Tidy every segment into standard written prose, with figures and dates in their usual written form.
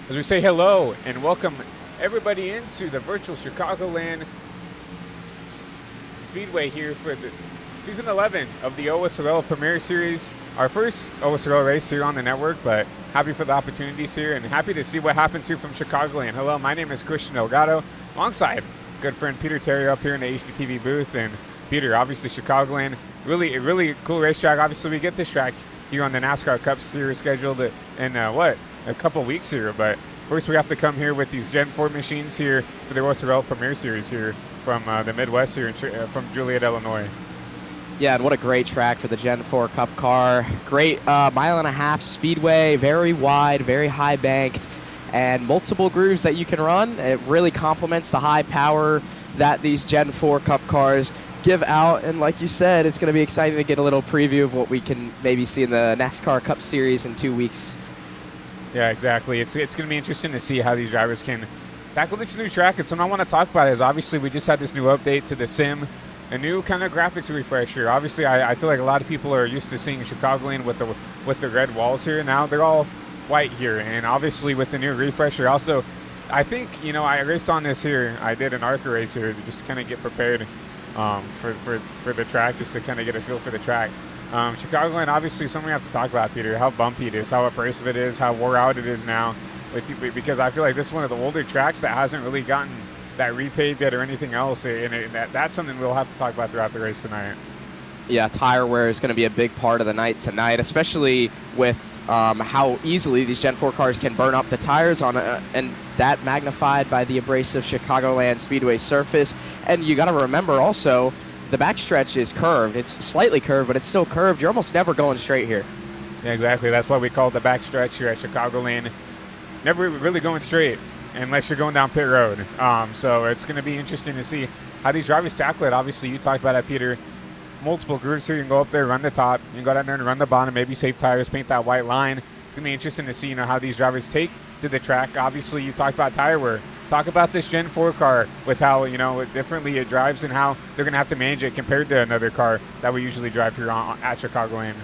as we say hello and welcome everybody into the virtual Chicagoland Speedway here for the season 11 of the OSRL Premier Series. Our first OSRL race here on the network, but happy for the opportunities here and happy to see what happens here from Chicagoland. Hello, my name is Christian Delgado, alongside good friend Peter Terry up here in the HBTV booth. And Peter, obviously Chicagoland, really cool racetrack. Obviously we get this track here on the NASCAR Cup Series scheduled in a couple weeks here, but first we have to come here with these Gen 4 machines here for the OSRL Premier Series here from the Midwest here from Joliet, Illinois. Yeah, and what a great track for the Gen 4 Cup car. Great mile-and-a-half speedway, very wide, very high banked, and multiple grooves that you can run. It really complements the high power that these Gen 4 Cup cars give out. And like you said, it's going to be exciting to get a little preview of what we can maybe see in the NASCAR Cup Series in 2 weeks. Yeah, exactly. It's going to be interesting to see how these drivers can tackle this new track. And something I want to talk about is obviously we just had this new update to the sim, a new kind of graphics refresher. Obviously, I feel like a lot of people are used to seeing Chicagoland with the red walls here. Now they're all white here, and obviously with the new refresher, also, I think I raced on this here. I did an ARCA race here just to kind of get prepared for the track, just to kind of get a feel for the track. Chicagoland, obviously, something we have to talk about, Peter. How bumpy it is, how abrasive it is, how wore out it is now. Because I feel like this is one of the older tracks that hasn't really gotten that repaved yet or anything else, and that's something we'll have to talk about throughout the race tonight. Yeah, tire wear is going to be a big part of the night tonight, especially with how easily these Gen 4 cars can burn up the tires on and that magnified by the abrasive Chicagoland Speedway surface. And you got to remember also, the backstretch is curved. It's slightly curved, but it's still curved. You're almost never going straight here. Yeah, exactly. That's why we call it the backstretch here at Chicagoland. Never really going straight unless you're going down pit road. So it's going to be interesting to see how these drivers tackle it. Obviously, you talked about that, Peter. Multiple grooves here. You can go up there, run the top. You can go down there and run the bottom, maybe save tires, paint that white line. It's going to be interesting to see how these drivers take to the track. Obviously, you talked about tire wear. Talk about this Gen 4 car with how, differently it drives and how they're going to have to manage it compared to another car that we usually drive through at Chicagoland.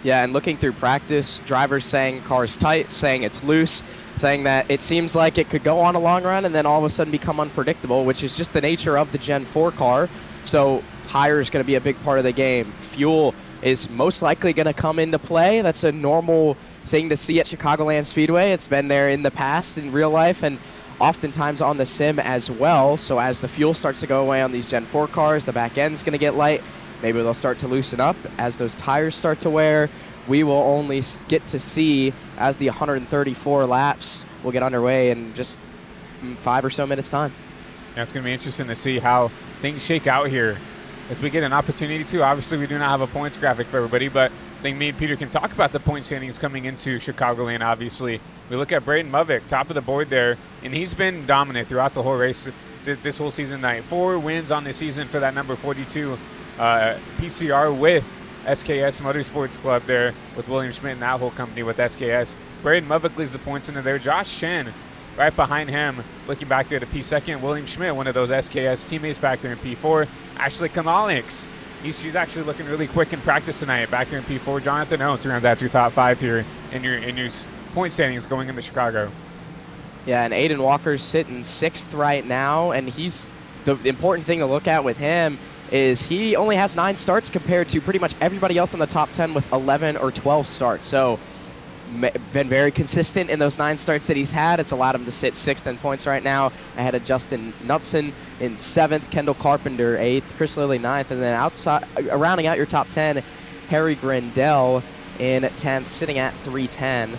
Yeah, and looking through practice, drivers saying car's tight, saying it's loose, saying that it seems like it could go on a long run and then all of a sudden become unpredictable, which is just the nature of the Gen 4 car. So tire is going to be a big part of the game. Fuel is most likely going to come into play. That's a normal thing to see at Chicagoland Speedway. It's been there in the past in real life and oftentimes on the sim as well. So as the fuel starts to go away on these Gen 4 cars, the back end's going to get light. Maybe they'll start to loosen up. As those tires start to wear, we will only get to see as the 134 laps will get underway in just 5 or so minutes time. Yeah, it's going to be interesting to see how things shake out here as we get an opportunity to. Obviously, we do not have a points graphic for everybody, but I think me and Peter can talk about the point standings coming into Chicagoland. Obviously, we look at Braden Movick, top of the board there, and he's been dominant throughout the whole race this whole season night. 4 wins on the season for that number 42 PCR with SKS Motorsports Club there with William Schmidt and that whole company with SKS. Braden Movick leads the points into there. Josh Chen right behind him, looking back there to P2. William Schmidt, one of those SKS teammates back there in P4. Ashley Kamalix, she's actually looking really quick in practice tonight back there in P4. Jonathan Oates rounds out your top 5 here in your point standings going into Chicago. Yeah, and Aiden Walker's sitting 6th right now, and the important thing to look at with him is he only has 9 starts compared to pretty much everybody else in the top 10 with 11 or 12 starts. So been very consistent in those 9 starts that he's had. It's allowed him to sit 6th in points right now ahead of Justin Knutson in 7th, Kendall Carpenter 8th, Chris Lilly 9th, and then outside, rounding out your top 10, Harry Grindell in 10th, sitting at 310.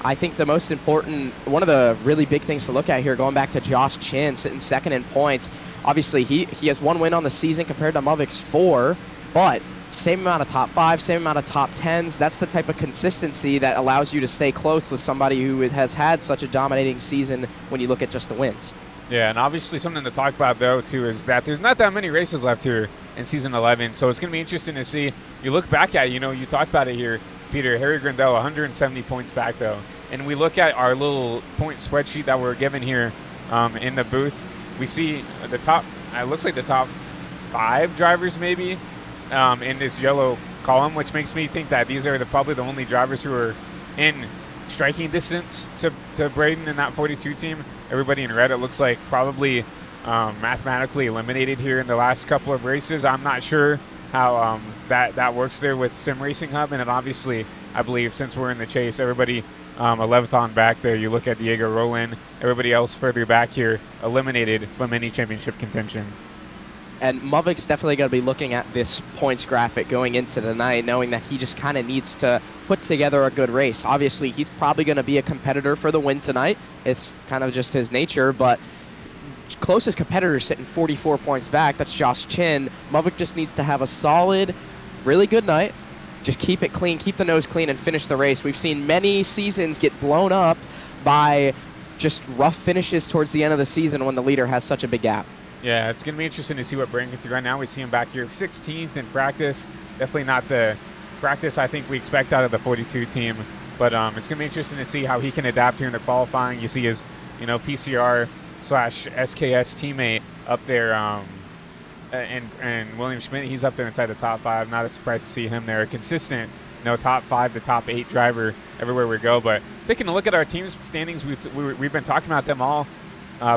I think the most important, one of the really big things to look at here, going back to Josh Chin sitting 2nd in points. Obviously, he has 1 win on the season compared to Movick's 4, but same amount of top 5, same amount of top 10s. That's the type of consistency that allows you to stay close with somebody who has had such a dominating season when you look at just the wins. Yeah, and obviously something to talk about, though, too, is that there's not that many races left here in Season 11, so it's going to be interesting to see. You look back at, you talked about it here, Peter, Harry Grindell, 170 points back, though. And we look at our little point spreadsheet that we're given here in the booth. We see the top, it looks like the top 5 drivers maybe in this yellow column, which makes me think that these are probably the only drivers who are in striking distance to Braden and that 42 team. Everybody in red, it looks like probably mathematically eliminated here in the last couple of races. I'm not sure how that works there with Sim Racing Hub, and then obviously I believe since we're in the chase, everybody 11th on back there. You look at Diego Roland, everybody else further back here eliminated from any championship contention. And Movik's definitely going to be looking at this points graphic going into the night, knowing that he just kind of needs to put together a good race. Obviously, he's probably going to be a competitor for the win tonight. It's kind of just his nature, but closest competitor sitting 44 points back. That's Josh Chin. Movik just needs to have a solid, really good night. Just keep it clean, keep the nose clean, and finish the race. We've seen many seasons get blown up by just rough finishes towards the end of the season when the leader has such a big gap. Yeah, it's going to be interesting to see what Braden can do right now. We see him back here 16th in practice. Definitely not the practice I think we expect out of the 42 team, but it's going to be interesting to see how he can adapt here in the qualifying. You see his, PCR/SKS teammate up there, and William Schmidt, he's up there inside the top 5. Not a surprise to see him there. A consistent, top 5 to top 8 driver everywhere we go. But taking a look at our team's standings, we've been talking about them all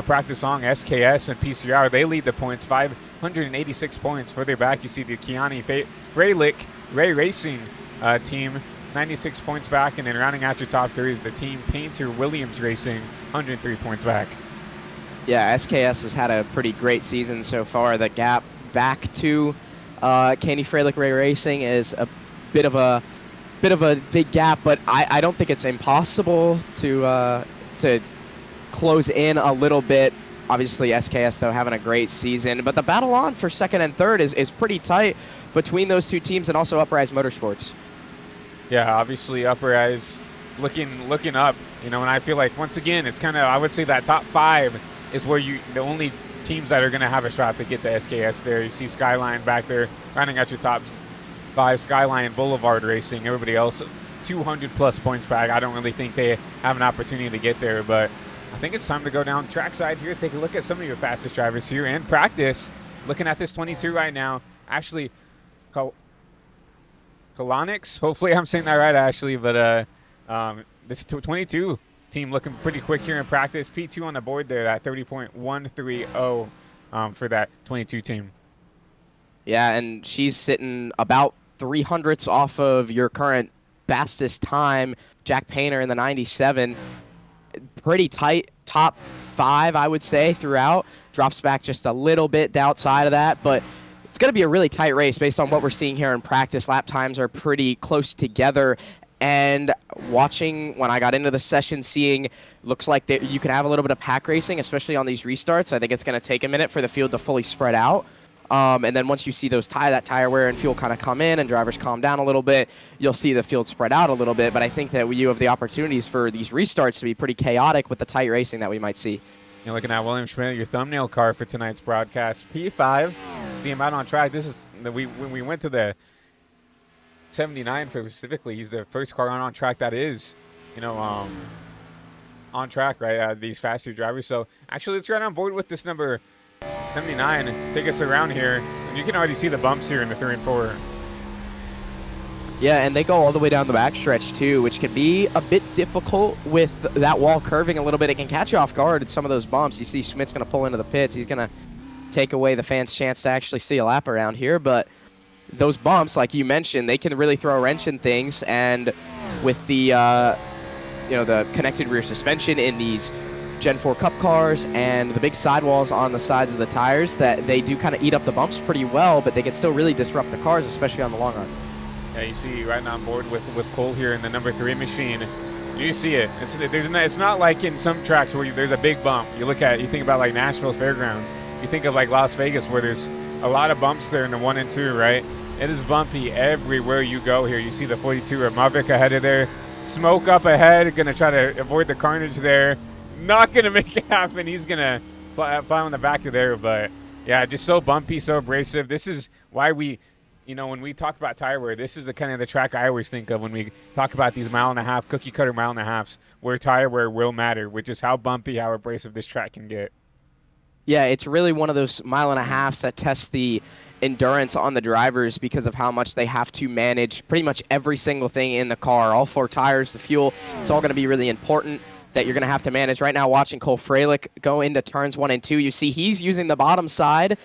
practice on. SKS and PCR, they lead the points, 586 points. Further back, you see the Kiani Freilich Ray Racing team, 96 points back. And then rounding out your top 3 is the team Painter Williams Racing, 103 points back. Yeah, SKS has had a pretty great season so far. The gap back to Kiani Freilich Ray Racing is a bit of a big gap, but I don't think it's impossible to close in a little bit. Obviously, SKS, though, having a great season. But the battle on for second and third is pretty tight between those two teams, and also Uprise Motorsports. Yeah, obviously Uprise looking up, and I feel like, once again, it's kind of, I would say that top 5 is where the only teams that are going to have a shot to get the SKS there. You see Skyline back there, rounding out your top 5, Skyline Boulevard Racing. Everybody else, 200-plus points back. I don't really think they have an opportunity to get there, but I think it's time to go down trackside here, take a look at some of your fastest drivers here in practice. Looking at this 22 right now, Ashley Kolonix. Hopefully I'm saying that right, Ashley, but this 22 team looking pretty quick here in practice. P2 on the board there, that 30.130 for that 22 team. Yeah, and she's sitting about 300ths off of your current fastest time, Jack Painter in the 97. Pretty tight top 5, I would say, throughout. Drops back just a little bit outside of that, but it's going to be a really tight race based on what we're seeing here in practice. Lap times are pretty close together, and watching when I got into the session, seeing looks like you can have a little bit of pack racing, especially on these restarts. I think it's going to take a minute for the field to fully spread out. And then once you see that tire wear and fuel kind of come in and drivers calm down a little bit, you'll see the field spread out a little bit. But I think that you have the opportunities for these restarts to be pretty chaotic with the tight racing that we might see. You're looking at William Schmidt, your thumbnail car for tonight's broadcast. P5 being out on track. This is when we went to the 79 for specifically. He's the first car on track that is, on track, right? These faster drivers. So actually, let's run on board with this number 79 and take us around here. And you can already see the bumps here in the 3 and 4. Yeah, and they go all the way down the backstretch, too, which can be a bit difficult with that wall curving a little bit. It can catch you off guard at some of those bumps. You see Schmidt's going to pull into the pits. He's going to take away the fans' chance to actually see a lap around here. But those bumps, like you mentioned, they can really throw a wrench in things. And with the, the connected rear suspension in these Gen 4 Cup cars and the big sidewalls on the sides of the tires, that they do kind of eat up the bumps pretty well, but they can still really disrupt the cars, especially on the long run. Yeah, you see right on board with Cole here in the number 3 machine. You see it. It's not like in some tracks where there's a big bump. You think about like Nashville Fairgrounds. You think of like Las Vegas where there's a lot of bumps there in the 1 and 2, right? It is bumpy everywhere you go here. You see the 42 or Mavic ahead of there. Smoke up ahead, going to try to avoid the carnage there. Not going to make it happen. He's going to fly on the back of there. But, yeah, just so bumpy, so abrasive. This is why we, when we talk about tire wear, this is the kind of the track I always think of when we talk about these mile-and-a-half, cookie-cutter mile-and-a-halves, where tire wear will matter, which is how bumpy, how abrasive this track can get. Yeah, it's really one of those mile-and-a-halves that tests the endurance on the drivers because of how much they have to manage pretty much every single thing in the car. All 4 tires, the fuel, it's all going to be really important that you're going to have to manage. Right now, watching Cole Freilich go into turns 1 and 2, you see he's using the bottom side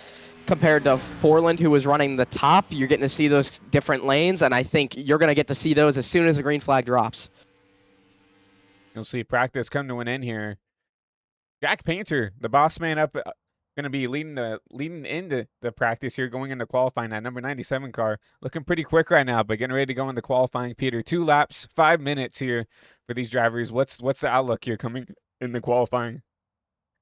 compared to Forland, who was running the top. You're getting to see those different lanes, and I think you're going to get to see those as soon as the green flag drops. You'll see practice come to an end here. Jack Painter, the boss man up, going to be leading into the practice here, going into qualifying. That number 97 car looking pretty quick right now, but getting ready to go into qualifying. Peter, 2 laps, 5 minutes here for these drivers. What's the outlook here coming in the qualifying?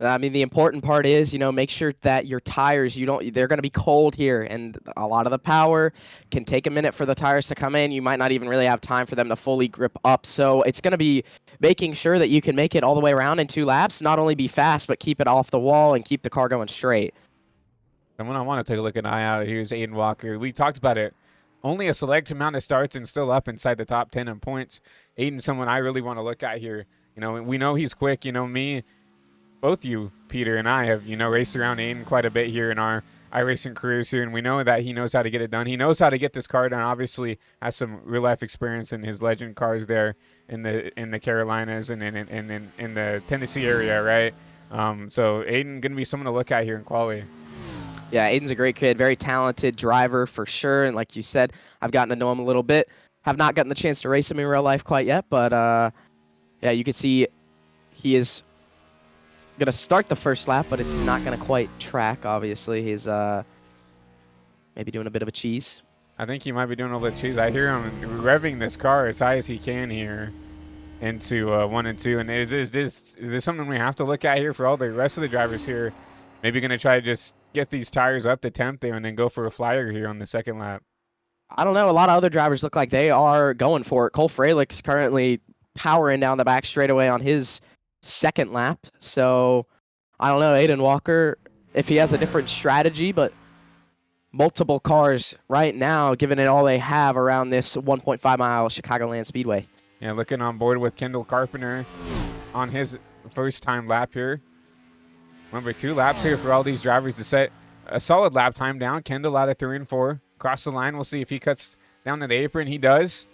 I mean, the important part is, make sure that your tires, they're going to be cold here, and a lot of the power can take a minute for the tires to come in. You might not even really have time for them to fully grip up. So it's going to be making sure that you can make it all the way around in 2 laps, not only be fast, but keep it off the wall and keep the car going straight. Someone I want to take a look at eye out here is Aiden Walker. We talked about it. Only a select amount of starts and still up inside the top 10 in points. Aiden, someone I really want to look at here. We know he's quick. Both you, Peter, and I have, raced around Aiden quite a bit here in our iRacing careers here, and we know that he knows how to get it done. He knows how to get this car done. Obviously, has some real-life experience in his legend cars there in the Carolinas and in the Tennessee area, right? So Aiden going to be someone to look at here in quali. Yeah, Aiden's a great kid, very talented driver for sure, and like you said, I've gotten to know him a little bit. Have not gotten the chance to race him in real life quite yet, but yeah, you can see he is going to start the first lap, but it's not going to quite track, obviously. He's maybe doing a bit of a cheese. I think he might be doing a little bit of cheese. I hear him revving this car as high as he can here into 1 and 2. And is there something we have to look at here for all the rest of the drivers here? Maybe going to try to just get these tires up to temp there and then go for a flyer here on the second lap. I don't know. A lot of other drivers look like they are going for it. Cole Freilich's currently powering down the back straightaway on his second lap. So I don't know, Aiden Walker, if he has a different strategy, but multiple cars right now giving it all they have around this 1.5 mile Chicagoland Speedway. Yeah, looking on board with Kendall Carpenter on his first time lap here. Remember, 2 laps here for all these drivers to set a solid lap time down. Kendall out of 3 and 4. Across the line, we'll see if he cuts down to the apron. He does.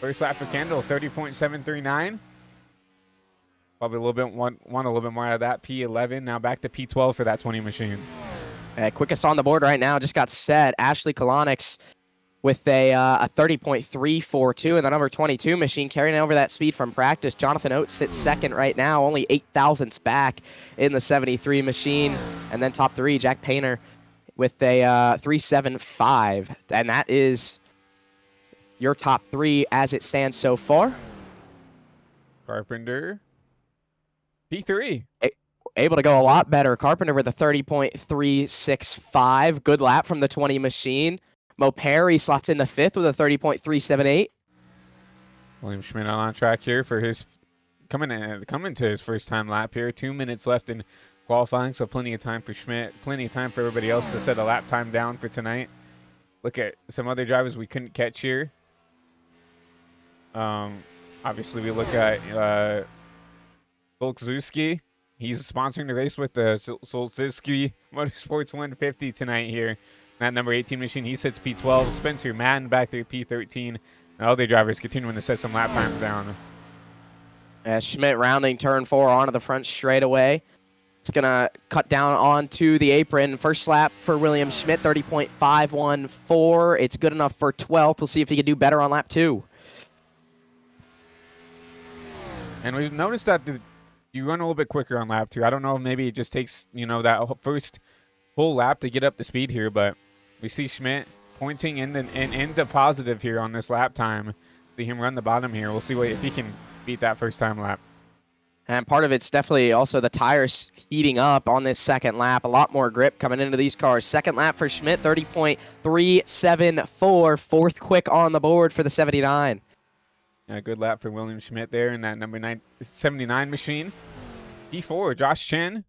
First lap for Kendall, 30.739. Probably a little bit want a little bit more out of that. P11. Now back to P12 for that 20 machine. Quickest on the board right now just got set. Ashley Kolonix with a 30.342 in the number 22 machine, carrying over that speed from practice. Jonathan Oates sits second right now, only 8 thousandths back in the 73 machine. And then top 3, Jack Painter with a 3.75. And that is your top 3 as it stands so far. Carpenter. P3. Able to go a lot better. Carpenter with a 30.365. Good lap from the 20 machine. Mo Perry slots into 5th with a 30.378. William Schmidt on track here for his coming to his first time lap here. 2 minutes left in qualifying, so plenty of time for Schmidt. Plenty of time for everybody else to set a lap time down for tonight. Look at some other drivers we couldn't catch here. Obviously, we look at Szulczewski. He's sponsoring the race with the Szulczewski Motorsports 150 tonight here. That number 18 machine, he sits P12. Spencer Madden back there, P13. And other drivers continuing to set some lap times down. Schmidt rounding turn 4 onto the front straightaway. It's going to cut down onto the apron. First lap for William Schmidt, 30.514. It's good enough for 12th. We'll see if he can do better on lap 2. And we've noticed that you run a little bit quicker on lap 2. I don't know if maybe it just takes, that first full lap to get up to speed here, but we see Schmidt pointing into positive here on this lap time. See him run the bottom here. We'll see if he can beat that first time lap. And part of it's definitely also the tires heating up on this second lap. A lot more grip coming into these cars. Second lap for Schmidt, 30.374. 4th quick on the board for the 79. A good lap for William Schmidt there in that number 79 machine. P4, Josh Chen,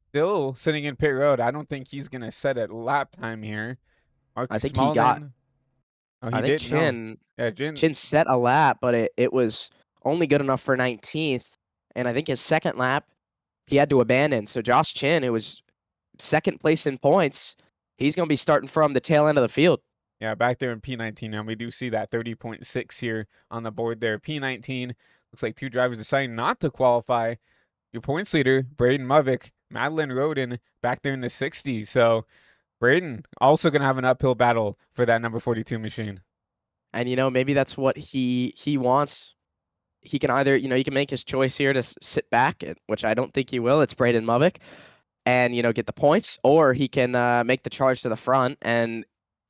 still sitting in pit road. I don't think he's going to set a lap time here. Marcus I think Smallman. he got. Oh, he I did? think Chin, No. Yeah, Chin set a lap, but it was only good enough for 19th. And I think his second lap, he had to abandon. So Josh Chin, who was second place in points, he's going to be starting from the tail end of the field. Yeah, back there in P19, and we do see that 30.6 here on the board there. P19, looks like two drivers deciding not to qualify. Your points leader, Braden Movick, Madeline Roden, back there in the 60s. So Braden also going to have an uphill battle for that number 42 machine. And, maybe that's what he wants. He can either, he can make his choice here to sit back, which I don't think he will. It's Braden Movick, and, get the points, or he can make the charge to the front and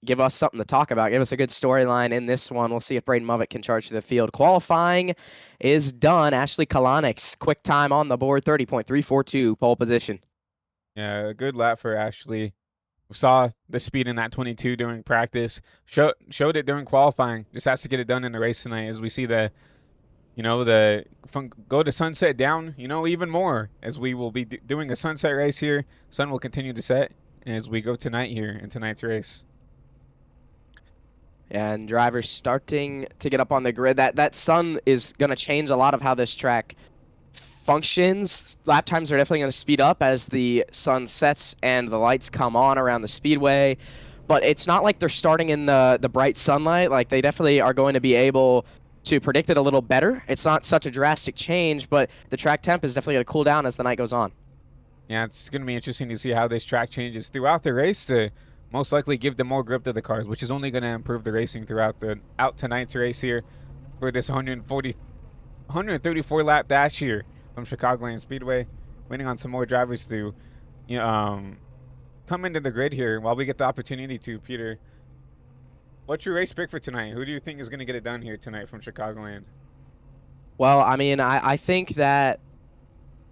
give us something to talk about. Give us a good storyline in this one. We'll see if Braden Movick can charge to the field. Qualifying is done. Ashley Kalanick's quick time on the board, 30.342, pole position. Yeah, a good lap for Ashley. We saw the speed in that 22 during practice. Showed it during qualifying. Just has to get it done in the race tonight as we see the go to sunset down, even more as we will be doing a sunset race here. Sun will continue to set as we go tonight here in tonight's race. And drivers starting to get up on the grid. That sun is going to change a lot of how this track functions. Lap times are definitely going to speed up as the sun sets and the lights come on around the speedway. But it's not like they're starting in the bright sunlight. Like, they definitely are going to be able to predict it a little better. It's not such a drastic change, but the track temp is definitely going to cool down as the night goes on. Yeah, it's going to be interesting to see how this track changes throughout the race to most likely give them more grip to the cars, which is only going to improve the racing throughout tonight's race here for this 134 lap dash here from Chicagoland Speedway. Waiting on some more drivers to come into the grid here while we get the opportunity to. Peter, what's your race pick for tonight? Who do you think is going to get it done here tonight from Chicagoland? Well, I mean, I think that,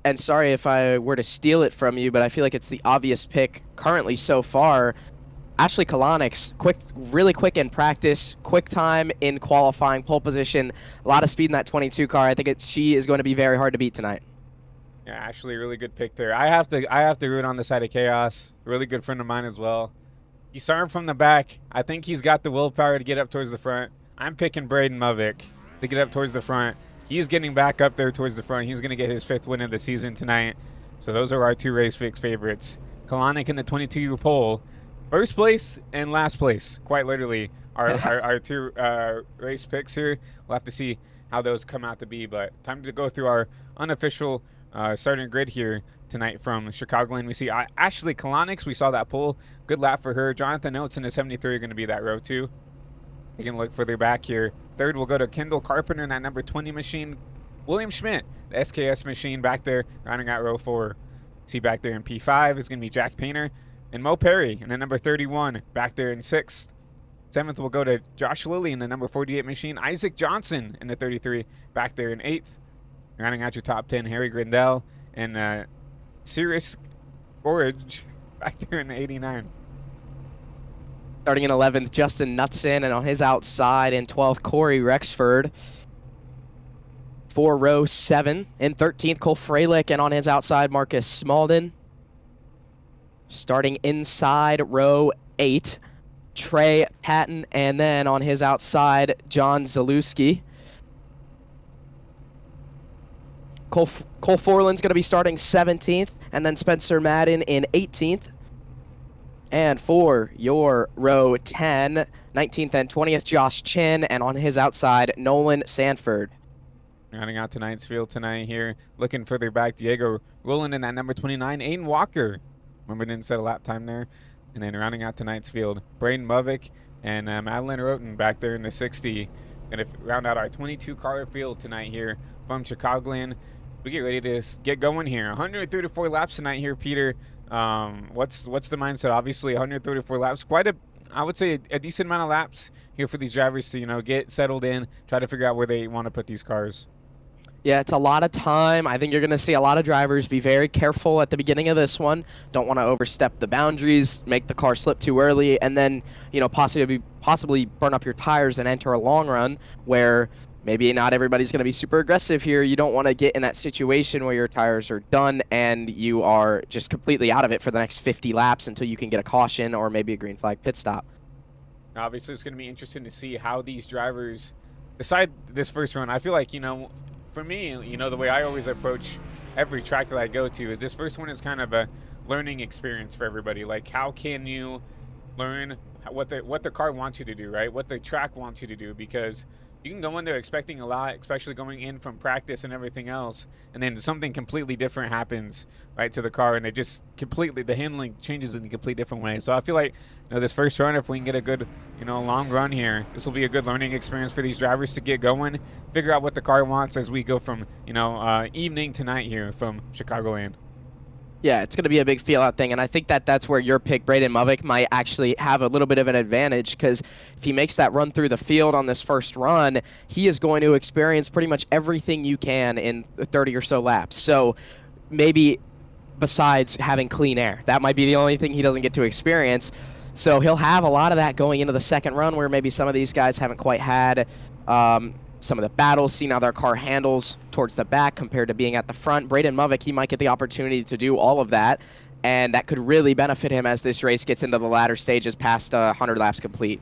and sorry if I were to steal it from you, but I feel like it's the obvious pick currently so far. Ashley Kalanick's really quick in practice, quick time in qualifying, pole position, a lot of speed in that 22 car. I think she is going to be very hard to beat tonight. Yeah, Ashley, really good pick there. I have to root on the side of Chaos. Really good friend of mine as well. You saw him from the back. I think he's got the willpower to get up towards the front. I'm picking Braden Movick to get up towards the front. He's getting back up there towards the front. He's going to get his 5th win of the season tonight. So those are our two race fix favorites. Kalanick in the 22-year pole. First place and last place, quite literally, our two race picks here. We'll have to see how those come out to be, but time to go through our unofficial starting grid here tonight from Chicagoland. We see Ashley Kalanick. We saw that pole. Good lap for her. Jonathan Oates in the 73 are going to be that row 2. You can look further back here. Third, we'll go to Kendall Carpenter in that number 20 machine. William Schmidt, the SKS machine back there, rounding out row 4. See back there in P5 is going to be Jack Painter. And Mo Perry in the number 31, back there in 6th. 7th, we'll go to Josh Lilly in the number 48 machine. Isaac Johnson in the 33, back there in 8th. Rounding out your top 10, Harry Grindell and Sirius Gorge back there in the 89. Starting in 11th, Justin Knutson, and on his outside in 12th, Corey Rexford. For row 7. In 13th, Cole Freilich, and on his outside, Marcus Smalden. Starting inside row 8, Trey Patton, and then on his outside, John Zalewski. Cole Forland's going to be starting 17th, and then Spencer Madden in 18th. And for your row 10, 19th and 20th, Josh Chin, and on his outside, Nolan Sanford. Rounding out tonight's field tonight here, looking further back, Diego Rowland in that number 29, Aiden Walker. Remember, didn't set a lap time there. And then rounding out tonight's field, Braden Movick and Madeline Roten back there in the 60. Going to round out our 22-car field tonight here from Chicagoland. We get ready to get going here. 134 laps tonight here, Peter. What's the mindset? Obviously, 134 laps. I would say a decent amount of laps here for these drivers to, get settled in, try to figure out where they want to put these cars. Yeah, it's a lot of time. I think you're going to see a lot of drivers be very careful at the beginning of this one. Don't want to overstep the boundaries, make the car slip too early, and then, possibly burn up your tires and enter a long run where maybe not everybody's going to be super aggressive here. You don't want to get in that situation where your tires are done and you are just completely out of it for the next 50 laps until you can get a caution or maybe a green flag pit stop. Obviously, it's going to be interesting to see how these drivers decide this first run. I feel like, for me, the way I always approach every track that I go to is this first one is kind of a learning experience for everybody. Like, how can you learn what the car wants you to do, right? What the track wants you to do, because you can go in there expecting a lot, especially going in from practice and everything else, and then something completely different happens, right, to the car, and the handling changes in a complete different way. So I feel like, this first run, if we can get a good, long run here, this will be a good learning experience for these drivers to get going, figure out what the car wants as we go from, evening to night here from Chicagoland. Yeah, it's going to be a big feel-out thing, and I think that's where your pick, Braden Movick, might actually have a little bit of an advantage, because if he makes that run through the field on this first run, he is going to experience pretty much everything you can in 30 or so laps. So maybe besides having clean air, that might be the only thing he doesn't get to experience. So he'll have a lot of that going into the second run, where maybe some of these guys haven't quite had some of the battles, seeing how their car handles towards the back compared to being at the front. Braden Movick, he might get the opportunity to do all of that, and that could really benefit him as this race gets into the latter stages past 100 laps complete.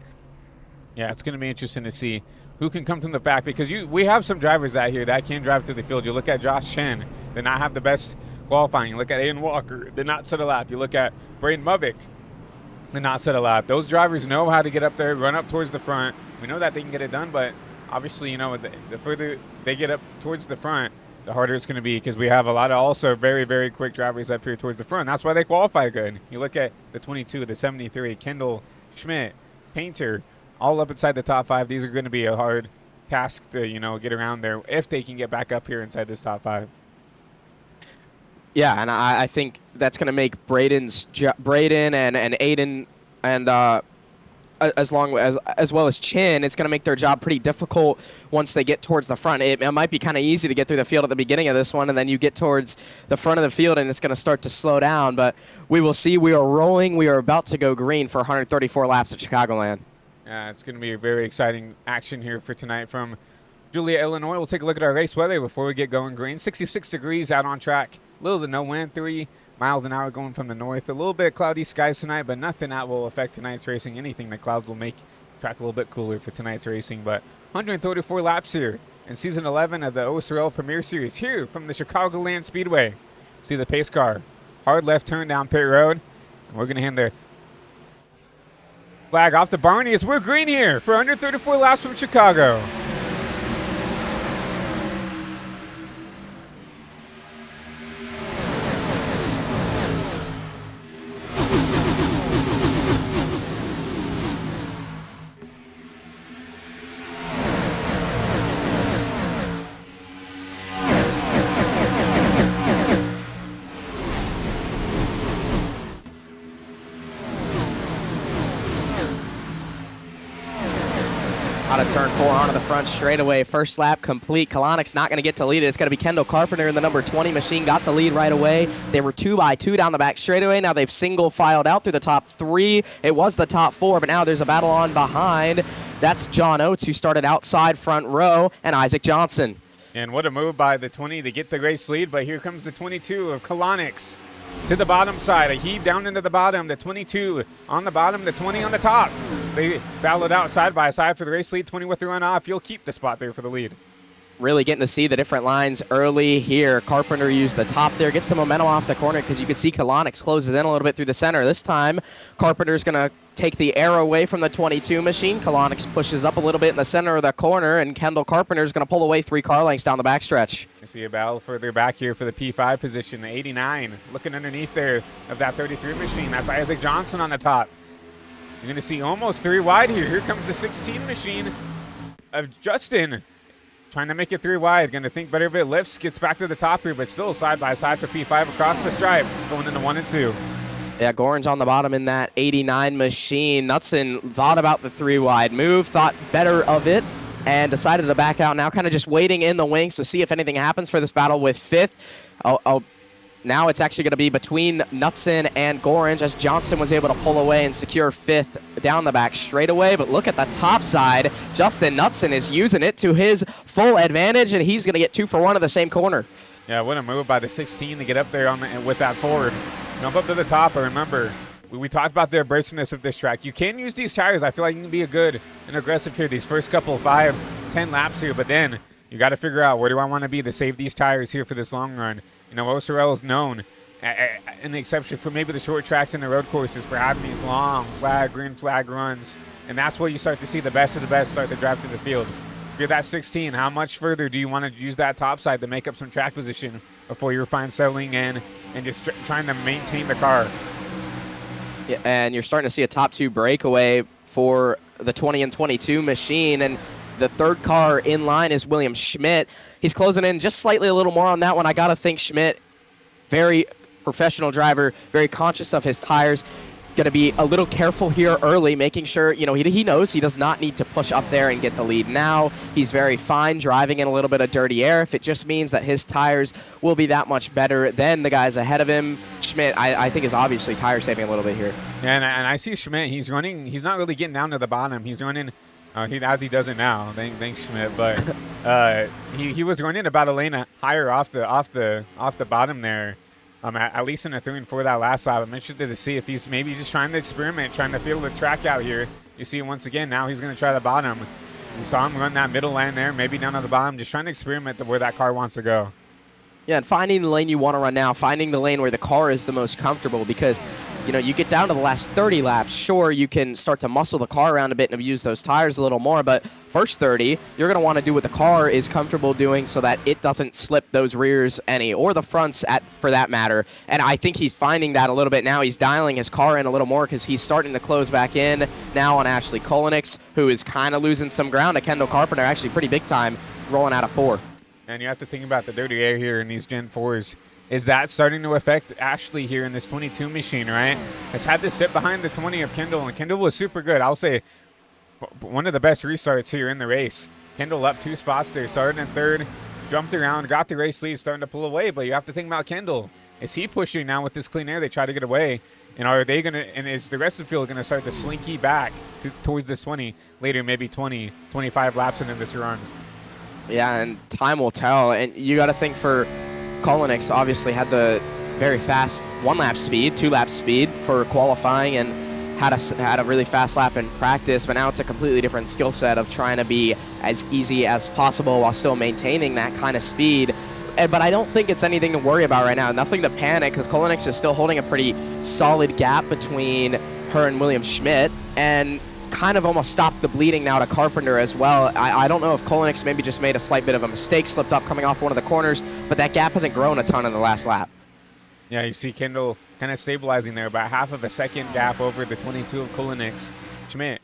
Yeah, it's going to be interesting to see who can come from the back, because we have some drivers out here that can drive through the field. You look at Josh Chen, did not have the best qualifying. You look at Aiden Walker, did not set a lap. You look at Braden Movick, did not set a lap. Those drivers know how to get up there, run up towards the front. We know that they can get it done, but obviously, the further they get up towards the front, the harder it's going to be, because we have a lot of also very, very quick drivers up here towards the front. That's why they qualify good. You look at the 22, the 73, Kendall, Schmidt, Painter, all up inside the top 5. These are going to be a hard task to, get around there if they can get back up here inside this top 5. Yeah, and I think that's going to make Braden and Aiden and as well as Chin, it's going to make their job pretty difficult once they get towards the front. It might be kind of easy to get through the field at the beginning of this one, and then you get towards the front of the field, and it's going to start to slow down. But we will see. We are rolling. We are about to go green for 134 laps at Chicagoland. Yeah, it's going to be a very exciting action here for tonight from Joliet, Illinois. We'll take a look at our race weather before we get going green. 66 degrees out on track. Little to no wind, 3 miles an hour going from the north. A little bit cloudy skies tonight, but nothing that will affect tonight's racing. Anything the clouds will make track a little bit cooler for tonight's racing. But 134 laps here in Season 11 of the OSRL Premier Series here from the Chicagoland Speedway. See the pace car. Hard left turn down pit road. And we're going to hand the flag off to Barney as we're green here for 134 laps from Chicago. Out of turn 4 onto the front straightaway. First lap complete. Kalonic's not going to get to lead it. It's going to be Kendall Carpenter in the number 20 machine. Got the lead right away. They were 2 by 2 down the back straightaway. Now they've single filed out through the top 3. It was the top 4, but now there's a battle on behind. That's John Oates, who started outside front row, and Isaac Johnson. And what a move by the 20 to get the race lead, but here comes the 22 of Kalonic's to the bottom side. A heave down into the bottom. The 22 on the bottom, the 20 on the top. They battled out side by side for the race lead. 20 with the runoff. You'll keep the spot there for the lead. Really getting to see the different lines early here. Carpenter used the top there, gets the momentum off the corner, because you can see Kalonic's closes in a little bit through the center. This time, Carpenter's going to take the air away from the 22 machine. Kalonic's pushes up a little bit in the center of the corner, and Kendall Carpenter's going to pull away 3 car lengths down the backstretch. You see a battle further back here for the P5 position. The 89 looking underneath there of that 33 machine. That's Isaac Johnson on the top. You're going to see almost 3 wide here. Here comes the 16 machine of Justin. Trying to make it 3 wide. Going to think better of it. Lifts, gets back to the top here, but still side by side for P5 across the stripe. Going into 1 and 2. Yeah, Gorange on the bottom in that 89 machine. Knutson thought about the 3 wide move, thought better of it, and decided to back out. Now kind of just waiting in the wings to see if anything happens for this battle with 5th. Now it's actually going to be between Knutson and Gorange, as Johnson was able to pull away and secure 5th down the back straightaway. But look at the top side. Justin Knutson is using it to his full advantage, and he's going to get 2 for 1 in the same corner. Yeah, what a move by the 16 to get up there with that forward. Jump up to the top, and remember, we talked about the abrasiveness of this track. You can use these tires. I feel like you can be a good and aggressive here these first couple 5, 10 laps here, but then you got to figure out where do I want to be to save these tires here for this long run. OSRL is known an exception for maybe the short tracks and the road courses for having these long flag, green flag runs. And that's where you start to see the best of the best start to drive through the field. If you're that 16, how much further do you want to use that top side to make up some track position before you're fine settling in and just trying to maintain the car? Yeah, and you're starting to see a top 2 breakaway for the 20 and 22 machine. And the third car in line is William Schmidt. He's closing in just slightly a little more on that one. I got to think Schmidt, very professional driver, very conscious of his tires. Going to be a little careful here early, making sure, you know, he knows he does not need to push up there and get the lead now. He's very fine driving in a little bit of dirty air. If it just means that his tires will be that much better than the guys ahead of him, Schmidt, I think, is obviously tire saving a little bit here. Yeah, and I see Schmidt. He's running. He's not really getting down to the bottom. He's running as he does it now. Thanks, Schmidt. But he was running about a lane higher off the bottom there. At least in the 3 and 4 that last lap. I'm interested to see if he's maybe just trying to experiment, trying to feel the track out here. You see once again, now he's going to try the bottom. We saw him run that middle lane there, maybe down to the bottom, just trying to experiment where that car wants to go. Yeah, and finding the lane you want to run now, finding the lane where the car is the most comfortable, because, you know, you get down to the last 30 laps, sure, you can start to muscle the car around a bit and use those tires a little more, but first 30, you're going to want to do what the car is comfortable doing so that it doesn't slip those rears any, or the fronts for that matter. And I think he's finding that a little bit now. He's dialing his car in a little more because he's starting to close back in now on Ashley Kolenix, who is kind of losing some ground to Kendall Carpenter, actually pretty big time, rolling out of 4. And you have to think about the dirty air here in these Gen 4s. Is that starting to affect Ashley here in this 22 machine, right? Has had to sit behind the 20 of Kendall, and Kendall was super good. I'll say one of the best restarts here in the race. Kendall up 2 spots there, started in 3rd, jumped around, got the race lead, starting to pull away. But you have to think about Kendall. Is he pushing now with this clean air? They try to get away. And are they going to, and is the rest of the field going to start to slinky back towards this 20, later maybe 20, 25 laps into this run? Yeah, and time will tell. And you got to think for Kolenix, obviously had the very fast 1-lap speed, 2-lap speed for qualifying, and had a really fast lap in practice, but now it's a completely different skill set of trying to be as easy as possible while still maintaining that kind of speed. But I don't think it's anything to worry about right now. Nothing to panic, because Kolenix is still holding a pretty solid gap between her and William Schmidt, and kind of almost stopped the bleeding now to Carpenter as well. I don't know if Kolenix maybe just made a slight bit of a mistake, slipped up coming off one of the corners, but that gap hasn't grown a ton in the last lap. Yeah, you see Kendall kind of stabilizing there, about half of a second gap over the 22 of Kolenix. Schmidt,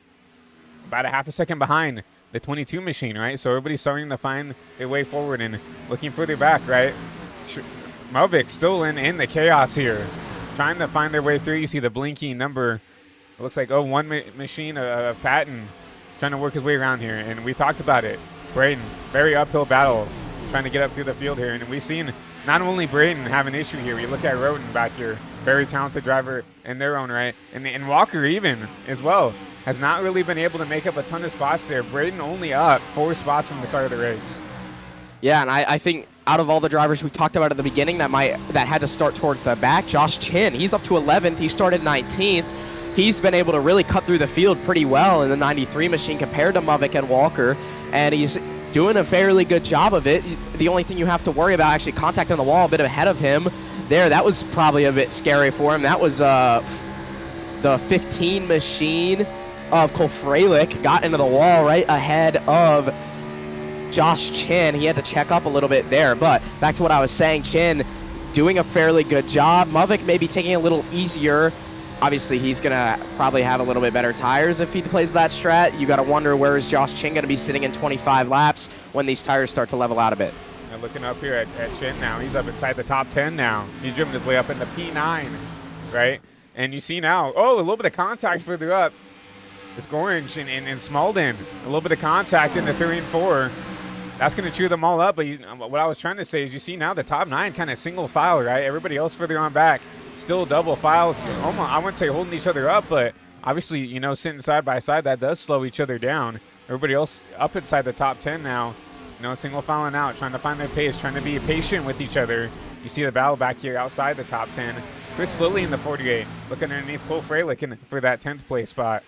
about a half a second behind the 22 machine, right? So everybody's starting to find their way forward and looking further back, right? Melvik still in the chaos here, trying to find their way through. You see the blinking number. It looks like, one machine, Patton, trying to work his way around here. And we talked about it. Braden, very uphill battle, trying to get up through the field here. And we've seen not only Braden have an issue here. You look at Roden back here, very talented driver in their own right. And Walker even as well has not really been able to make up a ton of spots there. Braden only up 4 spots from the start of the race. Yeah, and I think out of all the drivers we talked about at the beginning that had to start towards the back, Josh Chin, he's up to 11th. He started 19th. He's been able to really cut through the field pretty well in the 93 machine compared to Mavik and Walker, and he's doing a fairly good job of it. The only thing you have to worry about, actually contacting the wall a bit ahead of him there, that was probably a bit scary for him. That was the 15 machine of Cole Freilich got into the wall right ahead of Josh Chin. He had to check up a little bit there, but back to what I was saying, Chin doing a fairly good job. Mavik maybe taking a little easier. Obviously, he's going to probably have a little bit better tires if he plays that strat. You got to wonder, where is Josh Chin going to be sitting in 25 laps when these tires start to level out a bit? Now looking up here at Chin now, he's up inside the top 10 now. He's driven his way up into P9, right? And you see now, a little bit of contact further up. It's Gorringe and Smalden. A little bit of contact in the 3 and 4. That's going to chew them all up. But what I was trying to say is you see now the top 9 kind of single file, right? Everybody else further on back. Still double file, almost, I wouldn't say holding each other up, but obviously, sitting side by side, that does slow each other down. Everybody else up inside the top 10 now, single filing out, trying to find their pace, trying to be patient with each other. You see the battle back here outside the top 10. Chris Lilly in the 48, looking underneath Cole Freilich for that 10th place spot.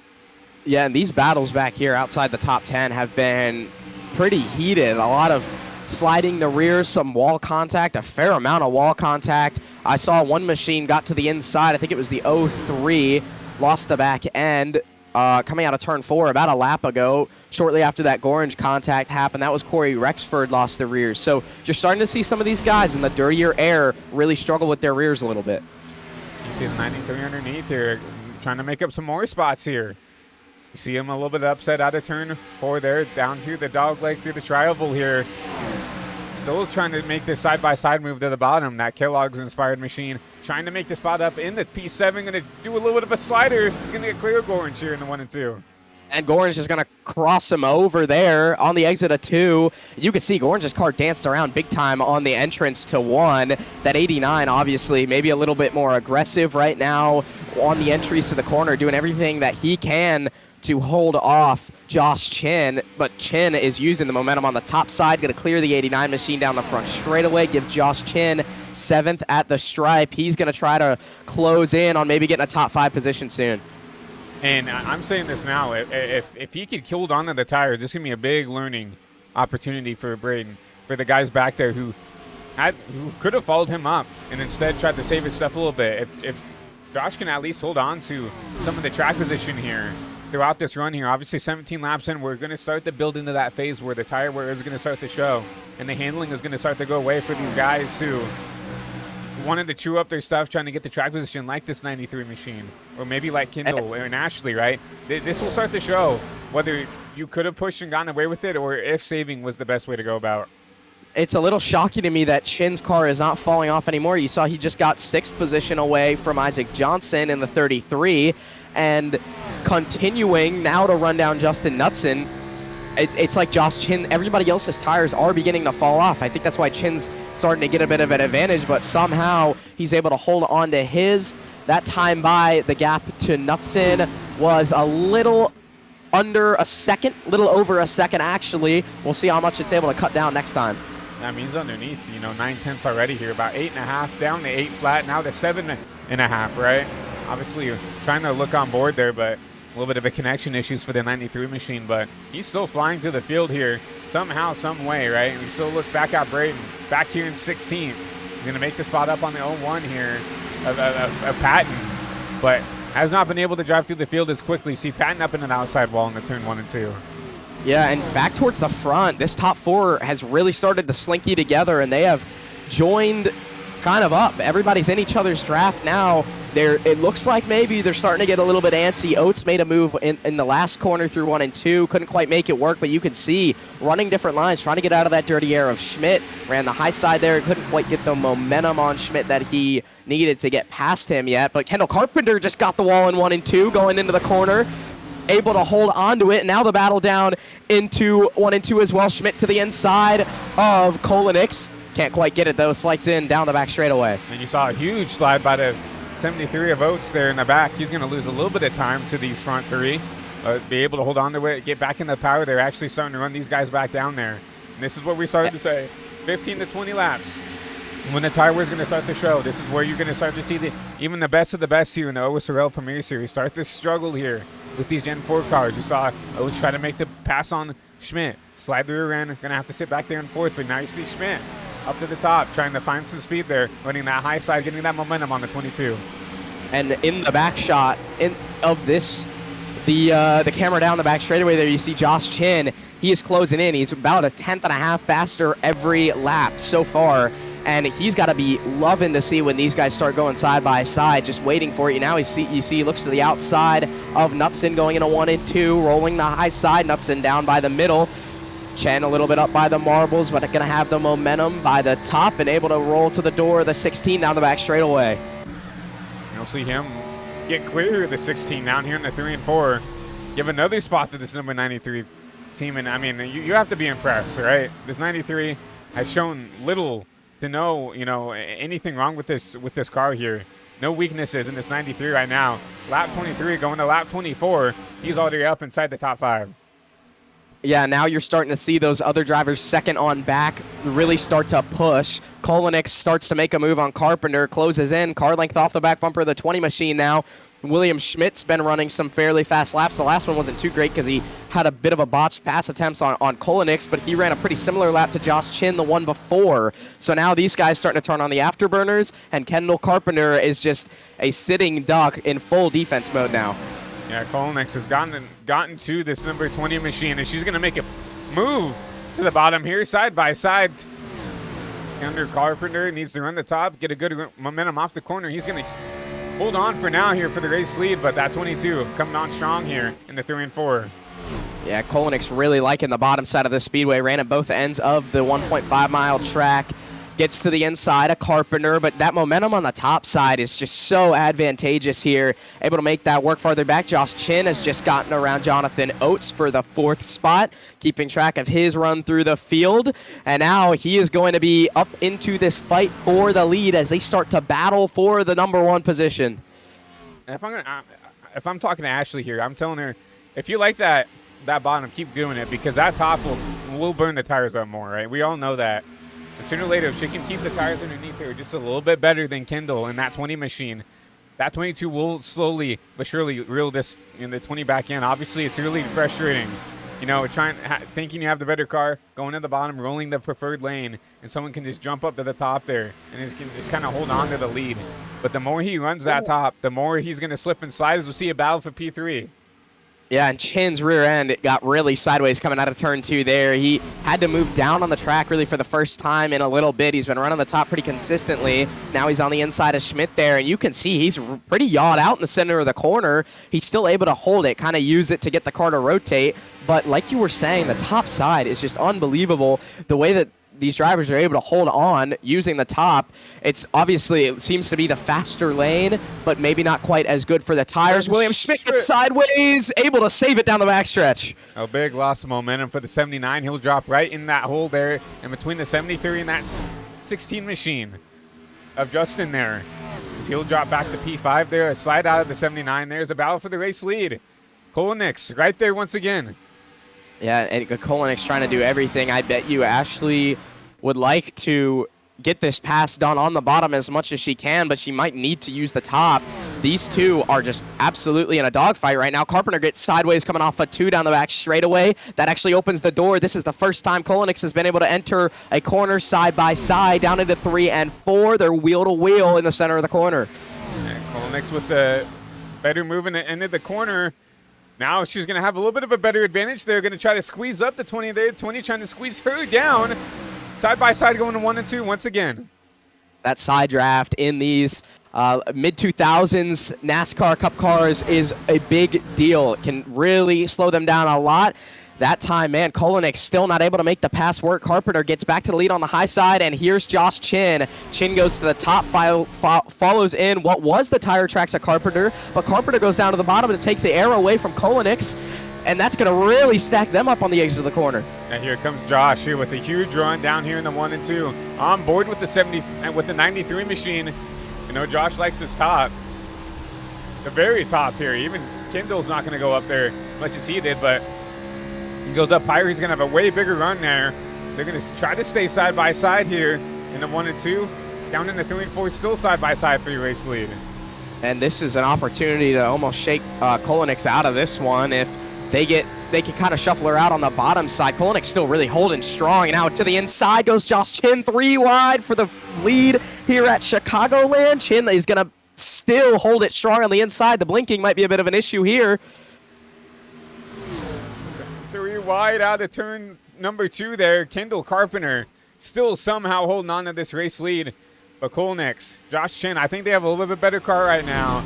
Yeah, and these battles back here outside the top 10 have been pretty heated. A lot of sliding the rear, some wall contact, a fair amount of wall contact. I saw one machine got to the inside. I think it was the 03, lost the back end. Coming out of turn 4 about a lap ago, shortly after that Gorringe contact happened. That was Corey Rexford lost the rears. So you're starting to see some of these guys in the dirtier air really struggle with their rears a little bit. You see the 93 underneath here, trying to make up some more spots here. You see him a little bit upset out of turn 4 there, down through the dog leg, through the tri-oval here. Still trying to make this side-by-side move to the bottom. That Kellogg's inspired machine trying to make the spot up in the P7. Going to do a little bit of a slider. He's going to get clear of Gorringe here in the 1 and 2. And Gorringe is going to cross him over there on the exit of 2. You can see Gorringe's car danced around big time on the entrance to 1. That 89, obviously, maybe a little bit more aggressive right now on the entries to the corner, doing everything that he can to hold off Josh Chin, but Chin is using the momentum on the top side, going to clear the 89 machine down the front straightaway, give Josh Chin 7th at the stripe. He's going to try to close in on maybe getting a top 5 position soon. And I'm saying this now, if he could hold on to the tires, this is going to be a big learning opportunity for Braden, for the guys back there who could have followed him up and instead tried to save his stuff a little bit. If Josh can at least hold on to some of the track position here throughout this run here, obviously 17 laps in, we're going to start to build into that phase where the tire wear is going to start to show and the handling is going to start to go away for these guys who wanted to chew up their stuff trying to get the track position like this 93 machine, or maybe like Kendall and Ashley, right? This will start to show whether you could have pushed and gotten away with it or if saving was the best way to go about. It's a little shocking to me that Chin's car is not falling off anymore. You saw he just got 6th position away from Isaac Johnson in the 33, and continuing now to run down Justin Knutson. It's like Josh Chin, everybody else's tires are beginning to fall off. I think that's why Chin's starting to get a bit of an advantage, but somehow he's able to hold on to his. That time by the gap to Knutson was a little under a second, little over a second actually. We'll see how much it's able to cut down next time. That means underneath, 9/10 already here, about 8.5 down to 8 flat, now to 7.5, right? Obviously trying to look on board there, but a little bit of a connection issues for the 93 machine, but he's still flying to the field here somehow, some way, right? And we still look back at Braden, back here in 16th. He's going to make the spot up on the 01 here of Patton, but has not been able to drive through the field as quickly. See Patton up in an outside wall in the turn 1 and 2. Yeah, and back towards the front, this top 4 has really started to slinky together, and they have joined kind of up. Everybody's in each other's draft now. It looks like maybe they're starting to get a little bit antsy. Oates made a move in the last corner through 1 and 2. Couldn't quite make it work, but you can see running different lines, trying to get out of that dirty air of Schmidt. Ran the high side there. Couldn't quite get the momentum on Schmidt that he needed to get past him yet. But Kendall Carpenter just got the wall in 1 and 2 going into the corner. Able to hold on to it. Now the battle down into 1 and 2 as well. Schmidt to the inside of Kolenix. Can't quite get it though. Slides in down the back straightaway. And you saw a huge slide by the 73 of Oates there in the back. He's going to lose a little bit of time to these front 3. Be able to hold on to it, get back in the power. They're actually starting to run these guys back down there. And this is what we started to say. 15 to 20 laps. When the tire wear is going to start to show, this is where you're going to start to see even the best of the best here in the OSRL Premier Series start to struggle here with these Gen 4 cars. You saw Oates try to make the pass on Schmidt. Slide the rear end, going to have to sit back there in 4th, but now you see Schmidt up to the top, trying to find some speed there, running that high side, getting that momentum on the 22. And in the back shot of this, the camera down the back straightaway there, you see Josh Chin. He is closing in. He's about a 10th.5 faster every lap so far. And he's got to be loving to see when these guys start going side by side, just waiting for it. You see he looks to the outside of Knutson going into 1 and 2, rolling the high side. Knutson down by the middle. Chen a little bit up by the marbles, but going to have the momentum by the top and able to roll to the door of the 16 down the back straightaway. You'll see him get clear of the 16 down here in the 3 and 4. Give another spot to this number 93 team. And, I mean, you have to be impressed, right? This 93 has shown little to no, anything wrong with this car here. No weaknesses in this 93 right now. Lap 23 going to lap 24. He's already up inside the top 5. Yeah, now you're starting to see those other drivers second on back really start to push. Kolenix starts to make a move on Carpenter, closes in, car length off the back bumper of the 20 machine now. William Schmidt's been running some fairly fast laps. The last one wasn't too great because he had a bit of a botched pass attempts on Kolenix, but he ran a pretty similar lap to Josh Chin, the one before. So now these guys starting to turn on the afterburners, and Kendall Carpenter is just a sitting duck in full defense mode now. Yeah, Kolenix has gotten to this number 20 machine, and she's going to make a move to the bottom here, side by side. Under Carpenter needs to run the top, get a good momentum off the corner. He's going to hold on for now here for the race lead, but that 22 coming on strong here in the 3 and 4. Yeah, Kolenix really liking the bottom side of the speedway. Ran at both ends of the 1.5-mile track. Gets to the inside of Carpenter, but that momentum on the top side is just so advantageous here. Able to make that work farther back. Josh Chin has just gotten around Jonathan Oates for the 4th spot, keeping track of his run through the field. And now he is going to be up into this fight for the lead as they start to battle for the number 1 position. And if I'm talking to Ashley here, I'm telling her, if you like that bottom, keep doing it, because that top will burn the tires up more, right? We all know that. And sooner or later, if she can keep the tires underneath her just a little bit better than Kendall in that 20 machine, that 22 will slowly but surely reel this in the 20 back in. Obviously, it's really frustrating. You know, thinking you have the better car, going to the bottom, rolling the preferred lane, and someone can just jump up to the top there and can just kind of hold on to the lead. But the more he runs that top, the more he's going to slip and slide, as we'll see a battle for P3. Yeah, and Chin's rear end got really sideways coming out of turn 2 there. He had to move down on the track really for the first time in a little bit. He's been running the top pretty consistently. Now he's on the inside of Schmidt there, and you can see he's pretty yawed out in the center of the corner. He's still able to hold it, kind of use it to get the car to rotate. But like you were saying, the top side is just unbelievable. The way that these drivers are able to hold on using the top. It seems to be the faster lane, but maybe not quite as good for the tires. William Schmidt gets sideways, able to save it down the backstretch. A big loss of momentum for the 79. He'll drop right in that hole there, and between the 73 and that 16 machine of Justin there. He'll drop back to P5 there, a slide out of the 79. There's a battle for the race lead. Kolenix right there once again. Yeah, and Kolenix trying to do everything. I bet you Ashley would like to get this pass done on the bottom as much as she can, but she might need to use the top. These two are just absolutely in a dogfight right now. Carpenter gets sideways coming off a 2 down the back straightaway. That actually opens the door. This is the first time Kolenix has been able to enter a corner side by side down into 3 and 4. They're wheel to wheel in the center of the corner. And Kolenix with the better move in the end of the corner. Now she's going to have a little bit of a better advantage. They're going to try to squeeze up the 20 there. 20 trying to squeeze her down. Side by side going to 1 and 2 once again. That side draft in these mid-2000s NASCAR Cup cars is a big deal. It can really slow them down a lot. That time, man, Kolenix still not able to make the pass work. Carpenter gets back to the lead on the high side, and here's Josh Chin. Chin goes to the top, follows in what was the tire tracks of Carpenter, but Carpenter goes down to the bottom to take the air away from Kolenix, and that's going to really stack them up on the edge of the corner. And here comes Josh here with a huge run down here in the 1 and 2. On board with the 70 and with the 93 machine. You know, Josh likes his top. The very top here. Even Kendall's not going to go up there as much as he did, but he goes up higher. He's going to have a way bigger run there. They're going to try to stay side by side here in the 1 and 2. Down in the 3 and 4, still side by side for your race lead. And this is an opportunity to almost shake Kolenix out of this one. If they can kind of shuffle her out on the bottom side. Kolenix still really holding strong. And now to the inside goes Josh Chin, 3 wide for the lead here at Chicagoland. Chin is going to still hold it strong on the inside. The blinking might be a bit of an issue here. 3 wide out of turn number 2 there. Kendall Carpenter still somehow holding on to this race lead. But Kolenix, Josh Chin, I think they have a little bit better car right now.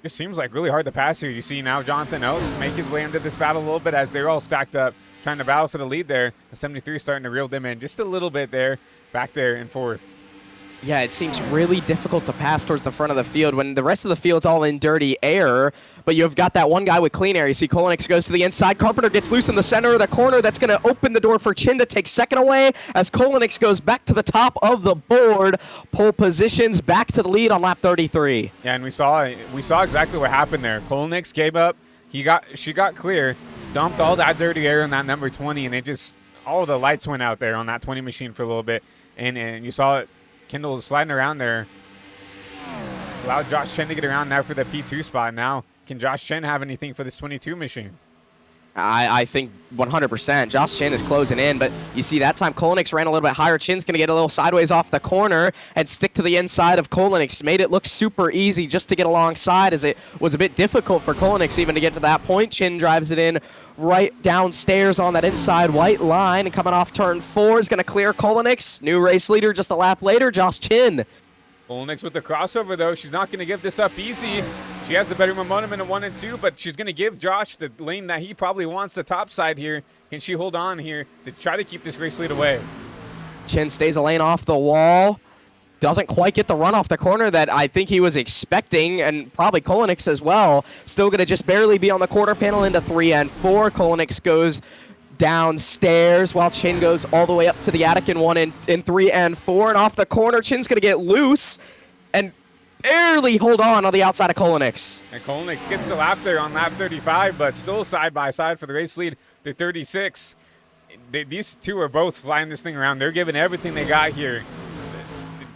This seems like really hard to pass here. You see now Jonathan Oates make his way into this battle a little bit as they're all stacked up, trying to battle for the lead there. The 73 starting to reel them in just a little bit there, back there in 4th. Yeah, it seems really difficult to pass towards the front of the field when the rest of the field's all in dirty air, but you've got that one guy with clean air. You see Kolenix goes to the inside. Carpenter gets loose in the center of the corner. That's going to open the door for Chin to take second away as Kolenix goes back to the top of the board. Pole positions back to the lead on lap 33. Yeah, and we saw exactly what happened there. Kolenix gave up. She got clear, dumped all that dirty air on that number 20, and all the lights went out there on that 20 machine for a little bit, and you saw it. Kendall is sliding around there. allowed Josh Chen to get around now for the P2 spot. Now, can Josh Chen have anything for this 22 machine? I think 100%. Josh Chen is closing in, but you see that time Kolenix ran a little bit higher. Chin's going to get a little sideways off the corner and stick to the inside of Kolenix. Made it look super easy just to get alongside, as it was a bit difficult for Kolenix even to get to that point. Chin drives it in right downstairs on that inside white line, and coming off turn 4 is going to clear Kolenix. New race leader just a lap later, Josh Chin. Kolenix with the crossover, though. She's not going to give this up easy. She has the better momentum in a 1 and 2, but she's going to give Josh the lane that he probably wants, the top side here. Can she hold on here to try to keep this race lead away? Chin stays a lane off the wall. Doesn't quite get the run off the corner that I think he was expecting, and probably Kolenix as well. Still going to just barely be on the quarter panel into 3 and 4. Kolenix goes downstairs while Chin goes all the way up to the attic in 1 and 3 and 4. And off the corner, Chin's going to get loose and barely hold on the outside of Kolenix. And Kolenix gets the lap there on lap 35, but still side by side for the race lead to 36. These two are both sliding this thing around. They're giving everything they got here.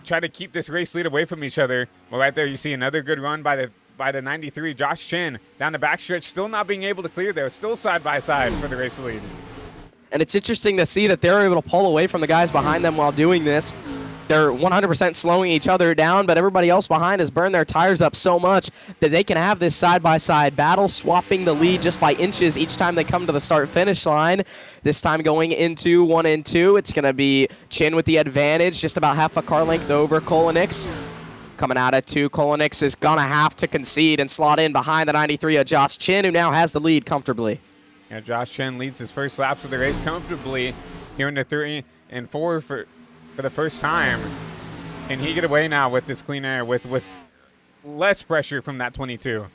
Try to keep this race lead away from each other. Well, right there you see another good run by the 93, Josh Chen, down the backstretch, still not being able to clear there. Still side by side for the race lead. And it's interesting to see that they're able to pull away from the guys behind them while doing this. They're 100% slowing each other down, but everybody else behind has burned their tires up so much that they can have this side-by-side battle, swapping the lead just by inches each time they come to the start-finish line. This time going into 1 and 2, it's going to be Chin with the advantage, just about half a car length over Kolenix. Coming out at 2, Kolenix is going to have to concede and slot in behind the 93 of Josh Chin, who now has the lead comfortably. Yeah, Josh Chen leads his first laps of the race comfortably here in the 3 and 4 for the first time. Can he get away now with this clean air, with less pressure from that 22?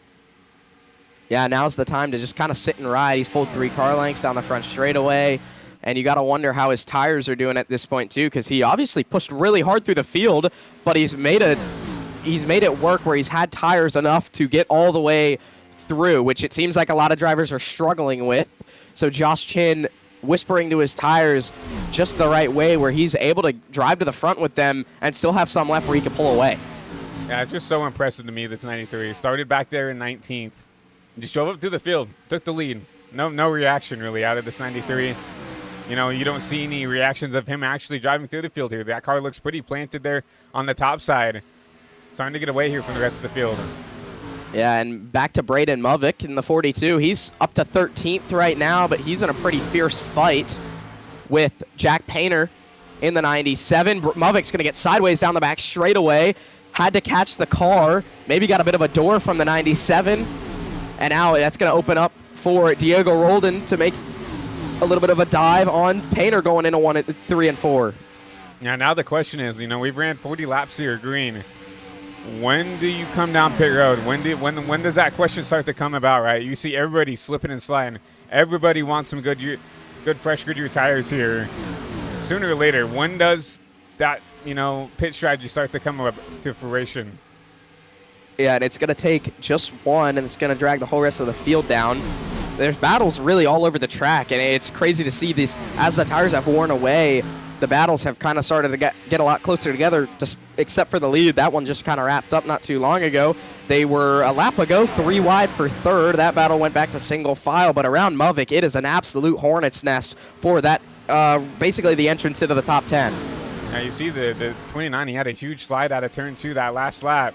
Yeah, now's the time to just kind of sit and ride. He's pulled 3 car lengths down the front straightaway, and you got to wonder how his tires are doing at this point too, because he obviously pushed really hard through the field, but he's made it work where he's had tires enough to get all the way through, which it seems like a lot of drivers are struggling with. So Josh Chin whispering to his tires just the right way where he's able to drive to the front with them and still have some left where he can pull away. Yeah, it's just so impressive to me, this 93. Started back there in 19th. Just drove up through the field, took the lead. No reaction really out of this 93. You know, you don't see any reactions of him actually driving through the field here. That car looks pretty planted there on the top side. Starting to get away here from the rest of the field. Yeah, and back to Braden Movick in the 42. He's up to 13th right now, but he's in a pretty fierce fight with Jack Painter in the 97. Movick's going to get sideways down the back straightaway. Had to catch the car. Maybe got a bit of a door from the 97. And now that's going to open up for Diego Roldan to make a little bit of a dive on Painter going into 1, 3, and 4. Yeah, now the question is, you know, we've ran 40 laps here green. When do you come down pit road? When does that question start to come about, right? You see everybody slipping and sliding. Everybody wants some good fresh Goodyear tires here. Sooner or later, when does that, you know, pit strategy start to come up to fruition? Yeah, and it's going to take just one, and it's going to drag the whole rest of the field down. There's battles really all over the track, and it's crazy to see these. As the tires have worn away, the battles have kind of started to get a lot closer together, just except for the lead. That one just kind of wrapped up not too long ago. They were a lap ago 3 wide for third. That battle went back to single file, but around Movick, it is an absolute hornet's nest for that, basically the entrance into the top 10. Now you see the 29, he had a huge slide out of turn 2 that last lap.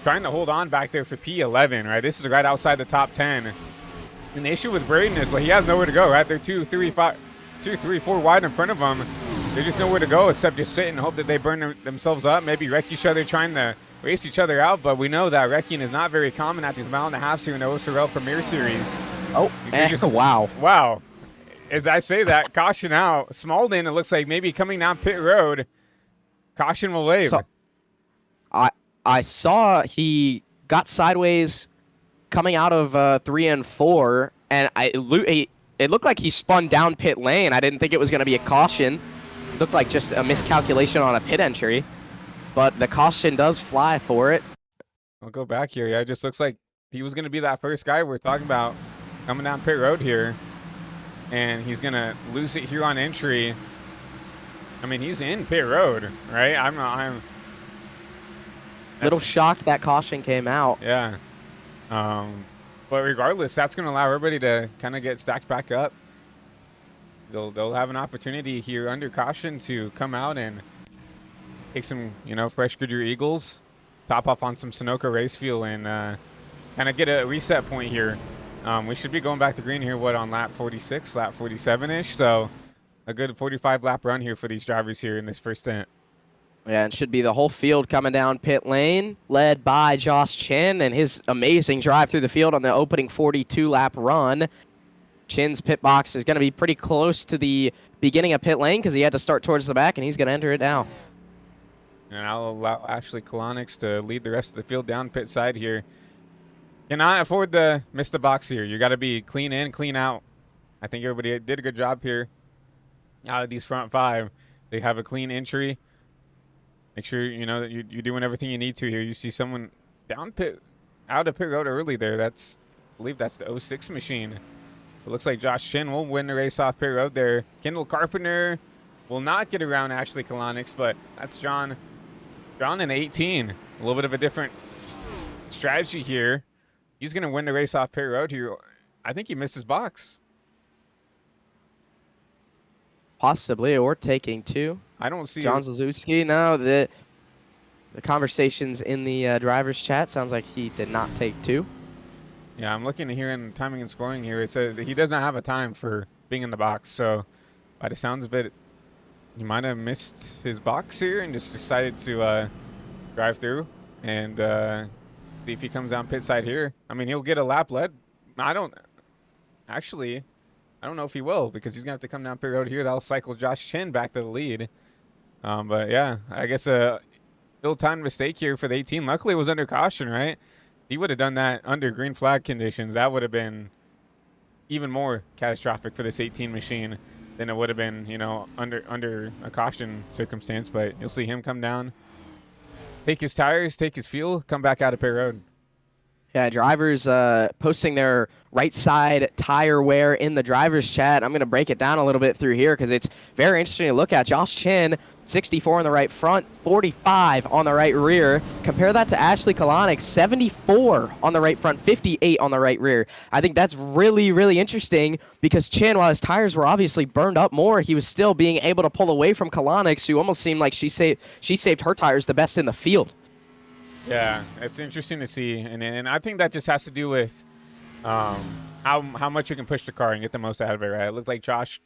Trying to hold on back there for P11, right? This is right outside the top 10. And the issue with Braden is, like, he has nowhere to go, right? They're 2, 3, 4 wide in front of him. There's just nowhere to go except just sit and hope that they burn themselves up, maybe wreck each other, trying to race each other out. But we know that wrecking is not very common at these mile-and-a-halfs here in the OSRL Premier Series. Oh, wow. Wow. As I say that, caution out. Smaldon, it looks like maybe coming down pit road. Caution will wave. So, I saw he got sideways coming out of 3 and 4, and it looked like he spun down pit lane. I didn't think it was going to be a caution. Looked like just a miscalculation on a pit entry, but the caution does fly for it. I'll go back here. Yeah, it just looks like he was going to be that first guy we're talking about coming down pit road here, and he's going to lose it here on entry. I mean, he's in pit road, right? Little shocked that caution came out. Yeah. But regardless, that's going to allow everybody to kind of get stacked back up. They'll have an opportunity here under caution to come out and take some, fresh Goodyear Eagles, top off on some Sunoco race fuel, and kind of get a reset point here. We should be going back to green here, on lap 46, lap 47-ish. So a good 45 lap run here for these drivers here in this first stint. Yeah, and should be the whole field coming down pit lane, led by Josh Chin and his amazing drive through the field on the opening 42-lap run. Chin's pit box is going to be pretty close to the beginning of pit lane because he had to start towards the back, and he's going to enter it now. And I'll allow Ashley Kolonix to lead the rest of the field down pit side here. Cannot afford to miss the box here. You got to be clean in, clean out. I think everybody did a good job here. Out of these front 5, they have a clean entry. Make sure, that you're doing everything you need to here. You see someone out of pit road early there. I believe that's the 06 machine. It looks like Josh Chin will win the race off pit road there. Kendall Carpenter will not get around Ashley Kolonix, but that's John in 18. A little bit of a different strategy here. He's going to win the race off pit road here. I think he missed his box. Possibly, or taking 2. I don't see John Szulczewski. No, the conversations in the driver's chat sounds like he did not take 2. Yeah, I'm looking here in timing and scoring here. It says that he does not have a time for being in the box. So by the sounds of it, he might have missed his box here and just decided to drive through and see if he comes down pit side here. I mean, he'll get a lap led. I don't know if he will, because he's going to have to come down pit road here. That'll cycle Josh Chin back to the lead. But, yeah, I guess a ill-timed mistake here for the 18. Luckily, it was under caution, right? He would have done that under green flag conditions. That would have been even more catastrophic for this 18 machine than it would have been, under a caution circumstance. But you'll see him come down, take his tires, take his fuel, come back out of pit road. Yeah, drivers posting their right side tire wear in the driver's chat. I'm going to break it down a little bit through here because it's very interesting to look at. Josh Chin, 64 on the right front, 45 on the right rear. Compare that to Ashley Kolonix, 74 on the right front, 58 on the right rear. I think that's really, really interesting because Chin, while his tires were obviously burned up more, he was still being able to pull away from Kolonix, who almost seemed like she saved her tires the best in the field. Yeah, it's interesting to see, and I think that just has to do with how much you can push the car and get the most out of it, right? It looked like Josh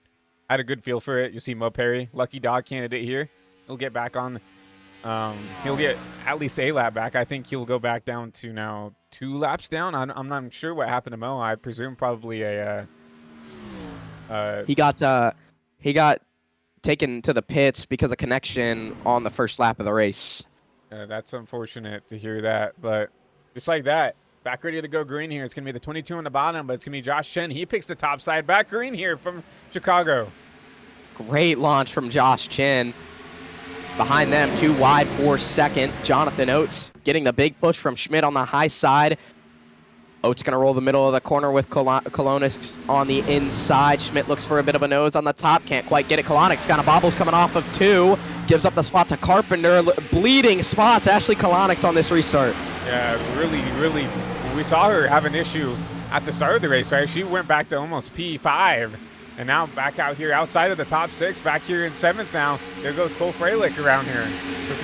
had a good feel for it. You see Mo Perry, lucky dog candidate here. He'll get back on. He'll get at least a lap back. I think he'll go back down to now 2 laps down. I'm not sure what happened to Mo. I presume probably he got taken to the pits because of connection on the first lap of the race. That's unfortunate to hear that, but just like that, back ready to go green here. It's going to be the 22 on the bottom, but it's going to be Josh Chin. He picks the top side back green here from Chicago. Great launch from Josh Chin. Behind them, 2 wide for second. Jonathan Oates getting the big push from Schmidt on the high side. Oates going to roll the middle of the corner with Kolonix on the inside. Schmidt looks for a bit of a nose on the top. Can't quite get it. Kolonix kind of bobbles coming off of 2. Gives up the spot to Carpenter. Bleeding spots Ashley Kolonix on this restart. Yeah, really. We saw her have an issue at the start of the race, right? She went back to almost P5. And now back out here outside of the top 6. Back here in 7th now. There goes Cole Freilich around here.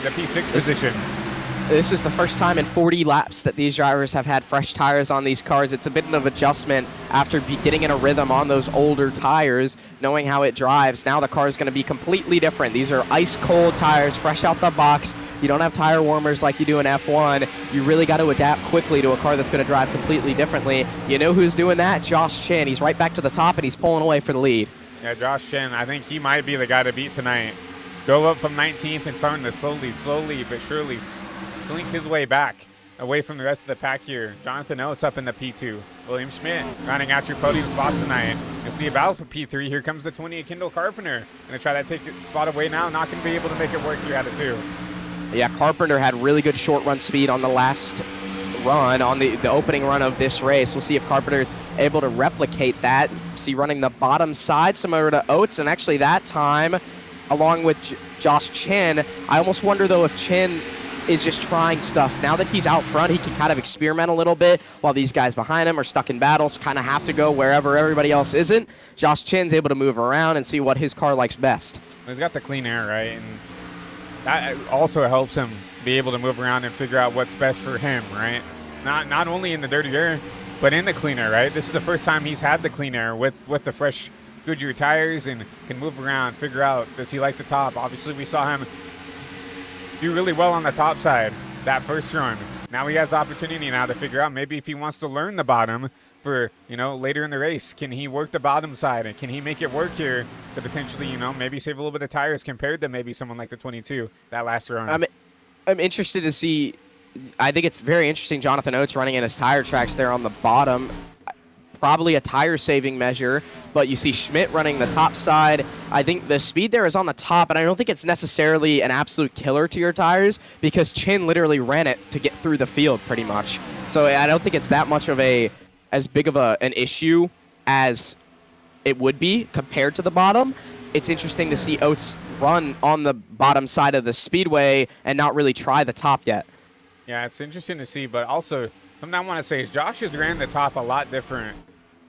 The P6 position. This is the first time in 40 laps that these drivers have had fresh tires on these cars. It's a bit of adjustment after getting in a rhythm on those older tires, knowing how it drives. Now the car is going to be completely different. These are ice-cold tires, fresh out the box. You don't have tire warmers like you do in F1. You really got to adapt quickly to a car that's going to drive completely differently. You know who's doing that? Josh Chin. He's right back to the top, and he's pulling away for the lead. Yeah, Josh Chin, I think he might be the guy to beat tonight. Go up from 19th and starting to slowly but surely slink his way back away from the rest of the pack here. Jonathan Oates up in the P2. William Schmidt rounding out your podium spots tonight. You'll see a battle for P3. Here comes the 20 of Kendall Carpenter. Going to try to take the spot away now. Not going to be able to make it work here out of 2. Yeah, Carpenter had really good short run speed on the last run, on the opening run of this race. We'll see if Carpenter is able to replicate that. See running the bottom side similar to Oates, and actually that time, along with Josh Chin, I almost wonder though if Chin is just trying stuff. Now that he's out front, he can kind of experiment a little bit while these guys behind him are stuck in battles, kind of have to go wherever everybody else isn't. Josh Chin's able to move around and see what his car likes best. He's got the clean air, right? And that also helps him be able to move around and figure out what's best for him, right? Not only in the dirty air, but in the clean air, right? This is the first time he's had the clean air with the fresh Goodyear tires and can move around, figure out, does he like the top? Obviously, we saw him do really well on the top side that first run. Now he has the opportunity now to figure out maybe if he wants to learn the bottom for, later in the race. Can he work the bottom side? And can he make it work here to potentially, maybe save a little bit of tires compared to maybe someone like the 22 that last run? I'm interested to see. I think it's very interesting. Jonathan Oates running in his tire tracks there on the bottom. Probably a tire-saving measure, but you see Schmidt running the top side. I think the speed there is on the top, and I don't think it's necessarily an absolute killer to your tires because Chin literally ran it to get through the field pretty much. So I don't think it's that much of as big of an issue as it would be compared to the bottom. It's interesting to see Oates run on the bottom side of the speedway and not really try the top yet. Yeah, it's interesting to see, but also something I want to say is Josh has ran the top a lot different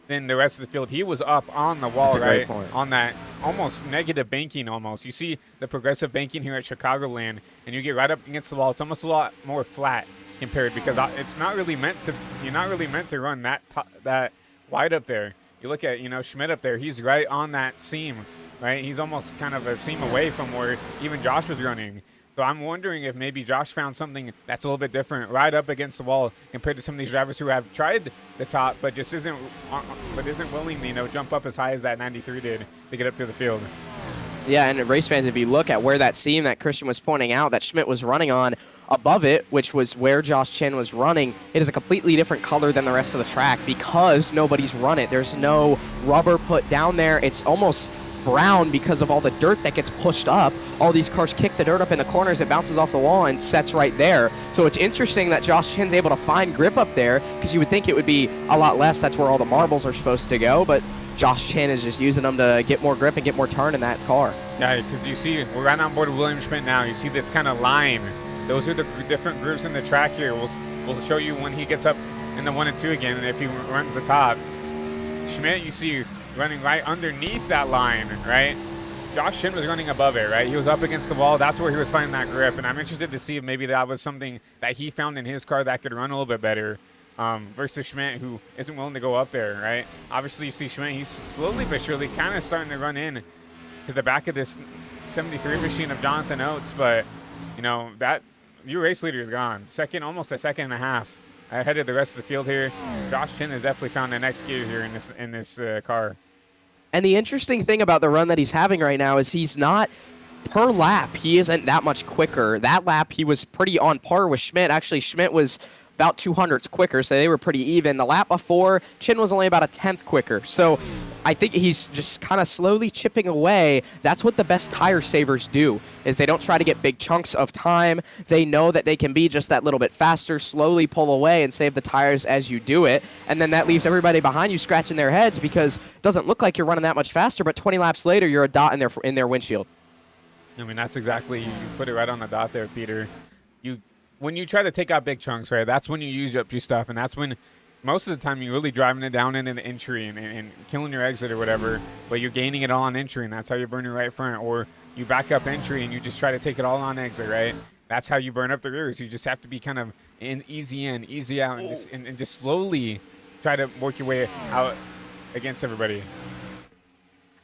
than the rest of the field. He was up on the wall, right? On that almost negative banking almost. You see the progressive banking here at Chicagoland, and you get right up against the wall. It's almost a lot more flat compared because it's not really meant to, you're not really meant to run that wide up there. You look at, Schmidt up there, he's right on that seam, right? He's almost kind of a seam away from where even Josh was running. So I'm wondering if maybe Josh found something that's a little bit different right up against the wall compared to some of these drivers who have tried the top but just isn't willing to, jump up as high as that 93 did to get up to the field. Yeah, and race fans, if you look at where that seam that Christian was pointing out that Schmidt was running on, above it, which was where Josh Chin was running, it is a completely different color than the rest of the track because nobody's run it. There's no rubber put down there. It's almost brown because of all the dirt that gets pushed up. All these cars kick the dirt up in the corners, it bounces off the wall and sets right there. So it's interesting that Josh Chin's able to find grip up there because you would think it would be a lot less. That's where all the marbles are supposed to go, but Josh Chin is just using them to get more grip and get more turn in that car. Yeah, because you see, we're right on board with William Schmidt now. You see this kind of line. Those are the different groups in the track here. We'll show you when he gets up in the 1 and 2 again and if he runs the top. Schmidt, you see, running right underneath that line, right? Josh Chin was running above it, right? He was up against the wall. That's where he was finding that grip, and I'm interested to see if maybe that was something that he found in his car that could run a little bit better versus Schmidt, who isn't willing to go up there, right? Obviously, you see Schmidt, he's slowly but surely kind of starting to run in to the back of this 73 machine of Jonathan Oates, but, that your race leader is gone. Almost a second and a half ahead of the rest of the field here. Josh Chin has definitely found the next gear here in this car. And the interesting thing about the run that he's having right now is he's not, per lap, he isn't that much quicker. That lap, he was pretty on par with Schmidt. Actually, Schmidt was about 200ths quicker, so they were pretty even. The lap before, Chin was only about a 10th quicker. So I think he's just kind of slowly chipping away. That's what the best tire savers do, is they don't try to get big chunks of time. They know that they can be just that little bit faster, slowly pull away and save the tires as you do it. And then that leaves everybody behind you scratching their heads because it doesn't look like you're running that much faster, but 20 laps later, you're a dot in their windshield. I mean, that's exactly, you put it right on the dot there, Peter. When you try to take out big chunks, right, that's when you use up your stuff, and that's when most of the time you're really driving it down into the entry and killing your exit or whatever, but you're gaining it all on entry, and that's how you burn your right front. Or you back up entry and you just try to take it all on exit, right? That's how you burn up the rears. You just have to be kind of easy in, easy out, and just slowly try to work your way out against everybody.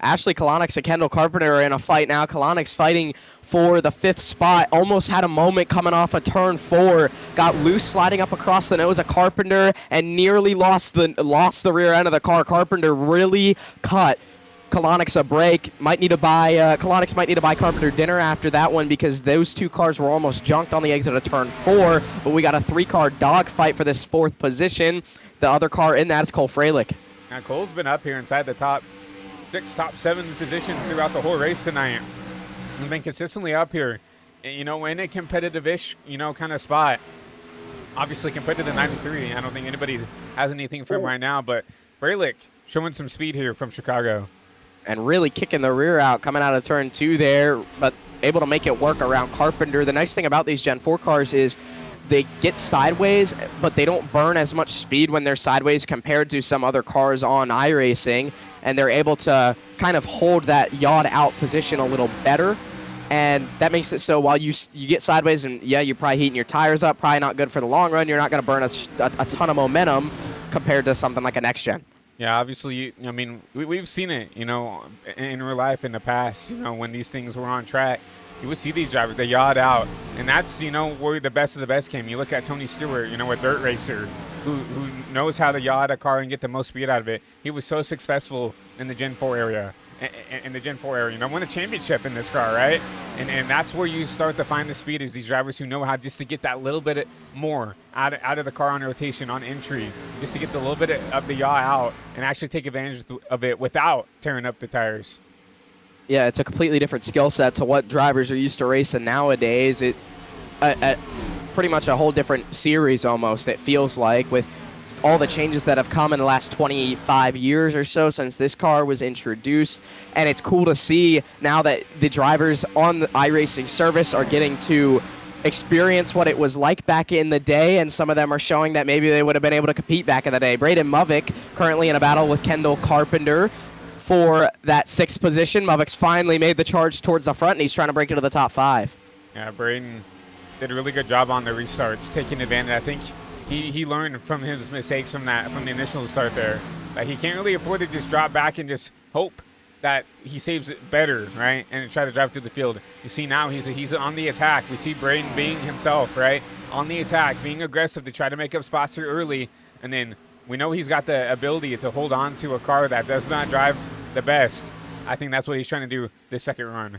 Ashley Kalanick and Kendall Carpenter are in a fight now. Kalanick's fighting for the 5th spot. Almost had a moment coming off of turn 4. Got loose sliding up across the nose of Carpenter and nearly lost the rear end of the car. Carpenter really cut Kalanick's a break. Kalanick's might need to buy Carpenter dinner after that one because those two cars were almost junked on the exit of turn 4. But we got a 3-car dogfight for this 4th position. The other car in that is Cole Freilich. Now Cole's been up here inside the top 6, top 7 positions throughout the whole race tonight. He's been consistently up here, in a competitive-ish, kind of spot. Obviously, compared to the 93, I don't think anybody has anything for him right now, but Freilich showing some speed here from Chicago. And really kicking the rear out, coming out of turn 2 there. But able to make it work around Carpenter. The nice thing about these Gen 4 cars is they get sideways, but they don't burn as much speed when they're sideways compared to some other cars on iRacing, and they're able to kind of hold that yawed out position a little better. And that makes it so while you get sideways and, yeah, you're probably heating your tires up, probably not good for the long run, you're not going to burn a ton of momentum compared to something like a next gen. Yeah, obviously, I mean, we've seen it, you know, in real life in the past, you know, when these things were on track. You would see these drivers, they yawed out. And that's, you know, where the best of the best came. You look at Tony Stewart, you know, a dirt racer who knows how to yaw a car and get the most speed out of it. He was so successful in the Gen 4 area. You know, won a championship in this car, right? And that's where you start to find the speed, is these drivers who know how just to get that little bit more out of the car on rotation, on entry, just to get the little bit of the yaw out and actually take advantage of it without tearing up the tires. Yeah, it's a completely different skill set to what drivers are used to racing nowadays. Pretty much a whole different series almost, it feels like, with all the changes that have come in the last 25 years or so since this car was introduced. And it's cool to see now that the drivers on the iRacing service are getting to experience what it was like back in the day, and some of them are showing that maybe they would have been able to compete back in the day. Braden Movick currently in a battle with Kendall Carpenter for that 6th position. Movick's finally made the charge towards the front, and he's trying to break into the top 5. Yeah, Braden did a really good job on the restarts, taking advantage. I think he learned from his mistakes from the initial start there. That he can't really afford to just drop back and just hope that he saves it better, right? And try to drive through the field. You see now he's on the attack. We see Braden being himself, right? On the attack, being aggressive to try to make up spots here early. And then we know he's got the ability to hold on to a car that does not drive the best. I think that's what he's trying to do this second run.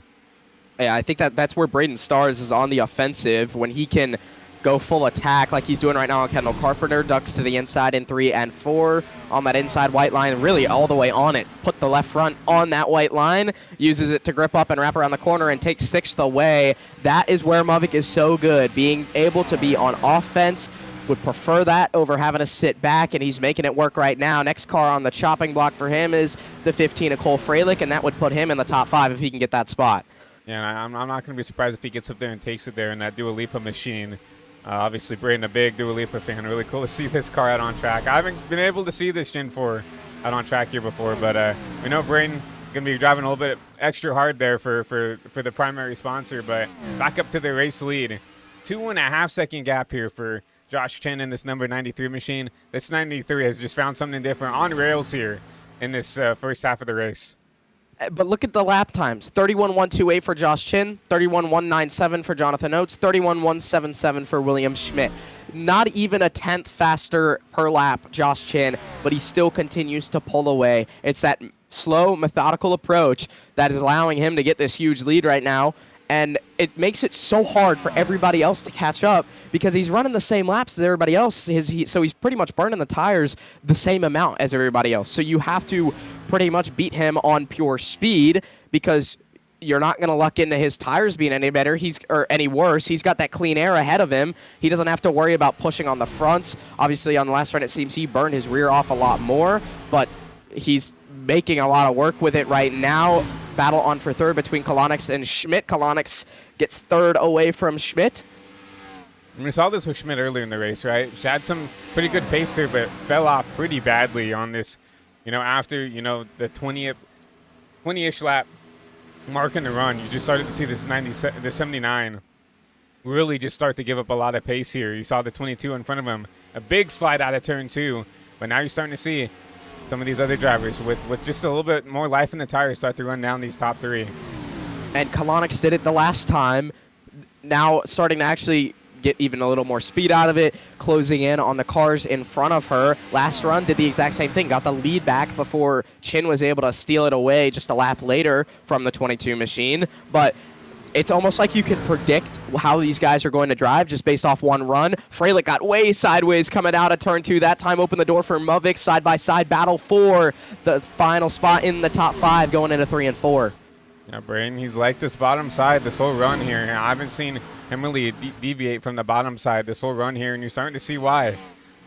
Yeah, I think that's where Braden stars, is on the offensive, when he can go full attack like he's doing right now on Kendall Carpenter, ducks to the inside in 3 and 4 on that inside white line, really all the way on it. Put the left front on that white line, uses it to grip up and wrap around the corner and take 6th away. That is where Movick is so good, being able to be on offense. Would prefer that over having to sit back, and he's making it work right now. Next car on the chopping block for him is the 15 of Cole Freilich, and that would put him in the top 5 if he can get that spot. Yeah, I'm not going to be surprised if he gets up there and takes it there in that Dua Lipa machine. Obviously, Braden, a big Dua Lipa fan. Really cool to see this car out on track. I haven't been able to see this Gen 4 out on track here before, but we know Braden going to be driving a little bit extra hard there for the primary sponsor, but back up to the race lead. 2.5 second gap here for Josh Chen in this number 93 machine. This 93 has just found something different on rails here in this first half of the race. But look at the lap times. 31.128 for Josh Chin, 31.197 for Jonathan Oates, 31.177 for William Schmidt. Not even a 10th faster per lap, Josh Chin, but he still continues to pull away. It's that slow, methodical approach that is allowing him to get this huge lead right now. And it makes it so hard for everybody else to catch up because he's running the same laps as everybody else. So he's pretty much burning the tires the same amount as everybody else. So you have to pretty much beat him on pure speed because you're not going to luck into his tires being any better or any worse. He's got that clean air ahead of him. He doesn't have to worry about pushing on the fronts. Obviously, on the last run, it seems he burned his rear off a lot more, but he's making a lot of work with it right now. Battle on for 3rd between Kalonix and Schmidt. Kalonix gets 3rd away from Schmidt. And we saw this with Schmidt earlier in the race, right? She had some pretty good pace there, but fell off pretty badly on this, after, the 20-ish lap mark in the run. You just started to see the 79 really just start to give up a lot of pace here. You saw the 22 in front of him, a big slide out of turn 2, but now you're starting to see some of these other drivers with just a little bit more life in the tires start to run down these top 3. And Kalonix did it the last time. Now starting to actually get even a little more speed out of it, closing in on the cars in front of her. Last run did the exact same thing, got the lead back before Chin was able to steal it away just a lap later from the 22 machine. But it's almost like you can predict how these guys are going to drive just based off one run. Freilich got way sideways coming out of turn 2. That time opened the door for Movick. Side-by-side battle for the final spot in the top 5 going into 3 and 4. Yeah, Braden, he's like this bottom side this whole run here. I haven't seen him really deviate from the bottom side this whole run here, and you're starting to see why.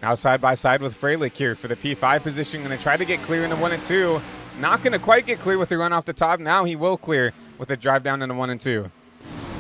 Now side-by-side with Freilich here for the P5 position. Going to try to get clear in the 1 and 2. Not going to quite get clear with the run off the top. Now he will clear with a drive down in the 1 and 2.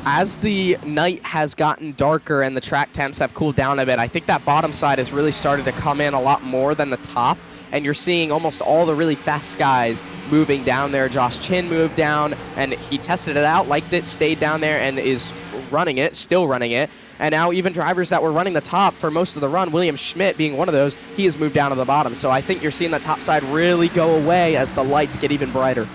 as the night has gotten darker and the track temps have cooled down a bit, I think that bottom side has really started to come in a lot more than the top. And you're seeing almost all the really fast guys moving down there. Josh Chin moved down, and he tested it out, liked it, stayed down there, and is running it, still running it. And now even drivers that were running the top for most of the run, William Schmidt being one of those, he has moved down to the bottom. So I think you're seeing that top side really go away as the lights get even brighter.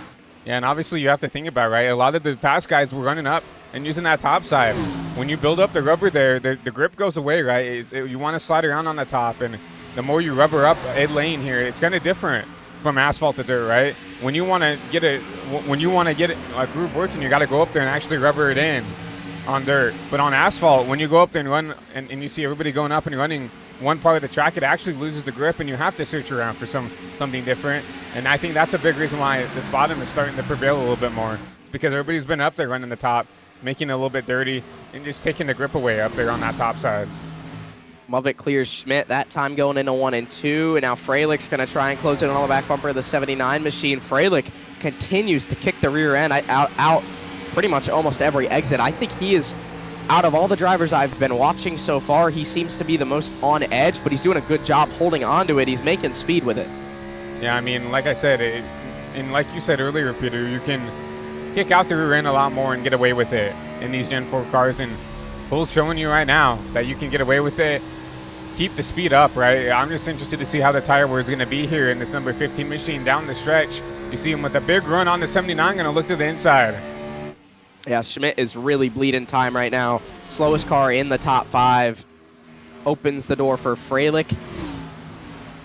Yeah, and obviously you have to think about, right, a lot of the fast guys were running up and using that top side. When you build up the rubber there, the grip goes away, right? You want to slide around on the top, and the more you rubber up a lane here, it's kind of different from asphalt to dirt, right? When you want to get a groove working, you got to go up there and actually rubber it in on dirt. But on asphalt, when you go up there and run and you see everybody going up and running one part of the track, it actually loses the grip, and you have to search around for something different. And I think that's a big reason why this bottom is starting to prevail a little bit more. It's because everybody's been up there running the top, making it a little bit dirty, and just taking the grip away up there on that top side. Mulvick clears Schmidt, that time going into 1 and 2, and now Freilich's going to try and close it on the back bumper of the 79 machine. Freilich continues to kick the rear end out pretty much almost every exit. I think he is, out of all the drivers I've been watching so far, he seems to be the most on edge, but he's doing a good job holding on to it. He's making speed with it. Yeah, I mean, like I said, and like you said earlier, Peter, you can kick out the rear end a lot more and get away with it in these Gen 4 cars, and Bull's showing you right now that you can get away with it. Keep the speed up, right? I'm just interested to see how the tire wear is going to be here in this number 15 machine down the stretch. You see him with a big run on the 79, going to look to the inside. Yeah, Schmidt is really bleeding time right now. Slowest car in the top 5. Opens the door for Freilich.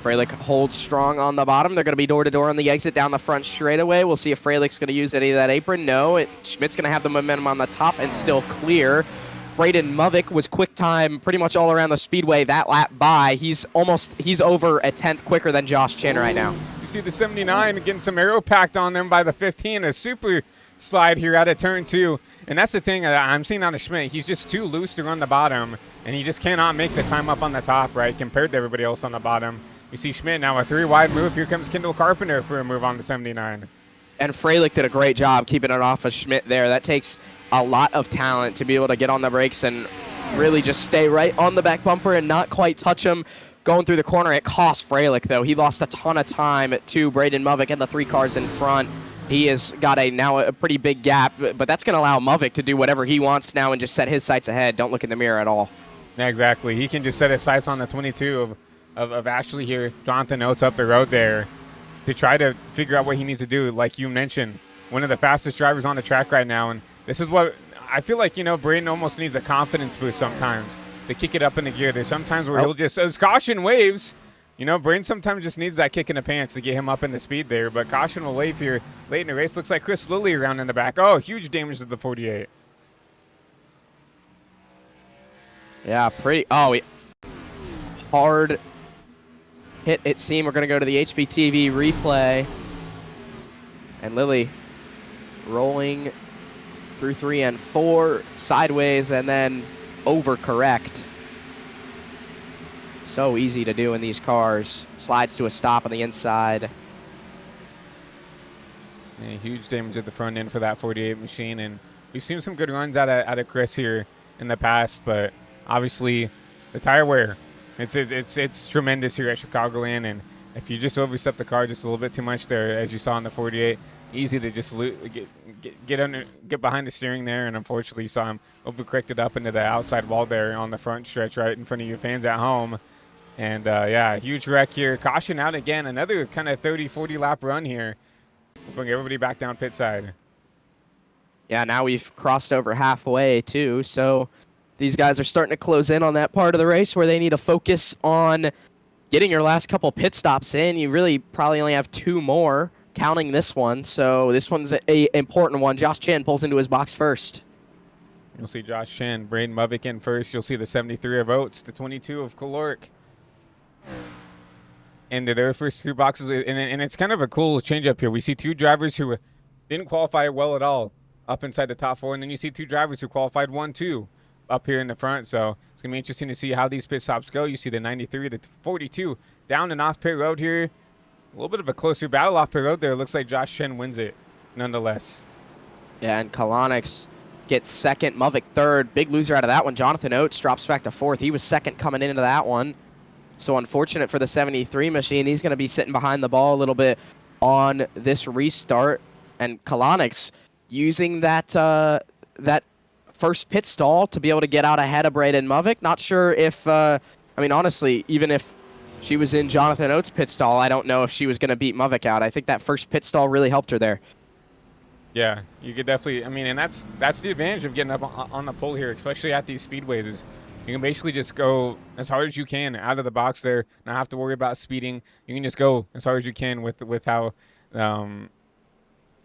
Freilich holds strong on the bottom. They're going to be door-to-door on the exit down the front straightaway. We'll see if Freilich's going to use any of that apron. No, Schmidt's going to have the momentum on the top and still clear. Braden Movick was quick time pretty much all around the speedway that lap by. He's over a 10th quicker than Josh Chin right now. You see the 79 getting some aero packed on them by the 15. A super slide here out of turn 2. And that's the thing I'm seeing out of Schmidt. He's just too loose to run the bottom, and he just cannot make the time up on the top, right, compared to everybody else on the bottom. You see Schmidt now a 3-wide move. Here comes Kendall Carpenter for a move on the 79. And Freilich did a great job keeping it off of Schmidt there. That takes a lot of talent to be able to get on the brakes and really just stay right on the back bumper and not quite touch him going through the corner. It cost Freilich, though. He lost a ton of time to Braden Movick and the 3 cars in front. He has got now a pretty big gap, but that's going to allow Movick to do whatever he wants now and just set his sights ahead. Don't look in the mirror at all. Yeah, exactly. He can just set his sights on the 22 of Ashley here. Jonathan Oates up the road there to try to figure out what he needs to do. Like you mentioned, one of the fastest drivers on the track right now, and this is what I feel like, Braden almost needs a confidence boost sometimes to kick it up in the gear. There's sometimes where he'll just, as caution waves, Braden sometimes just needs that kick in the pants to get him up in the speed there, but caution will wave here late in the race. Looks like Chris Lilly around in the back. Oh, huge damage to the 48. Yeah, hard hit it seam. We're going to go to the HVTV replay. And Lilly rolling through 3 and 4 sideways and then overcorrect. So easy to do in these cars. Slides to a stop on the inside. Yeah, huge damage at the front end for that 48 machine, and we've seen some good runs out of Chris here in the past, but obviously the tire wear, it's tremendous here at Chicagoland, and if you just overstep the car just a little bit too much there, as you saw in the 48, easy to just get behind the steering there, and unfortunately you saw him overcorrect it up into the outside wall there on the front stretch right in front of your fans at home. And yeah, huge wreck here. Caution out again. Another kind of 30-40 lap run here. We'll bring everybody back down pit side. Yeah, now we've crossed over halfway too, so these guys are starting to close in on that part of the race where they need to focus on getting your last couple pit stops in. You really probably only have 2 more, counting this one, so this one's an important one. Josh Chin pulls into his box first. You'll see Josh Chin, Braden Movick in first. You'll see the 73 of Oates, the 22 of Caloric into their first 2 boxes, and it's kind of a cool change up here. We see 2 drivers who didn't qualify well at all up inside the top 4, and then you see 2 drivers who qualified 1-2 up here in the front. So it's gonna be interesting to see how these pit stops go. You see the 93, the 42 down and off pit road here. A little bit of a closer battle off pit road there. It looks like Josh Chen wins it nonetheless. Yeah, and Kalonix gets second, Movic third. Big loser out of that one. Jonathan Oates drops back to fourth. He was second coming into that one. So unfortunate for the 73 machine. He's going to be sitting behind the ball a little bit on this restart. And Kalanick's using that that first pit stall to be able to get out ahead of Braden Movic. Not sure if, I mean, honestly, even if she was in Jonathan Oates' pit stall, I don't know if she was going to beat Movic out. I think that first pit stall really helped her there. Yeah, you could definitely, I mean, and that's the advantage of getting up on the pole here, especially at these speedways, is you can basically just go as hard as you can out of the box there, not have to worry about speeding. You can just go as hard as you can with how the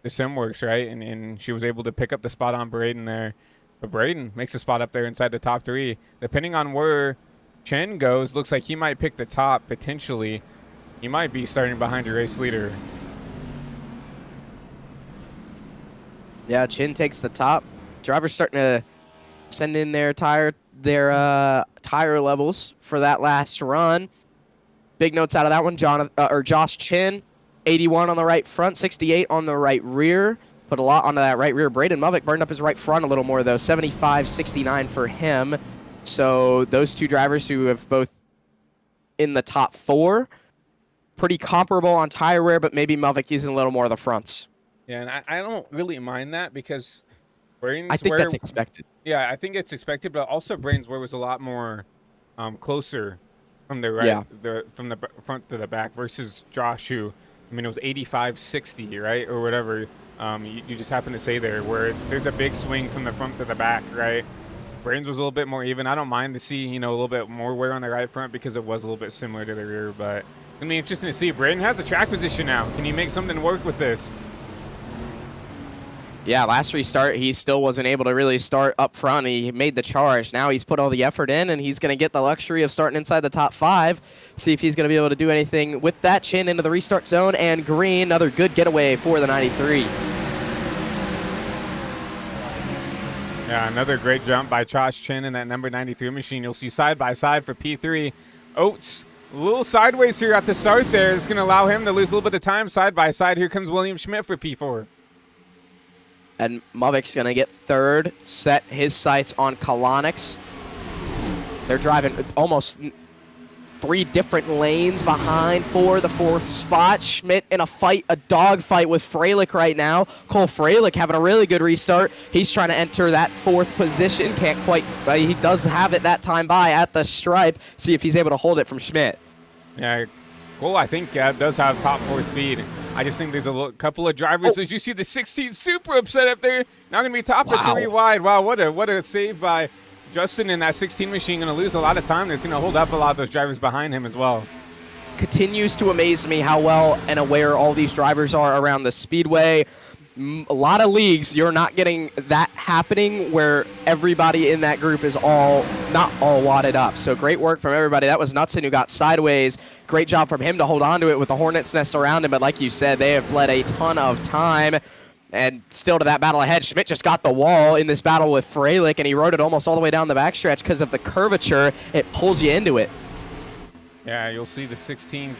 sim works, right? And she was able to pick up the spot on Braden there. But Braden makes a spot up there inside the top 3. Depending on where Chen goes, looks like he might pick the top potentially. He might be starting behind your race leader. Yeah, Chin takes the top. Drivers starting to send in their tire levels for that last run. Big notes out of that one. Josh Chin, 81 on the right front, 68 on the right rear. Put a lot onto that right rear. Braden Movic burned up his right front a little more, though. 75-69 for him. So those two drivers who have both in the top 4, pretty comparable on tire wear, but maybe Movic using a little more of the fronts. Yeah, and I don't really mind that because Braden's I think wear, that's expected. Yeah, I think it's expected, but also Braden's wear was a lot more closer from the right, Yeah. from the front to the back versus Josh, who, I mean, it was 85-60, right, or whatever. You just happen to say there, where there's a big swing from the front to the back, right? Braden's was a little bit more even. I don't mind to see, you know, a little bit more wear on the right front because it was a little bit similar to the rear, but it's gonna be interesting to see. Braden has a track position now. Can he make something work with this? Yeah, last restart, he still wasn't able to really start up front. He made the charge. Now he's put all the effort in, and he's going to get the luxury of starting inside the top 5. See if he's going to be able to do anything with that. Chin into the restart zone, and Green, another good getaway for the 93. Yeah, another great jump by Josh Chin in that number 93 machine. You'll see side by side for P3. Oates, a little sideways here at the start there. It's going to allow him to lose a little bit of time side by side. Here comes William Schmidt for P4. And Movic's going to get third, set his sights on Kalanick's. They're driving almost 3 different lanes behind for the 4th spot. Schmidt in a fight, a dog fight with Freilich right now. Cole Freilich having a really good restart. He's trying to enter that 4th position. Can't quite, but he does have it that time by at the stripe. See if he's able to hold it from Schmidt. Yeah, Cole, I think, does have top 4 speed. I just think there's a couple of drivers. As you see the 16 super upset up there. Now going to be top of 3 wide. Wow, what a save by Justin in that 16 machine. Going to lose a lot of time. That's going to hold up a lot of those drivers behind him as well. Continues to amaze me how well and aware all these drivers are around the speedway. A lot of leagues, you're not getting that happening where everybody in that group is not all wadded up. So great work from everybody. That was Knutson who got sideways. Great job from him to hold on to it with the Hornet's Nest around him. But like you said, they have bled a ton of time. And still to that battle ahead, Schmidt just got the wall in this battle with Freilich, and he rode it almost all the way down the backstretch because of the curvature. It pulls you into it. Yeah, you'll see the 15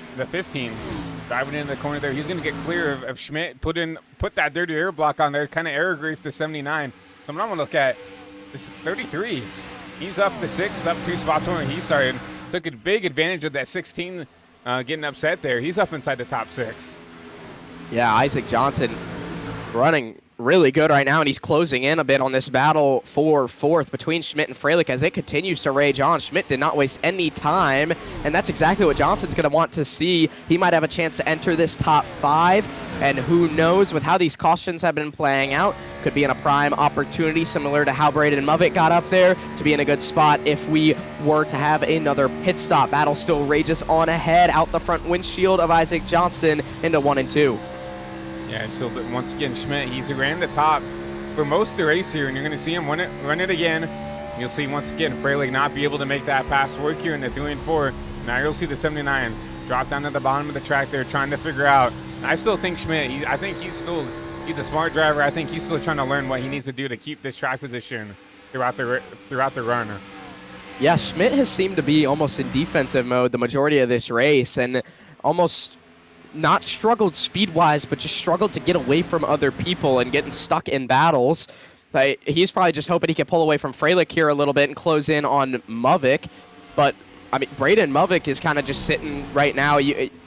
driving into the corner there. He's going to get clear of Schmidt, put that dirty air block on there, kind of air grief to 79. So I'm going to look at this 33. He's up to 6th, up 2 spots from where he started. Took a big advantage of that 16 getting upset there. He's up inside the top 6. Yeah, Isaac Johnson running really good right now, and he's closing in a bit on this battle for 4th between Schmidt and Freilich as it continues to rage on. Schmidt did not waste any time, and that's exactly what Johnson's going to want to see. He might have a chance to enter this top 5, and who knows, with how these cautions have been playing out, could be in a prime opportunity, similar to how Braden Movic got up there, to be in a good spot if we were to have another pit stop. Battle still rages on ahead, out the front windshield of Isaac Johnson into 1 and 2. Yeah, so once again, Schmidt, he's ran the top for most of the race here, and you're going to see him run it again. You'll see, once again, Freilich not be able to make that pass work here in the 3 and 4. Now you'll see the 79 drop down to the bottom of the track there, trying to figure out. And I still think Schmidt, I think he's a smart driver. I think he's still trying to learn what he needs to do to keep this track position throughout the run. Yeah, Schmidt has seemed to be almost in defensive mode the majority of this race, and almost not struggled speed-wise, but just struggled to get away from other people and getting stuck in battles. He's probably just hoping he can pull away from Freilich here a little bit and close in on Mavic. But, I mean, Braden Mavic is kind of just sitting right now.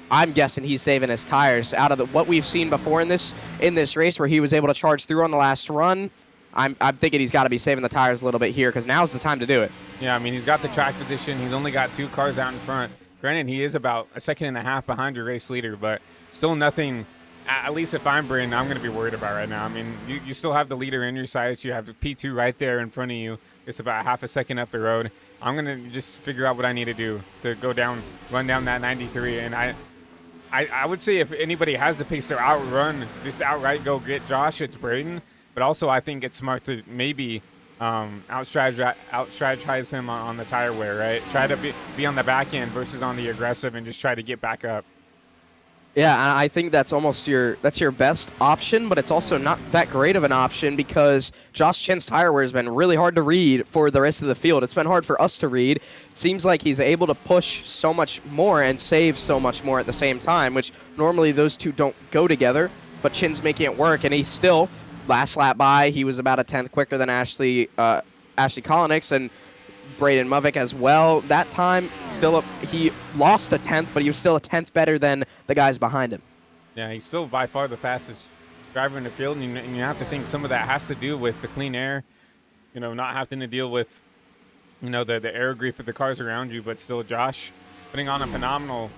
I'm guessing he's saving his tires. Out of what we've seen before in this race where he was able to charge through on the last run, I'm thinking he's got to be saving the tires a little bit here because now's the time to do it. Yeah, I mean, he's got the track position. He's only got 2 cars out in front. Granted, he is about a second and a half behind your race leader, but still nothing. At least if I'm Braden, I'm going to be worried about right now. I mean, you still have the leader in your sights. You have P2 right there in front of you, just about half a second up the road. I'm going to just figure out what I need to do to run down that 93. And I would say if anybody has the pace to just outright go get Josh, it's Braden. But also I think it's smart to maybe out-strategize him on the tire wear, right? Try to be on the back end versus on the aggressive and just try to get back up. Yeah, I think that's almost your best option, but it's also not that great of an option because Josh Chin's tire wear has been really hard to read for the rest of the field. It's been hard for us to read. It seems like he's able to push so much more and save so much more at the same time, which normally those two don't go together, but Chin's making it work, and he's still, last lap by, he was about a 10th quicker than Ashley Kolonix, and Braden Mavic as well. That time, he lost a 10th, but he was still a 10th better than the guys behind him. Yeah, he's still by far the fastest driver in the field, and you have to think some of that has to do with the clean air, not having to deal with, the air grief of the cars around you, but still Josh putting on a phenomenal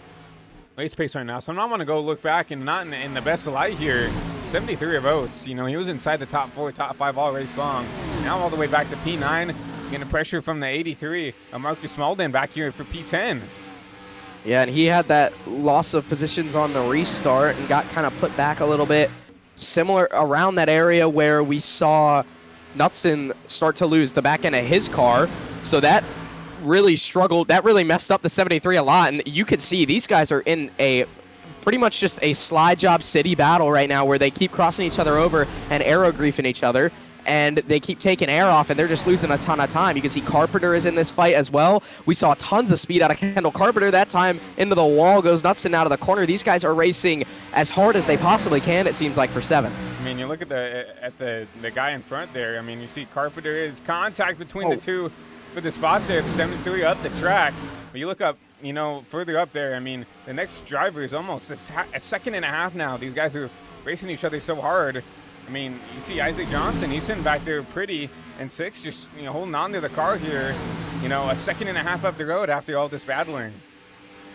race pace right now. So I'm not going to go look back and not in the best of light here. 73 of votes. He was inside the top 4, top 5 all race long. Now all the way back to P9. Getting pressure from the 83 of Marcus Malden back here for P10. Yeah, and he had that loss of positions on the restart and got kind of put back a little bit. Similar around that area where we saw Knutson start to lose the back end of his car. So that really struggled. That really messed up the 73 a lot. And you could see these guys are in pretty much just a slide job city battle right now where they keep crossing each other over and aero griefing each other. And they keep taking air off, and they're just losing a ton of time. You can see Carpenter is in this fight as well. We saw tons of speed out of Kendall Carpenter. That time into the wall goes Knutson out of the corner. These guys are racing as hard as they possibly can, it seems like, for 7. I mean, you look at the guy in front there. I mean, you see Carpenter is contact between the two for the spot there, the 73 up the track. But you look up, further up there, I mean, the next driver is almost a second and a half now. These guys are racing each other so hard. I mean, you see Isaac Johnson, he's sitting back there pretty in 6th, just holding on to the car here, a second and a half up the road after all this battling.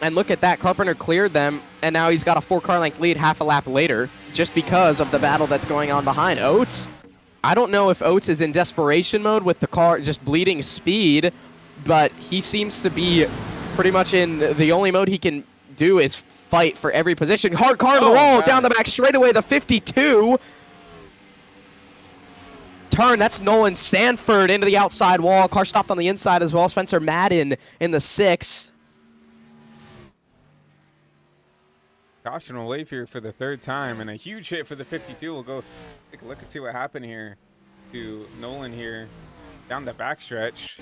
And look at that, Carpenter cleared them, and now he's got a 4-car length lead half a lap later just because of the battle that's going on behind Oates. I don't know if Oates is in desperation mode with the car just bleeding speed, but he seems to be pretty much in the only mode he can do is fight for every position. Hard car to the wall, down the back straightaway, the 52. Turn, that's Nolan Sanford into the outside wall. Car stopped on the inside as well. Spencer Madden in the 6. Caution will wave here for the 3rd time, and a huge hit for the 52. We'll go take a look and see what happened here to Nolan here down the backstretch.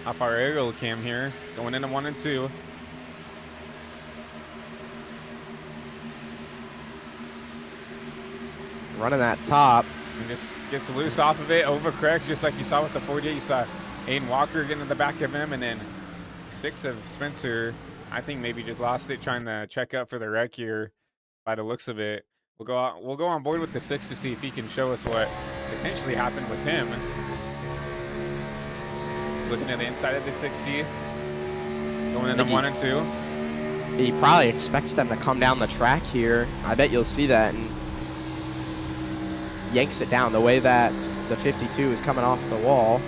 Off our aerial cam here, going into 1 and 2. Running that top. And just gets loose off of it, overcorrects just like you saw with the 48. You saw Aiden Walker getting in the back of him, and then 6 of Spencer, I think maybe just lost it trying to check up for the wreck here by the looks of it. We'll go on board with the 6 to see if he can show us what potentially happened with him. Looking at the inside of the 60, going into 1 and 2. He probably expects them to come down the track here. I bet you'll see that. And yanks it down the way that the 52 is coming off the wall.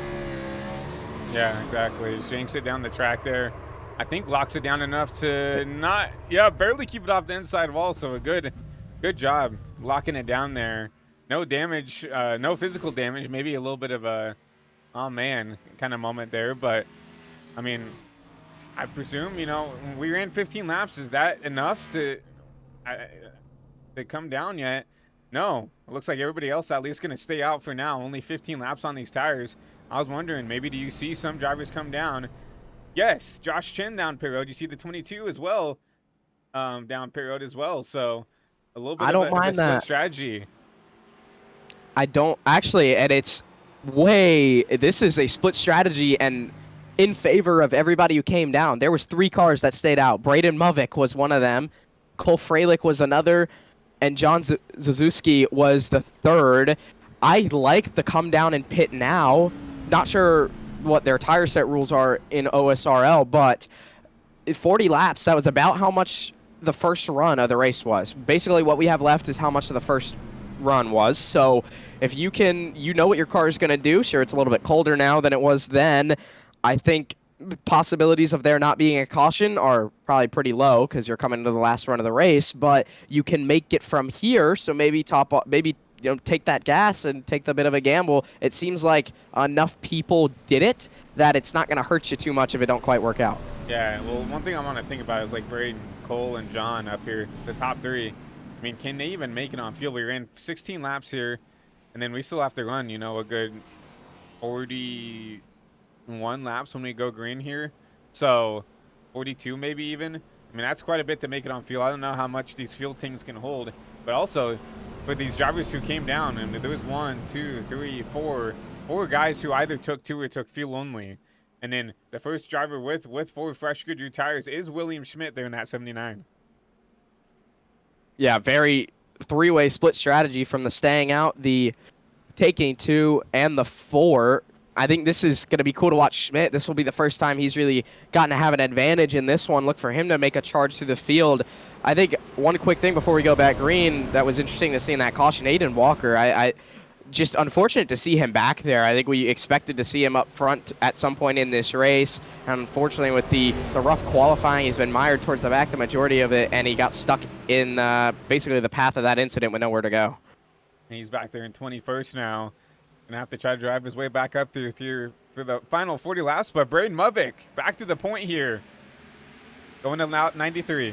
Yeah, exactly. Just yanks it down the track there. I think locks it down enough to barely keep it off the inside wall. So a good job locking it down there. No damage, no physical damage. Maybe a little bit of a, oh man, kind of moment there. But I mean, I presume, we ran 15 laps. Is that enough to come down yet? No, it looks like everybody else at least going to stay out for now. Only 15 laps on these tires. I was wondering, maybe do you see some drivers come down? Yes, Josh Chin down pit road. You see the 22 as well, down pit road as well. So A little bit I don't of a mind split that. strategy. I don't actually, and it's this is a split strategy and in favor of everybody who came down. There was 3 cars that stayed out. Braden Movick was one of them. Cole Freilich was another, and John Szulczewski was the third. I like the come down and pit now. Not sure what their tire set rules are in OSRL, but 40 laps, that was about how much the first run of the race was. Basically, what we have left is how much of the first run was. So if you know what your car is going to do. Sure, it's a little bit colder now than it was then. I think possibilities of there not being a caution are probably pretty low because you're coming into the last run of the race, but you can make it from here. So maybe take that gas and take the bit of a gamble. It seems like enough people did it that it's not going to hurt you too much if it don't quite work out. Yeah, well, one thing I want to think about is like Braden, Cole, and John up here, the top 3. I mean, can they even make it on field? We ran 16 laps here, and then we still have to run, a good 41 laps when we go green here. So 42 maybe even. I mean, that's quite a bit to make it on field. I don't know how much these field things can hold, but also for these drivers who came down, and there was 4 guys who either took 2 or took fuel only. And then the first driver with 4 fresh Goodyear tires is William Schmidt there in that 79. Yeah, very 3-way split strategy from the staying out, the taking 2, and the 4. I think this is going to be cool to watch Schmidt. This will be the first time he's really gotten to have an advantage in this one. Look for him to make a charge through the field. I think one quick thing before we go back green that was interesting to see in that caution, Aiden Walker, I just unfortunate to see him back there. I think we expected to see him up front at some point in this race. And unfortunately, with the rough qualifying, he's been mired towards the back the majority of it, and he got stuck in basically the path of that incident with nowhere to go. He's back there in 21st now. Gonna have to try to drive his way back up through for the final 40 laps. But Braden Movick back to the point here, going to 93.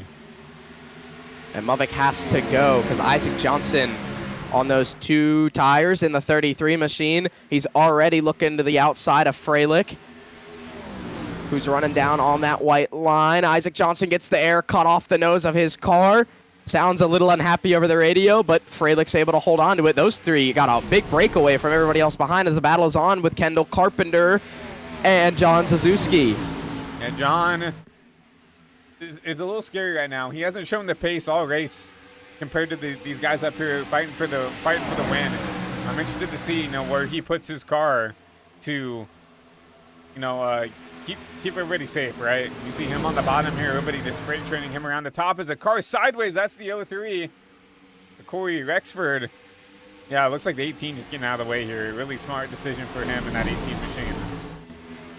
And Movick has to go because Isaac Johnson on those 2 tires in the 33 machine. He's already looking to the outside of Freilich, who's running down on that white line. Isaac Johnson gets the air cut off the nose of his car. Sounds a little unhappy over the radio, but Freilich's able to hold on to it. Those 3 got a big breakaway from everybody else behind as the battle is on with Kendall Carpenter and John Szulczewski. And John is a little scary right now. He hasn't shown the pace all race compared to these guys up here fighting for the win. I'm interested to see, where he puts his car to, keep everybody safe, right? You see him on the bottom here, everybody just freight training him around. The top as the car sideways. That's the 03, the Corey Rexford. Yeah, it looks like the 18 is getting out of the way here. Really smart decision for him in that 18 machine.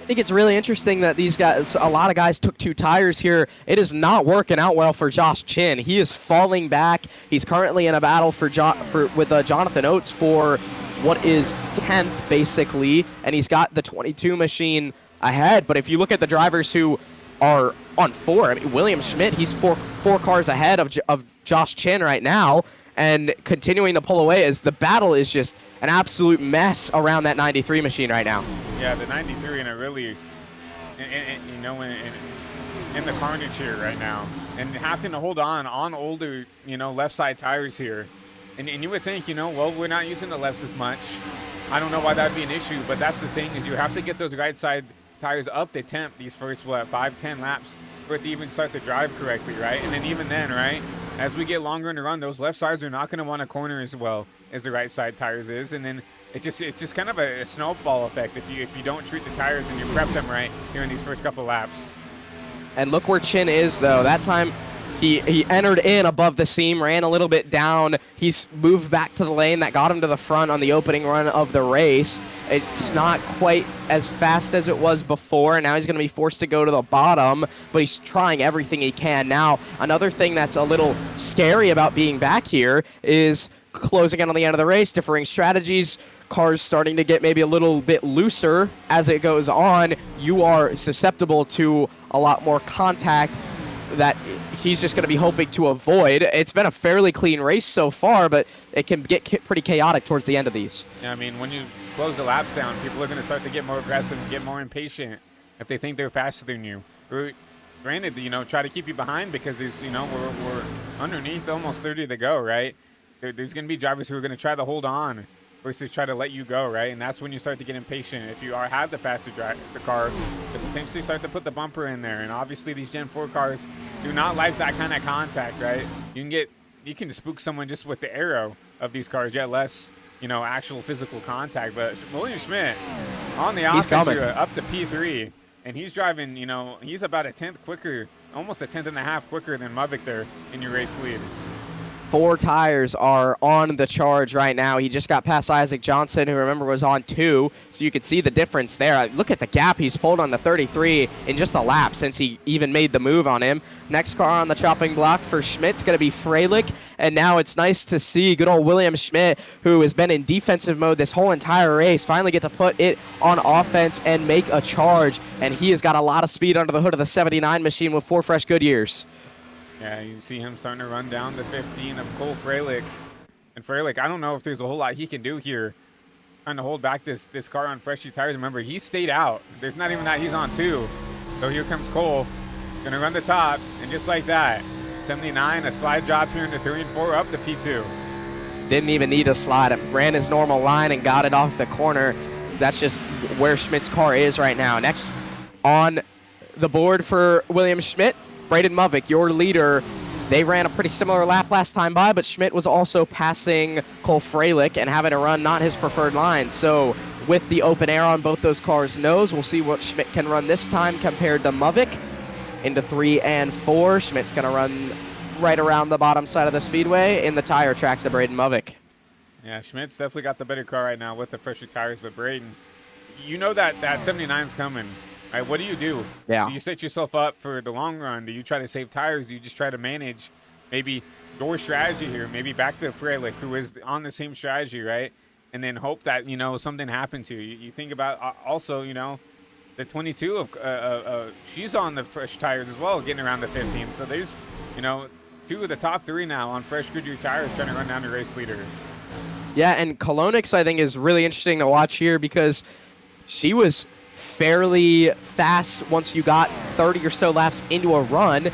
I think it's really interesting that these guys, a lot of guys took 2 tires here. It is not working out well for Josh Chin. He is falling back. He's currently in a battle with Jonathan Oates for what is 10th, basically, and he's got the 22 machine ahead. But if you look at the drivers who are on 4, I mean, William Schmidt, he's four cars ahead of Josh Chin right now, and continuing to pull away as the battle is just an absolute mess around that 93 machine right now. Yeah, the 93 in a really, in the carnage here right now, and having to hold on older, left side tires here. And you would think, well, we're not using the lefts as much. I don't know why that would be an issue, but that's the thing is you have to get those right side tires up to temp these first, 5-10 laps for it to even start to drive correctly, right? And then even then, right, as we get longer in the run, those left sides are not going to want to corner as well as the right side tires is. And then it's just kind of a snowball effect if you don't treat the tires and you prep them right here in these first couple laps. And look where Chin is, though. That time he entered in above the seam, ran a little bit down. He's moved back to the lane that got him to the front on the opening run of the race. It's not quite as fast as it was before, and now he's going to be forced to go to the bottom, but he's trying everything he can. Now, another thing that's a little scary about being back here is closing in on the end of the race, differing strategies, cars starting to get maybe a little bit looser as it goes on. You are susceptible to a lot more contact that he's just going to be hoping to avoid. It's been a fairly clean race so far, but it can get pretty chaotic towards the end of these. Yeah, I mean, when you close the laps down, people are going to start to get more aggressive and get more impatient if they think they're faster than you. Granted, try to keep you behind because there's, we're underneath almost 30 to go, right? There's going to be drivers who are going to try to hold on versus try to let you go, right? And that's when you start to get impatient. If you have the faster the car, to potentially start to put the bumper in there. And obviously these Gen 4 cars do not like that kind of contact, right? You can spook someone just with the aero of these cars, yet less, actual physical contact. But William Schmidt on the offense here, up to P3, and he's driving, he's about a tenth quicker, almost a tenth and a half quicker than Muvik there in your race lead. 4 tires are on the charge right now. He just got past Isaac Johnson, who, remember, was on 2, so you could see the difference there. Look at the gap he's pulled on the 33 in just a lap since he even made the move on him. Next car on the chopping block for Schmidt's going to be Freilich, and now it's nice to see good old William Schmidt, who has been in defensive mode this whole entire race, finally get to put it on offense and make a charge, and he has got a lot of speed under the hood of the 79 machine with 4 fresh Goodyears. Yeah, you see him starting to run down to 15 of Cole Freilich. And Freilich, I don't know if there's a whole lot he can do here trying to hold back this car on fresh tires. Remember, he stayed out. There's not even that he's on 2. So here comes Cole. Going to run the top. And just like that, 79, a slide job here into 3 and 4 up to P2. Didn't even need a slide. It ran his normal line and got it off the corner. That's just where Schmidt's car is right now. Next on the board for William Schmidt, Braden Muvik, your leader. They ran a pretty similar lap last time by, but Schmidt was also passing Cole Freilich and having to run not his preferred line. So with the open air on both those cars' nose, we'll see what Schmidt can run this time compared to Muvik. Into 3 and 4, Schmidt's going to run right around the bottom side of the speedway in the tire tracks of Braden Muvik. Yeah, Schmidt's definitely got the better car right now with the fresher tires, but Braden, you know that 79's coming. Right, what do you do? Yeah. Do you set yourself up for the long run? Do you try to save tires? Do you just try to manage maybe your strategy here? Maybe back to Freilich, who is on the same strategy, right? And then hope that, something happened to you. You think about also, the 22 of she's on the fresh tires as well, getting around the 15. So there's, 2 of the top 3 now on fresh Goodyear tires trying to run down the race leader. Yeah, and Kolonix, I think, is really interesting to watch here because she was fairly fast once you got 30 or so laps into a run.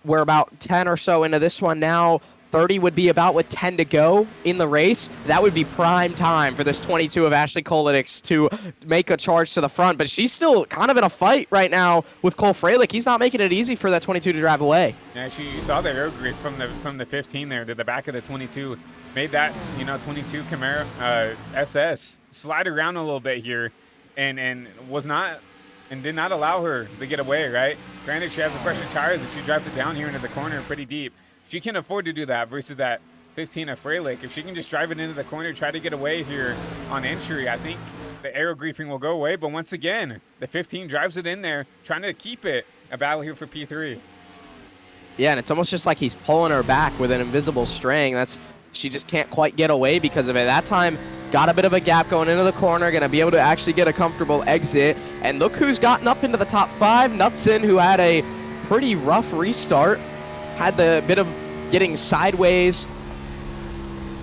We're about 10 or so into this one now. 30 would be about with 10 to go in the race. That would be prime time for this 22 of Ashley Kolonix to make a charge to the front, but she's still kind of in a fight right now with Cole Freilich. He's not making it easy for that 22 to drive away. Yeah, you saw the air grip from the 15 there to the back of the 22. Made that, 22 Camaro SS slide around a little bit here. And did not allow her to get away, right? Granted, she has the fresher tires, but she drives it down here into the corner pretty deep. She can afford to do that versus that 15 of Freilich. If she can just drive it into the corner, try to get away here on entry, I think the aero griefing will go away. But once again, the 15 drives it in there, trying to keep it a battle here for P3. Yeah, and it's almost just like he's pulling her back with an invisible string. She just can't quite get away because of it. That time, got a bit of a gap going into the corner, going to be able to actually get a comfortable exit. And look who's gotten up into the top 5. Knutson, who had a pretty rough restart, had the bit of getting sideways.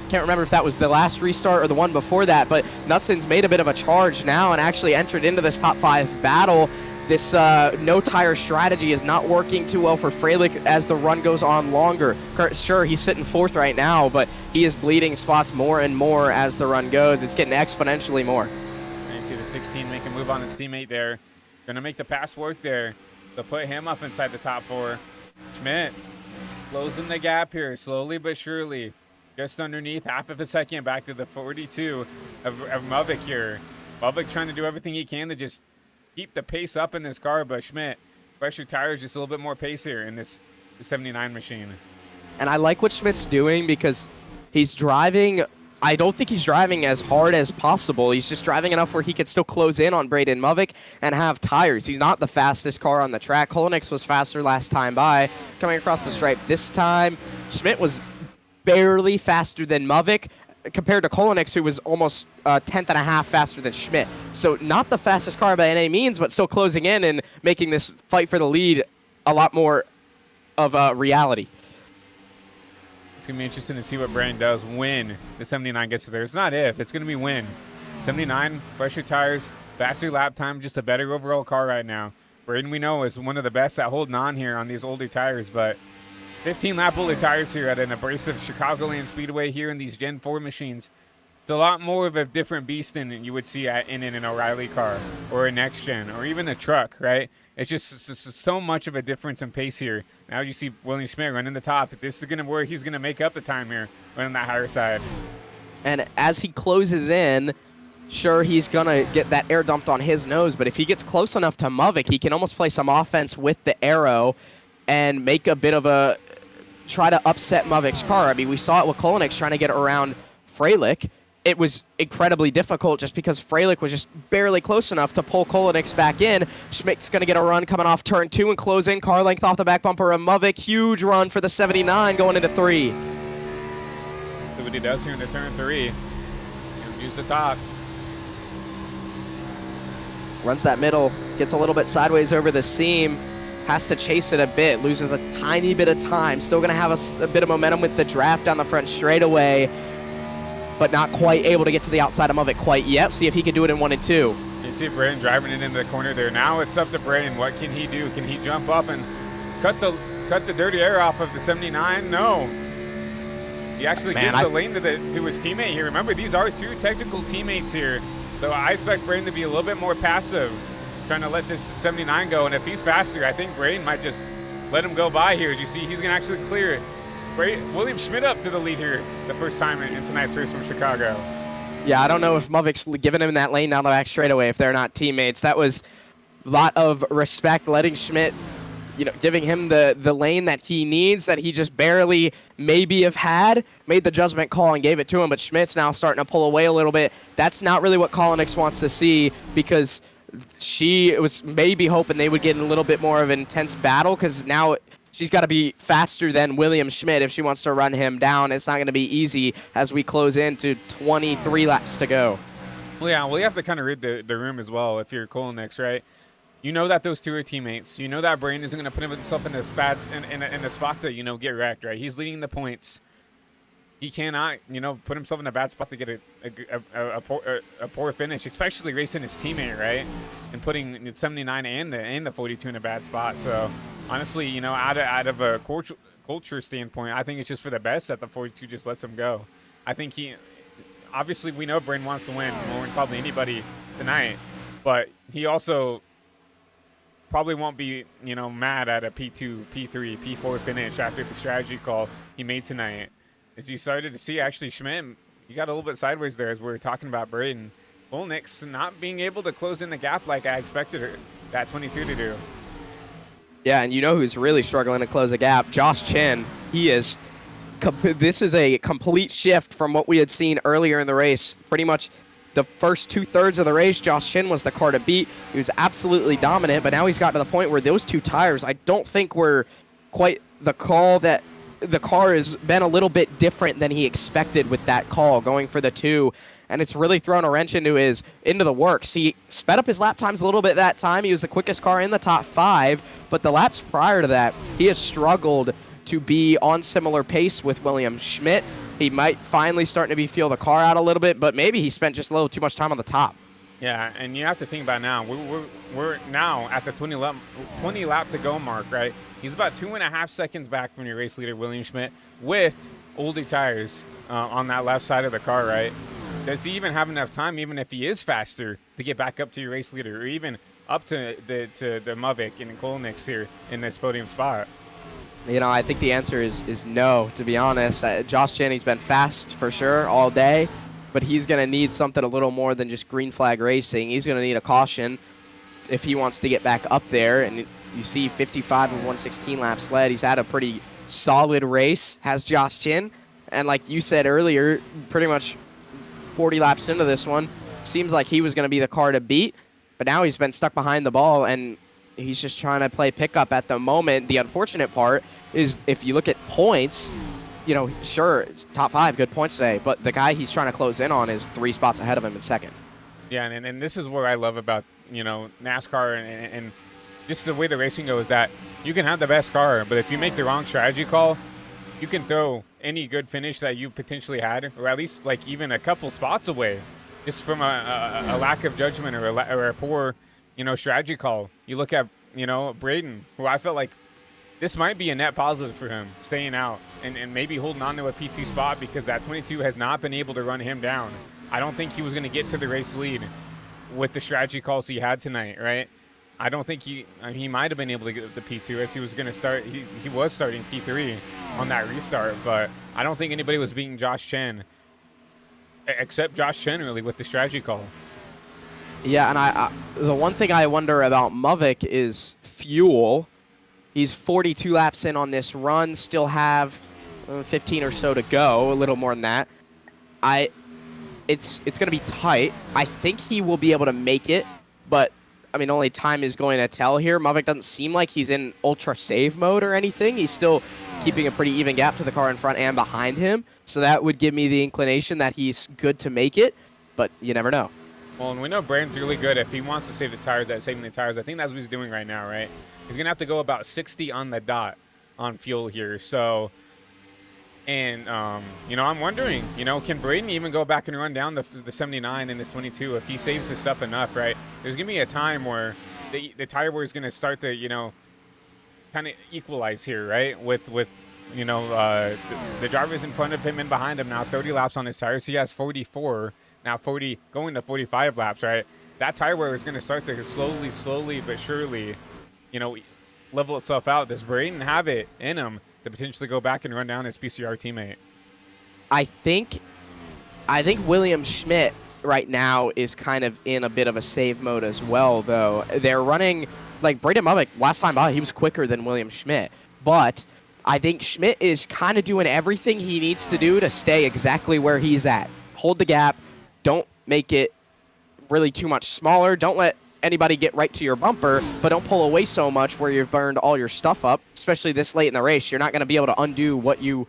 Can't remember if that was the last restart or the one before that, but Knutson's made a bit of a charge now and actually entered into this top 5 battle. This no-tire strategy is not working too well for Freilich as the run goes on longer. Sure, he's sitting 4th right now, but he is bleeding spots more and more as the run goes. It's getting exponentially more. And you see the 16 make a move on his teammate there. Going to make the pass work there. They'll put him up inside the top 4. Schmidt closing the gap here, slowly but surely. Just underneath, half of a second back to the 42 of Muvik here. Muvik trying to do everything he can to just keep the pace up in this car, but Schmidt, fresher tires, just a little bit more pace here in this 79 machine. And I like what Schmidt's doing because he's driving, I don't think he's driving as hard as possible. He's just driving enough where he could still close in on Braden Muvik and have tires. He's not the fastest car on the track. Kolonix was faster last time by, coming across the stripe this time. Schmidt was barely faster than Muvik, compared to Kolonix, who was almost a tenth and a half faster than Schmidt. So not the fastest car by any means, but still closing in and making this fight for the lead a lot more of a reality. It's going to be interesting to see what Brandon does when the 79 gets to there. It's not if, it's going to be when. 79, fresher tires, faster lap time, just a better overall car right now. Braden, we know, is one of the best at holding on here on these older tires, but 15-lap bullet tires here at an abrasive Chicagoland Speedway here in these Gen 4 machines. It's a lot more of a different beast than you would see in an O'Reilly car or a next gen or even a truck, right? It's just so much of a difference in pace here. Now you see William Schmidt running the top. This is gonna where he's gonna make up the time here, running that higher side. And as he closes in, sure, he's gonna get that air dumped on his nose, but if he gets close enough to Muvik, he can almost play some offense with the aero and make a bit of a try to upset Muvik's car. I mean, we saw it with Kolenik's trying to get around Freilich. It was incredibly difficult just because Freilich was just barely close enough to pull Kolenik's back in. Schmidt's going to get a run coming off turn 2 and close in. Car length off the back bumper of Muvik. Huge run for the 79 going into 3. See what he does here into turn 3. Use the top. Runs that middle. Gets a little bit sideways over the seam. Has to chase it a bit. Loses a tiny bit of time. Still going to have a bit of momentum with the draft down the front straightaway, but not quite able to get to the outside of it quite yet. See if he can do it in 1 and 2. You see Braden driving it into the corner there. Now it's up to Braden. What can he do? Can he jump up and cut the dirty air off of the 79? No. He actually gives the lane to his teammate here. Remember, these are 2 technical teammates here. So I expect Braden to be a little bit more passive, trying to let this 79 go. And if he's faster, I think Braden might just let him go by here. As you see, he's going to actually clear it. William Schmidt up to the lead here the first time in tonight's race from Chicago. Yeah, I don't know if Muvik's giving him that lane down the back straightaway if they're not teammates. That was a lot of respect, letting Schmidt, giving him the lane that he needs, that he just barely maybe have had, made the judgment call and gave it to him, but Schmidt's now starting to pull away a little bit. That's not really what Kolenik's wants to see, because she was maybe hoping they would get in a little bit more of an intense battle, because now she's got to be faster than William Schmidt if she wants to run him down. It's not going to be easy as we close into 23 laps to go. Well, yeah, you have to kind of read the room as well if you're Kolenik's, right? You know that those 2 are teammates. You know that Braden isn't going to put himself in a spot to, get wrecked, right? He's leading the points. He cannot, put himself in a bad spot to get a poor finish, especially racing his teammate, right? And putting the 79 and the 42 in a bad spot. So, honestly, out of a culture standpoint, I think it's just for the best that the 42 just lets him go. I think obviously we know Braden wants to win more than probably anybody tonight, but he also probably won't be, mad at a P2, P3, P4 finish after the strategy call he made tonight. As you started to see, actually, Schmidt, you got a little bit sideways there as we were talking about Braden. Kolenik's not being able to close in the gap like I expected that 22 to do. Yeah, and who's really struggling to close a gap? Josh Chin. This is a complete shift from what we had seen earlier in the race. Pretty much the first 2/3 of the race, Josh Chin was the car to beat. He was absolutely dominant, but now he's got to the point where those 2 tires, I don't think were quite the call that the car has been a little bit different than he expected with that call, going for the 2. And it's really thrown a wrench into the works. He sped up his lap times a little bit that time. He was the quickest car in the top 5, but the laps prior to that, he has struggled to be on similar pace with William Schmidt. He might finally start to feel the car out a little bit, but maybe he spent just a little too much time on the top. Yeah, and you have to think about now. We're now at the 20 lap to go mark, right? He's about 2.5 seconds back from your race leader, William Schmidt, with older tires on that left side of the car, right? Does he even have enough time, even if he is faster, to get back up to your race leader, or even up to the Muvik and Kolenik's here in this podium spot? I think the answer is no, to be honest. Josh Cheney's been fast for sure all day, but he's going to need something a little more than just green flag racing. He's going to need a caution if he wants to get back up there. And you see 55 and 116 laps led. He's had a pretty solid race, has Josh Chin. And like you said earlier, pretty much 40 laps into this one, seems like he was going to be the car to beat. But now he's been stuck behind the ball, and he's just trying to play pickup at the moment. The unfortunate part is if you look at points, sure, it's top 5, good points today, but the guy he's trying to close in on is 3 spots ahead of him in second. Yeah, and this is what I love about, NASCAR and just the way the racing goes, that you can have the best car, but if you make the wrong strategy call, you can throw any good finish that you potentially had, or at least like even a couple spots away, just from a lack of judgment or a poor, strategy call. You look at, Braden, who I felt like this might be a net positive for him, staying out and maybe holding on to a P2 spot, because that 22 has not been able to run him down. I don't think he was going to get to the race lead with the strategy calls he had tonight, right? I don't think he might have been able to get the P2 as he was going to start. He was starting P3 on that restart, but I don't think anybody was beating Josh Chen, except Josh Chen, really, with the strategy call. Yeah, and the one thing I wonder about Mavik is fuel. He's 42 laps in on this run, still have 15 or so to go, a little more than that. It's going to be tight. I think he will be able to make it, but I mean, only time is going to tell here. Mavik doesn't seem like he's in ultra save mode or anything. He's still keeping a pretty even gap to the car in front and behind him, so that would give me the inclination that he's good to make it, but you never know. Well, and we know Brandon's really good if he wants to save the tires at saving the tires. I think that's what he's doing right now, right? He's going to have to go about 60 on the dot on fuel here. So, and, you know, I'm wondering, you know, can Braden even go back and run down the 79 in this 22 if he saves his stuff enough, right? There's going to be a time where the tire wear is going to start to, you know, kind of equalize here, right? With you know, the drivers in front of him and behind him now, 30 laps on his tires. He has 44. Now 40, going to 45 laps, right? That tire wear is going to start to slowly but surely, you know, level itself out. Does Braden have it in him to potentially go back and run down his PCR teammate? I think William Schmidt right now is kind of in a bit of a save mode as well, though. They're running, like Braden Mavik, last time by, he was quicker than William Schmidt. But I think Schmidt is kind of doing everything he needs to do to stay exactly where he's at. Hold the gap. Don't make it really too much smaller. Don't let anybody get right to your bumper, but don't pull away so much where you've burned all your stuff up, especially this late in the race. You're not going to be able to undo what you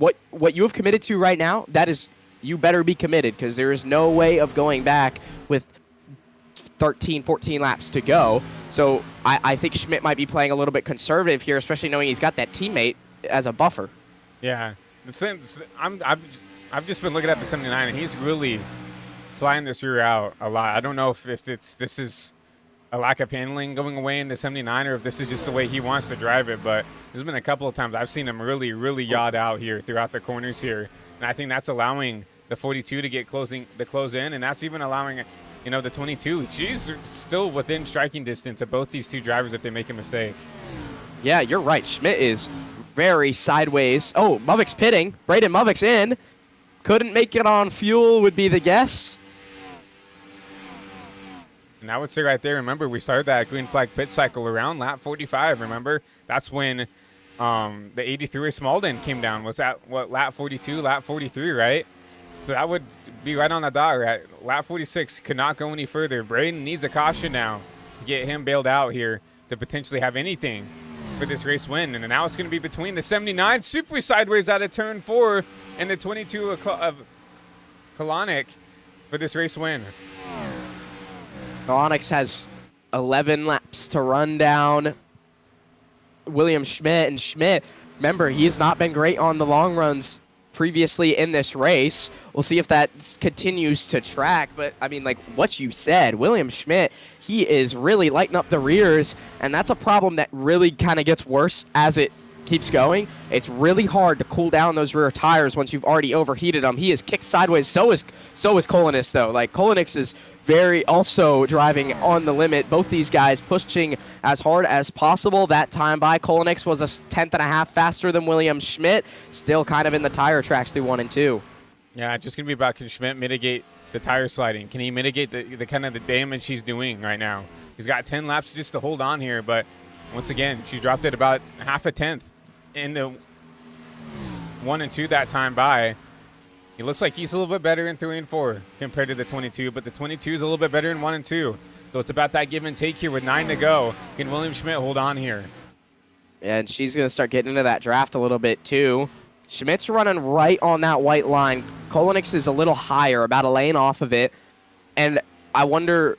have committed to right now. That is, you better be committed, because there is no way of going back with 13, 14 laps to go. So I think Schmidt might be playing a little bit conservative here, especially knowing he's got that teammate as a buffer. Yeah. I've just been looking at the 79, and he's really sliding this rear out a lot. I don't know if this is a lack of handling going away in the 79, or if this is just the way he wants to drive it. But there's been a couple of times I've seen him really yaw out here throughout the corners here, and I think that's allowing the 42 to get close in, and that's even allowing, you know, the 22. She's still within striking distance of both these two drivers if they make a mistake. Yeah, you're right. Schmidt is very sideways. Oh, Mavik's pitting. Braden Mavik's in. Couldn't make it on fuel would be the guess. And I would say right there, remember, we started that green flag pit cycle around lap 45, remember? That's when the 83 Smalden came down. Was that, what, lap 42, lap 43, right? So that would be right on the dot, right? Lap 46 could not go any further. Braden needs a caution now to get him bailed out here to potentially have anything for this race win. And now it's going to be between the 79, super sideways out of turn 4, and the 22 of Kalanick for this race win. Kalanick has 11 laps to run down William Schmidt. And Schmidt, remember, he has not been great on the long runs previously in this race. We'll see if that continues to track. But, I mean, like what you said, William Schmidt, he is really lighting up the rears, and that's a problem that really kind of gets worse as it keeps going. It's really hard to cool down those rear tires once you've already overheated them. He is kicked sideways. So is Kolinix, though. Like, Kolinix is very also driving on the limit. Both these guys pushing as hard as possible. That time by Kolinix was a tenth and a half faster than William Schmidt. Still kind of in the tire tracks through 1 and 2. Yeah, just going to be about, can Schmidt mitigate the tire sliding? Can he mitigate the kind of the damage he's doing right now? He's got 10 laps just to hold on here, but once again, she dropped it about half a tenth in the 1 and 2 that time by. He looks like he's a little bit better in 3 and 4 compared to the 22, but the 22 is a little bit better in 1 and 2. So it's about that give and take here with 9 to go. Can William Schmidt hold on here? And she's going to start getting into that draft a little bit too. Schmidt's running right on that white line. Kolinix is a little higher, about a lane off of it. And I wonder,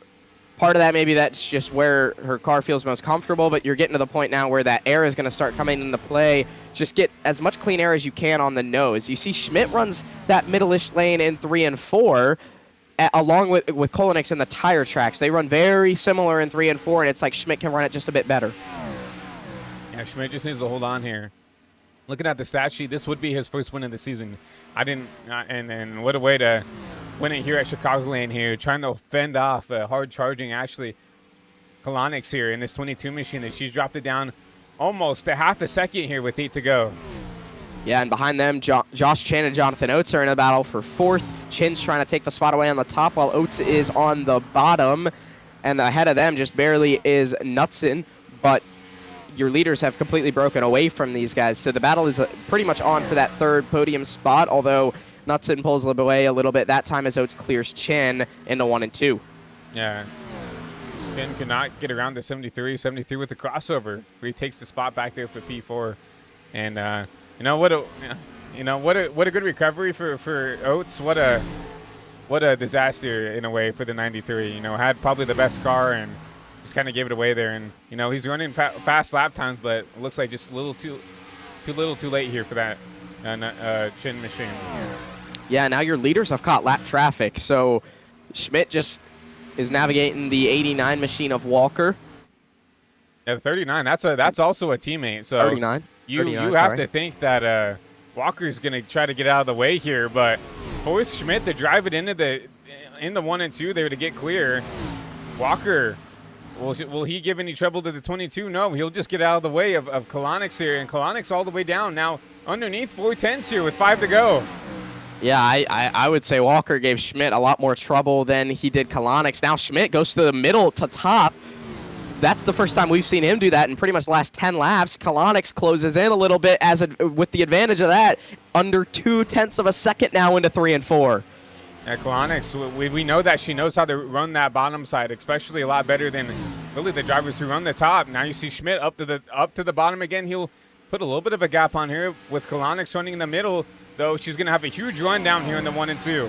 part of that, maybe that's just where her car feels most comfortable, but you're getting to the point now where that air is going to start coming into play. Just get as much clean air as you can on the nose. You see Schmidt runs that middle-ish lane in 3 and 4, along with Kolinix in the tire tracks. They run very similar in 3 and 4, and it's like Schmidt can run it just a bit better. Yeah, Schmidt just needs to hold on here. Looking at the stat sheet, this would be his first win of the season. And what a way to win it here at Chicagoland here, trying to fend off a hard-charging Ashley Kalanick's here in this 22 machine that she's dropped it down almost a half a second here with 8 to go. Yeah, and behind them, Josh Chan and Jonathan Oates are in a battle for 4th. Chin's trying to take the spot away on the top while Oates is on the bottom. And ahead of them just barely is Knutson, but your leaders have completely broken away from these guys. So the battle is pretty much on for that 3rd podium spot, although Knutson pulls away a little bit that time as Oates clears Chin into 1 and 2. Yeah. Chin cannot get around to 73 with the crossover. Where he takes the spot back there for P4. And what a good recovery for Oates. What a disaster in a way for the 93. Had probably the best car and just kind of gave it away there. And he's running fast lap times, but it looks like just a little too late here for that Chin machine. Yeah, now your leaders have caught lap traffic, so Schmidt just is navigating the 89 machine of Walker. Yeah, 39. That's also a teammate. So 39. You have to think that Walker's going to try to get out of the way here, but force Schmidt to drive it into the 1 and 2 there to get clear. Walker, will he give any trouble to the 22? No, he'll just get out of the way of Kalanick's here, and Kalanick's all the way down now underneath 410s here with 5 to go. Yeah, I would say Walker gave Schmidt a lot more trouble than he did Kalanick's. Now Schmidt goes to the middle to top. That's the first time we've seen him do that in pretty much the last 10 laps. Kalanick's closes in a little bit with the advantage of that. Under 0.2 of a second now into 3 and 4. Yeah, Kalanick's, we know that she knows how to run that bottom side, especially a lot better than really the drivers who run the top. Now you see Schmidt up to the bottom again. He'll put a little bit of a gap on here with Kalanick's running in the middle, though she's going to have a huge run down here in the 1 and 2.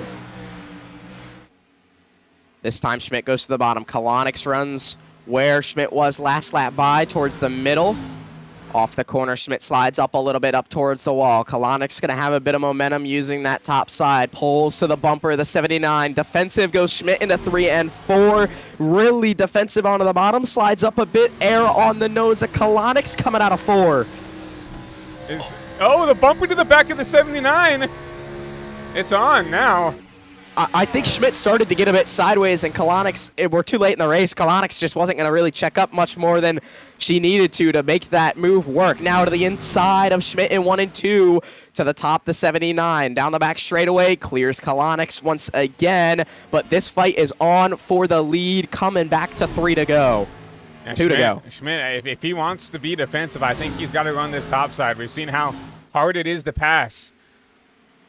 This time Schmidt goes to the bottom. Kalanick's runs where Schmidt was last lap by, towards the middle. Off the corner, Schmidt slides up a little bit up towards the wall. Kalanick's going to have a bit of momentum using that top side. Pulls to the bumper of the 79. Defensive goes Schmidt into 3 and 4. Really defensive onto the bottom. Slides up a bit. Air on the nose of Kalanick's coming out of 4. The bumper to the back of the 79. It's on now. I think Schmidt started to get a bit sideways, and Kalanick's, we're too late in the race. Kalanick's just wasn't going to really check up much more than she needed to make that move work. Now to the inside of Schmidt in 1 and 2, to the top the 79. Down the back straightaway, clears Kalanick's once again, but this fight is on for the lead, coming back to 3 to go. Yeah, 2 to go. Schmidt, if he wants to be defensive, I think he's got to run this top side. We've seen how hard it is to pass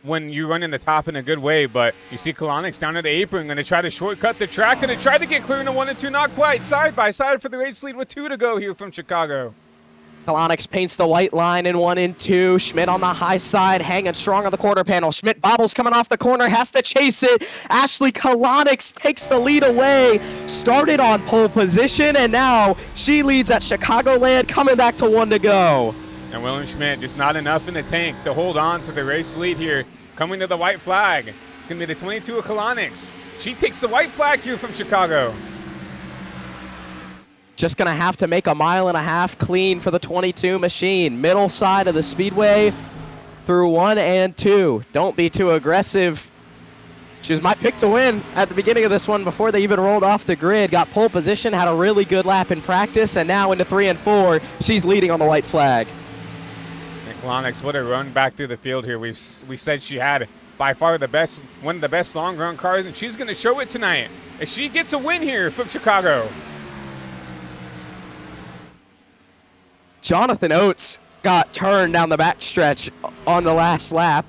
when you run in the top in a good way, but you see Kalanick's down at the apron, going to try to shortcut the track, going to try to get clear in the 1 and 2, not quite. Side by side for the race lead with 2 to go here from Chicago. Kalanick's paints the white line in 1 and 2. Schmidt on the high side, hanging strong on the quarter panel. Schmidt bobbles coming off the corner, has to chase it. Ashley Kalanick takes the lead away. Started on pole position, and now she leads at Chicagoland, coming back to 1 to go. And William Schmidt, just not enough in the tank to hold on to the race lead here. Coming to the white flag. It's going to be the 22 of Kalanick's. She takes the white flag here from Chicago. Just going to have to make a 1.5 miles clean for the 22 machine. Middle side of the Speedway through 1 and 2. Don't be too aggressive. She was my pick to win at the beginning of this one before they even rolled off the grid. Got pole position, had a really good lap in practice, and now into 3 and 4. She's leading on the white flag. Kalanick's, what a run back through the field here. We said she had by far one of the best long run cars, and she's going to show it tonight as she gets a win here from Chicago. Jonathan Oates got turned down the backstretch on the last lap.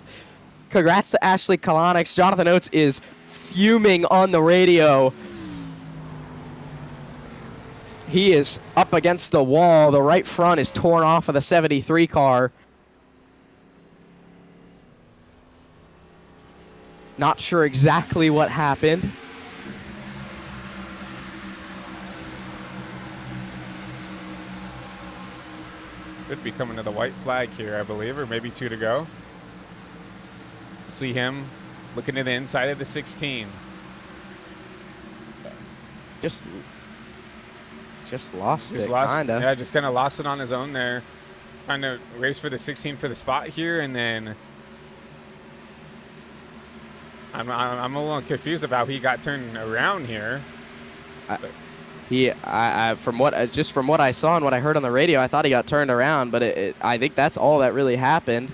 Congrats to Ashley Kalanick. Jonathan Oates is fuming on the radio. He is up against the wall. The right front is torn off of the 73 car. Not sure exactly what happened. Could be coming to the white flag here, I believe, or maybe 2 to go. See him looking to the inside of the 16. Just lost it, kind of. Yeah, just kind of lost it on his own there. trying to race for the 16 for the spot here, and then I'm a little confused about how he got turned around here. From what I saw and what I heard on the radio, I thought he got turned around, but I think that's all that really happened.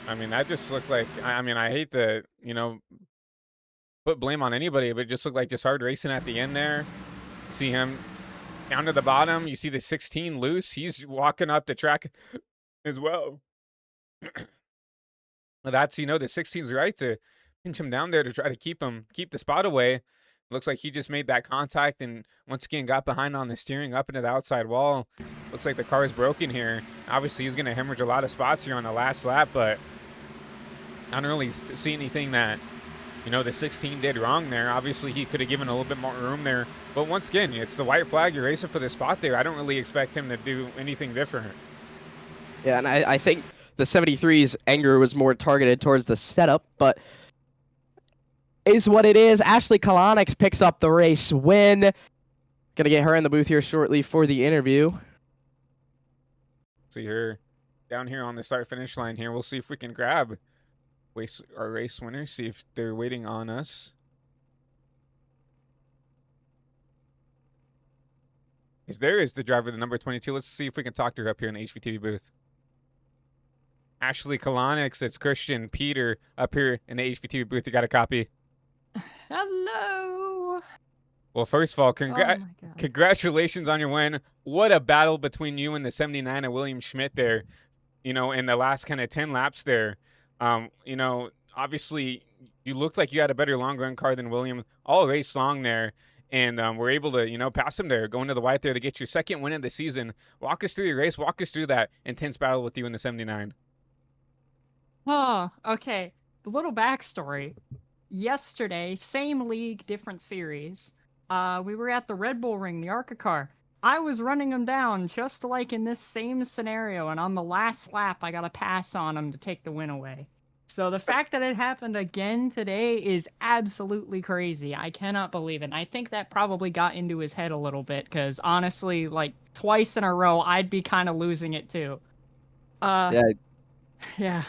I mean, that just looked like, I mean, I hate to, put blame on anybody, but it just looked like just hard racing at the end there. See him down to the bottom. You see the 16 loose. He's walking up the track as well. That's, the 16's right to pinch him down there to try to keep the spot away. Looks like he just made that contact and once again got behind on the steering up into the outside wall. Looks like the car is broken here. Obviously, he's going to hemorrhage a lot of spots here on the last lap, but I don't really see anything that, the 16 did wrong there. Obviously, he could have given a little bit more room there. But once again, it's the white flag. You're racing for the spot there. I don't really expect him to do anything different. Yeah, and I think the 73's anger was more targeted towards the setup, but is what it is. Ashley Kalonix picks up the race win. Gonna get her in the booth here shortly for the interview. See her down here on the start-finish line here. We'll see if we can grab our race winner, see if they're waiting on us. There is the driver, the number 22. Let's see if we can talk to her up here in the HVTV booth. Ashley Kalonix, it's Christian Peter up here in the HVTV booth. You got a copy? Hello. Well, first of all, congratulations on your win. What a battle between you and the 79 of William Schmidt there, in the last kind of 10 laps there. Obviously, you looked like you had a better long-run car than William all race long there, and we're able to, pass him there, going to the white there to get your second win of the season. Walk us through your race. Walk us through that intense battle with you in the 79. Oh, okay. The little backstory. Yesterday, same league, different series. We were at the Red Bull Ring, the ARCA car. I was running him down just like in this same scenario, and on the last lap, I got a pass on him to take the win away. So the fact that it happened again today is absolutely crazy. I cannot believe it. And I think that probably got into his head a little bit, because honestly, like twice in a row, I'd be kind of losing it too. Yeah.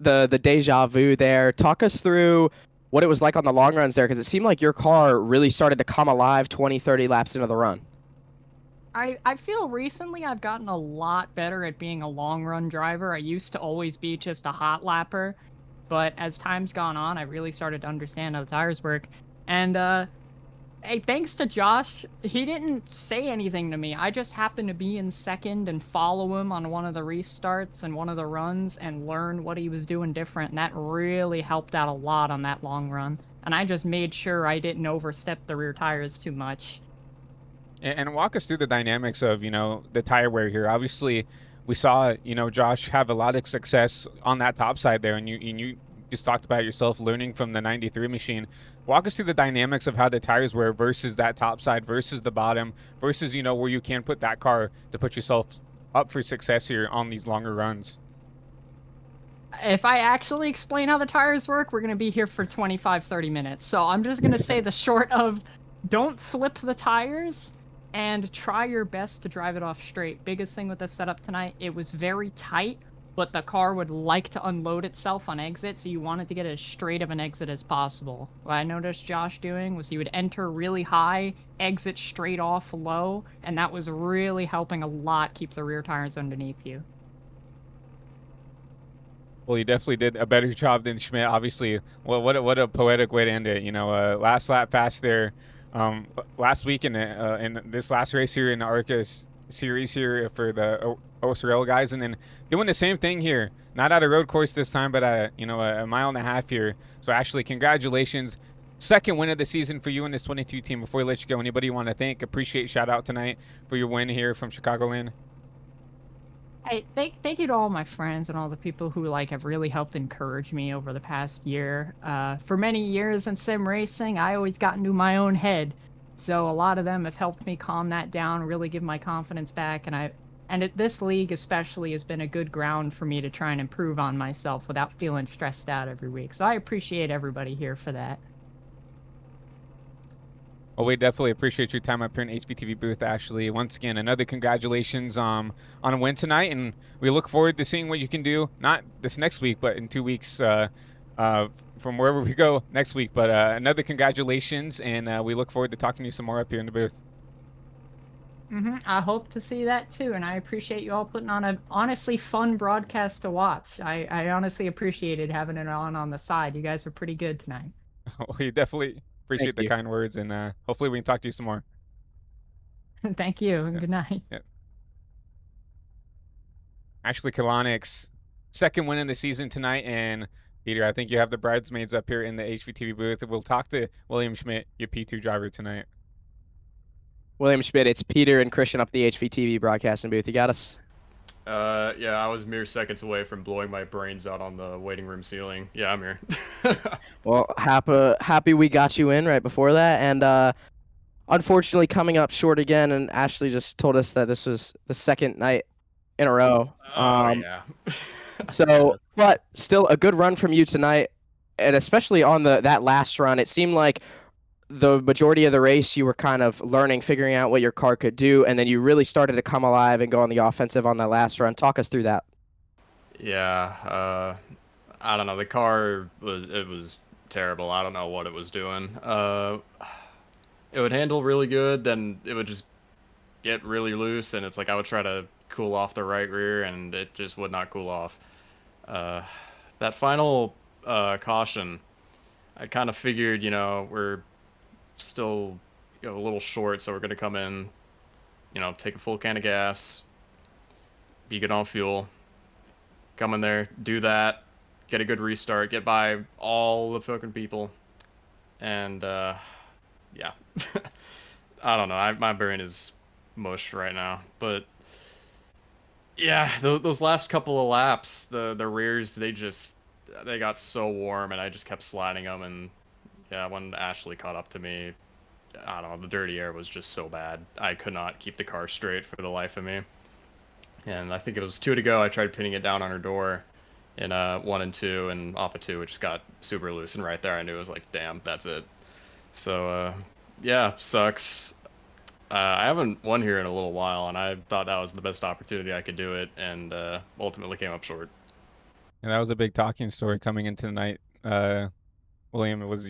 The deja vu there. Talk us through what it was like on the long runs there, because it seemed like your car really started to come alive 20, 30 laps into the run. I feel recently I've gotten a lot better at being a long run driver. I used to always be just a hot lapper, but as time's gone on, I really started to understand how the tires work. And hey, thanks to Josh, he didn't say anything to me. I just happened to be in second and follow him on one of the restarts and one of the runs and learn what he was doing different, and that really helped out a lot on that long run. And I just made sure I didn't overstep the rear tires too much. And walk us through the dynamics of, the tire wear here. Obviously, we saw, Josh have a lot of success on that top side there, and you just talked about yourself learning from the 93 machine. Walk us through the dynamics of how the tires wear versus that top side versus the bottom versus, where you can put that car to put yourself up for success here on these longer runs. If I actually explain how the tires work, we're going to be here for 25, 30 minutes. So I'm just going to say the short of don't slip the tires and try your best to drive it off straight. Biggest thing with this setup tonight, it was very tight, but the car would like to unload itself on exit, so you wanted to get as straight of an exit as possible. What I noticed Josh doing was he would enter really high, exit straight off low, and that was really helping a lot keep the rear tires underneath you. Well, you definitely did a better job than Schmidt. Obviously, well, what a poetic way to end it. Last lap pass there. Last week in this last race here in the ARCA series here for the OSRL guys, and then doing the same thing here. Not at a road course this time, but at a mile and a half here. So Ashley, congratulations. Second win of the season for you and this 22 team. Before we let you go, anybody you want to thank, appreciate, shout out tonight for your win here from Chicagoland? Hey, thank you to all my friends and all the people who have really helped encourage me over the past year. For many years in sim racing, I always got into my own head, so a lot of them have helped me calm that down, really give my confidence back, and this league especially has been a good ground for me to try and improve on myself without feeling stressed out every week. So I appreciate everybody here for that. Well, we definitely appreciate your time up here in HVTV booth, Ashley. Once again, another congratulations on a win tonight, and we look forward to seeing what you can do, not this next week, but in 2 weeks from wherever we go next week. But another congratulations, and we look forward to talking to you some more up here in the booth. I hope to see that too, and I appreciate you all putting on a honestly fun broadcast to watch. I honestly appreciated having it on the side. You guys were pretty good tonight. We definitely appreciate Thank the you. kind words, and hopefully we can talk to you some more. Thank you, and Yeah. good night. Yeah. Ashley Kalanik's second win in the season tonight, and Peter, I think you have the bridesmaids up here in the HVTV booth. We'll talk to William Schmidt, your P2 driver tonight. William Schmidt, it's Peter and Christian up the HVTV broadcasting booth. You got us? Yeah, I was mere seconds away from blowing my brains out on the waiting room ceiling. Yeah, I'm here. Well, happy we got you in right before that, and unfortunately coming up short again. And Ashley just told us that this was the second night in a row. Yeah. So, but still a good run from you tonight, and especially on that last run, it seemed like the majority of the race you were kind of learning, figuring out what your car could do, and then you really started to come alive and go on the offensive on that last run. Talk us through that. Yeah, I don't know. The car was terrible. I don't know what it was doing. It would handle really good, then it would just get really loose, and it's like I would try to cool off the right rear, and it just would not cool off. That final caution, I kind of figured, we're still a little short, so we're going to come in, take a full can of gas, be good on fuel, come in there, do that, get a good restart, get by all the fucking people, and yeah. I don't know, my brain is mush right now, but yeah, those last couple of laps, the rears, they got so warm, and I just kept sliding them, and yeah, when Ashley caught up to me, I don't know, the dirty air was just so bad. I could not keep the car straight for the life of me. And I think it was 2 to go. I tried pinning it down on her door in 1 and 2, and off of 2, it just got super loose. And right there, I knew it was like, damn, that's it. So, yeah, sucks. I haven't won here in a little while, and I thought that was the best opportunity I could do it, and ultimately came up short. And that was a big talking story coming into the night. William, it was,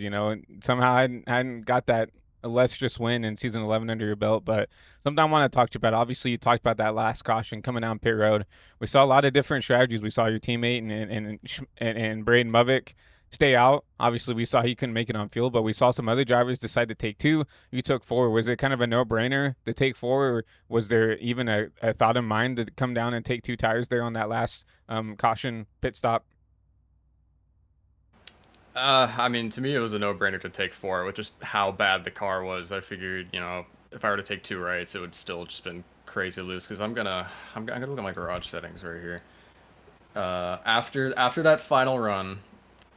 somehow I hadn't got that illustrious win in season 11 under your belt, but something I want to talk to you about. Obviously, you talked about that last caution coming down pit road. We saw a lot of different strategies. We saw your teammate and Braden Movick stay out. Obviously, we saw he couldn't make it on fuel, but we saw some other drivers decide to take 2. You took 4. Was it kind of a no-brainer to take 4, or was there even a thought in mind to come down and take 2 tires there on that last caution pit stop? I mean, to me, it was a no-brainer to take 4, with just how bad the car was. I figured, if I were to take 2 rights, it would still just been crazy loose. Because I'm gonna look at my garage settings right here. After that final run,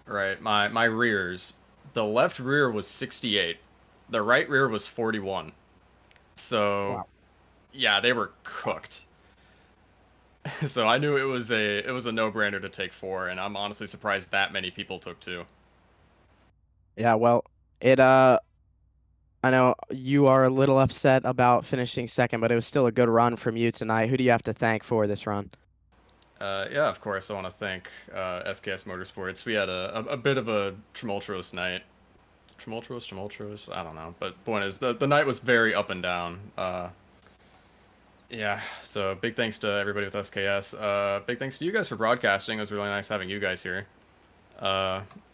right, my rears, the left rear was 68, the right rear was 41. So, wow. Yeah, they were cooked. So I knew it was a no-brainer to take 4, and I'm honestly surprised that many people took 2. Yeah, well, I know you are a little upset about finishing second, but it was still a good run from you tonight. Who do you have to thank for this run? Yeah, of course, I want to thank SKS Motorsports. We had a bit of a tumultuous night. Tumultuous? I don't know. But point is, the night was very up and down. Yeah, so big thanks to everybody with SKS. Big thanks to you guys for broadcasting. It was really nice having you guys here.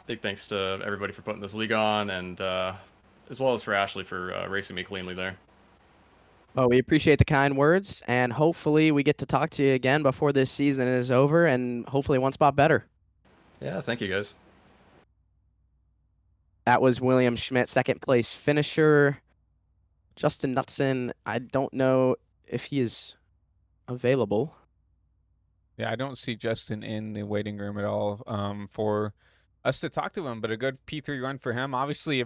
Big thanks to everybody for putting this league on, and as well as for Ashley for racing me cleanly there. Well, we appreciate the kind words, and hopefully we get to talk to you again before this season is over, and hopefully one spot better. Yeah, thank you guys. That was William Schmidt, second place finisher. Justin Knutson, I don't know if he is available. Yeah, I don't see Justin in the waiting room at all for us to talk to him, but a good P3 run for him. Obviously,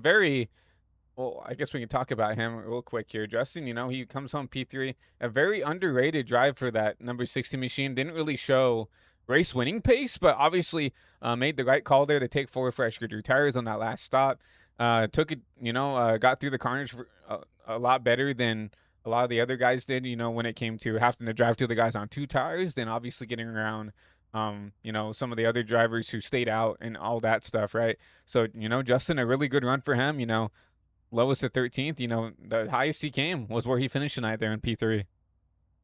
well, I guess we can talk about him real quick here. Justin, he comes home P3, a very underrated drive for that number 60 machine. Didn't really show race winning pace, but obviously made the right call there to take 4 fresh Goodyear tires on that last stop. Took it, got through the carnage a lot better than a lot of the other guys did, when it came to having to drive through the guys on 2 tires, then obviously getting around, some of the other drivers who stayed out and all that stuff, right? So, Justin, a really good run for him, lowest at 13th, the highest he came was where he finished tonight there in P3.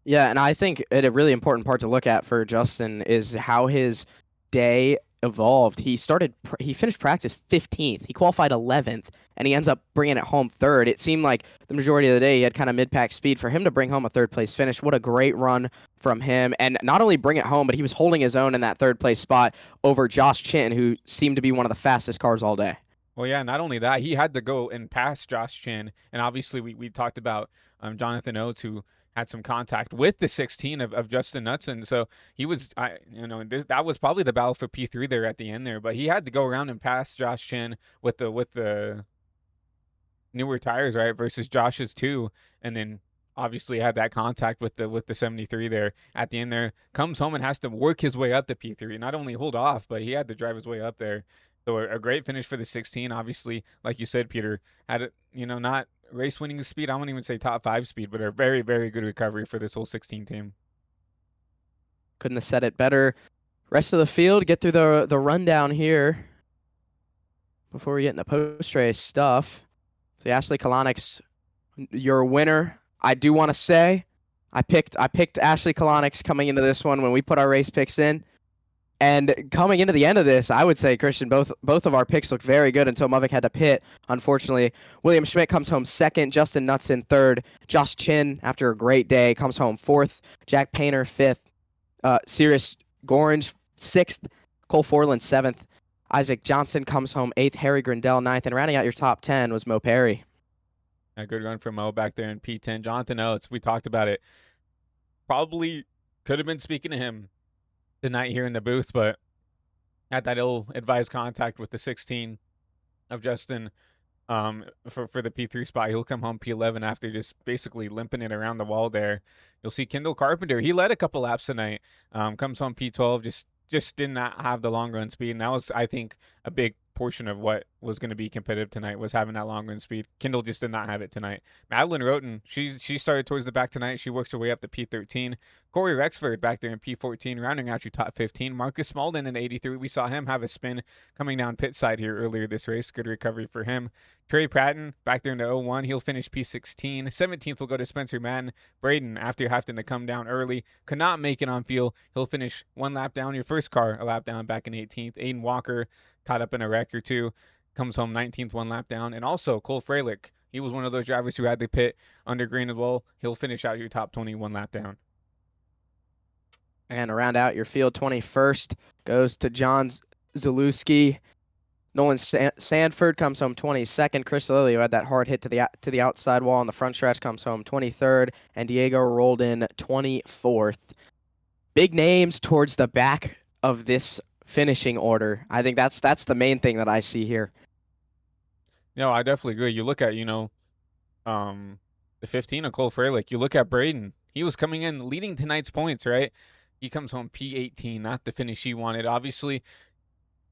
Yeah, and I think a really important part to look at for Justin is how his day evolved. He finished practice 15th. He qualified 11th, and he ends up bringing it home third. It seemed like the majority of the day he had kind of mid-pack speed. For him to bring home a third-place finish, what a great run from him. And not only bring it home, but he was holding his own in that third-place spot over Josh Chin, who seemed to be one of the fastest cars all day. Well, yeah, not only that, he had to go and pass Josh Chin. And obviously, we talked about Jonathan Oates, who had some contact with the 16 of Justin Knutson. So he was, that was probably the battle for P3 there at the end there. But he had to go around and pass Josh Chin with the newer tires, right, versus Josh's 2. And then obviously had that contact with the 73 there at the end there. Comes home and has to work his way up to P3. Not only hold off, but he had to drive his way up there. So a great finish for the 16. Obviously, like you said, Peter, had it, not race winning speed. I won't even say top 5 speed, but a very, very good recovery for this whole 16 team. Couldn't have said it better. Rest of the field, get through the rundown here before we get into post-race stuff. So Ashley Kalanick's your winner. I do want to say I picked Ashley Kalanick coming into this one when we put our race picks in. And coming into the end of this, I would say, Christian, both of our picks looked very good until Movic had to pit, unfortunately. William Schmidt comes home second, Justin Knutson third, Josh Chin, after a great day, comes home fourth, Jack Painter fifth, Sirius Gorange sixth, Cole Forland seventh, Isaac Johnson comes home eighth, Harry Grindell ninth, and rounding out your top 10 was Mo Perry. A good run for Mo back there in P10. Jonathan Oates, we talked about it. Probably could have been speaking to him tonight here in the booth, but at that ill-advised contact with the 16 of Justin for the P3 spot, he'll come home P11 after just basically limping it around the wall there. You'll see Kendall Carpenter. He led a couple laps tonight. Comes home P12, just did not have the long run speed, and that was, I think, a big portion of what was going to be competitive tonight was having that long run speed. Kendall just did not have it tonight. Madeline Roten, she started towards the back tonight. She works her way up to P13. Corey Rexford back there in P14, rounding out your top 15. Marcus Malden in 83. We saw him have a spin coming down pit side here earlier this race. Good recovery for him. Trey Pratton back there in the 01. He'll finish P16. 17th will go to Spencer Madden. Braden, after having to come down early, could not make it on field. He'll finish 1 lap down. Your first car a lap down back in 18th. Aiden Walker caught up in a wreck or two. Comes home 19th, 1 lap down. And also Cole Freilich. He was one of those drivers who had to pit under green as well. He'll finish out your top 20, 1 lap down. And to round out your field, 21st goes to John Zalewski. Nolan Sanford comes home 22nd. Chris Lilly, who had that hard hit to the outside wall on the front stretch, comes home 23rd. And Diego rolled in 24th. Big names towards the back of this finishing order. I think that's the main thing that I see here. No, I definitely agree. You look at, the 15 of Cole Freilich. You look at Braden. He was coming in leading tonight's points, right? He comes home P18, not the finish he wanted. Obviously,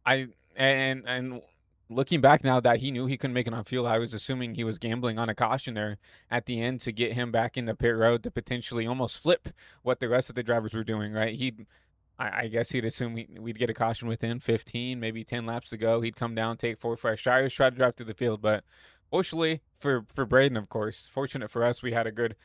and looking back now that he knew he couldn't make it on field, I was assuming he was gambling on a caution there at the end to get him back in the pit road to potentially almost flip what the rest of the drivers were doing, right? I guess he'd assume we'd get a caution within 15, maybe 10 laps to go. He'd come down, take 4 fresh tires, try to drive through the field. But fortunately for Braden, of course, fortunate for us, we had a good,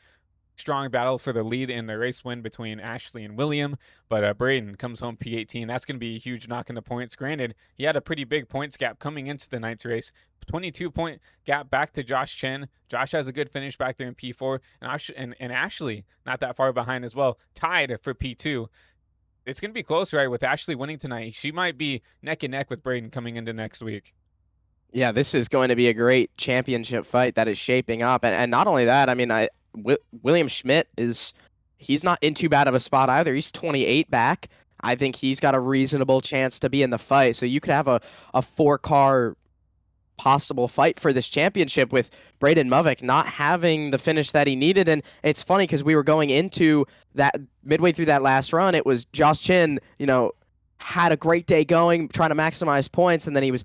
strong battle for the lead in the race win between Ashley and William. But Braden comes home P18. That's going to be a huge knock in the points. Granted, he had a pretty big points gap coming into the night's race. 22-point gap back to Josh Chen. Josh has a good finish back there in P4. And Ashley, not that far behind as well, tied for P2. It's going to be close, right, with Ashley winning tonight. She might be neck and neck with Braden coming into next week. Yeah, this is going to be a great championship fight that is shaping up. And not only that, I mean, William Schmidt he's not in too bad of a spot either. He's 28 back. I think he's got a reasonable chance to be in the fight. So you could have a 4-car possible fight for this championship with Braden Movic not having the finish that he needed. And it's funny because we were going into that midway through that last run. It was Josh Chin, had a great day going, trying to maximize points. And then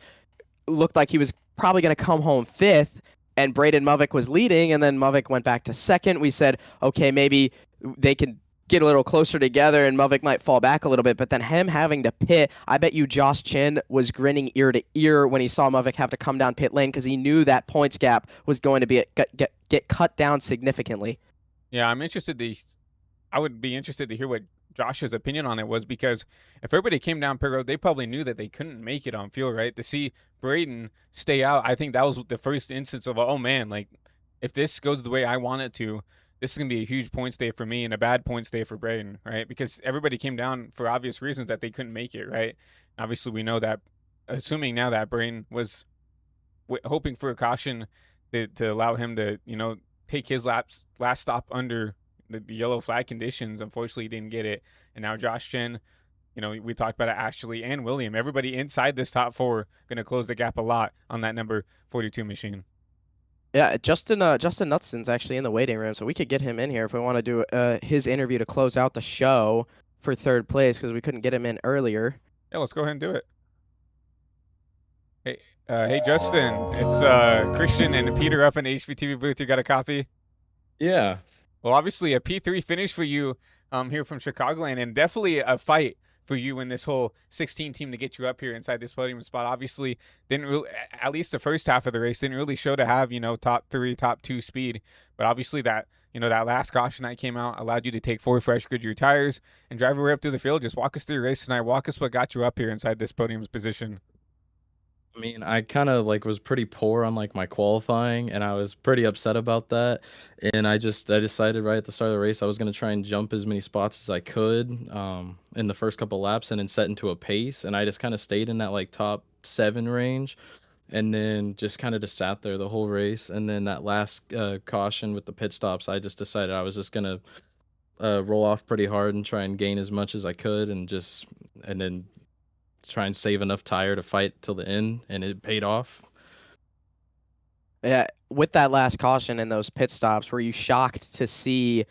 looked like he was probably going to come home 5th, and Braden Movick was leading, and then Movick went back to 2nd. We said, okay, maybe they can get a little closer together and Movick might fall back a little bit, but then him having to pit, I bet you Josh Chin was grinning ear to ear when he saw Movick have to come down pit lane because he knew that points gap was going to be get cut down significantly. Yeah, I would be interested to hear what Josh's opinion on it was, because if everybody came down pit road, they probably knew that they couldn't make it on fuel, right? To see Braden stay out, I think that was the first instance of, oh man, like if this goes the way I want it to, this is going to be a huge points day for me and a bad points day for Braden, right? Because everybody came down for obvious reasons that they couldn't make it, right? Obviously, we know that, assuming now that Braden was hoping for a caution to allow him to, take his last stop under the yellow flag conditions. Unfortunately, he didn't get it. And now Josh Chen, we talked about it, Ashley and William. Everybody inside this top 4 going to close the gap a lot on that number 42 machine. Yeah, Justin Knutson's actually in the waiting room, so we could get him in here if we want to do his interview to close out the show for 3rd place because we couldn't get him in earlier. Yeah, let's go ahead and do it. Hey, Justin, it's Christian and Peter up in the HVTV booth. You got a copy? Yeah. Well, obviously a P3 finish for you here from Chicagoland, and definitely a fight for you in this whole 16 team to get you up here inside this podium spot. Obviously, didn't really, at least the first half of the race, didn't really show to have, top 3, top 2 speed. But obviously that, that last caution that came out allowed you to take 4 fresh Goodyear tires and drive your way up through the field. Just walk us through your race tonight. Walk us what got you up here inside this podium's position. I mean, I kind of was pretty poor on my qualifying, and I was pretty upset about that. And I decided right at the start of the race I was going to try and jump as many spots as I could in the first couple laps and then set into a pace. And I just kind of stayed in that top 7 range, and then just kind of just sat there the whole race. And then that last caution with the pit stops, I just decided I was just going to roll off pretty hard and try and gain as much as I could, and then try and save enough tire to fight till the end, and it paid off. Yeah, with that last caution and those pit stops, were you shocked to see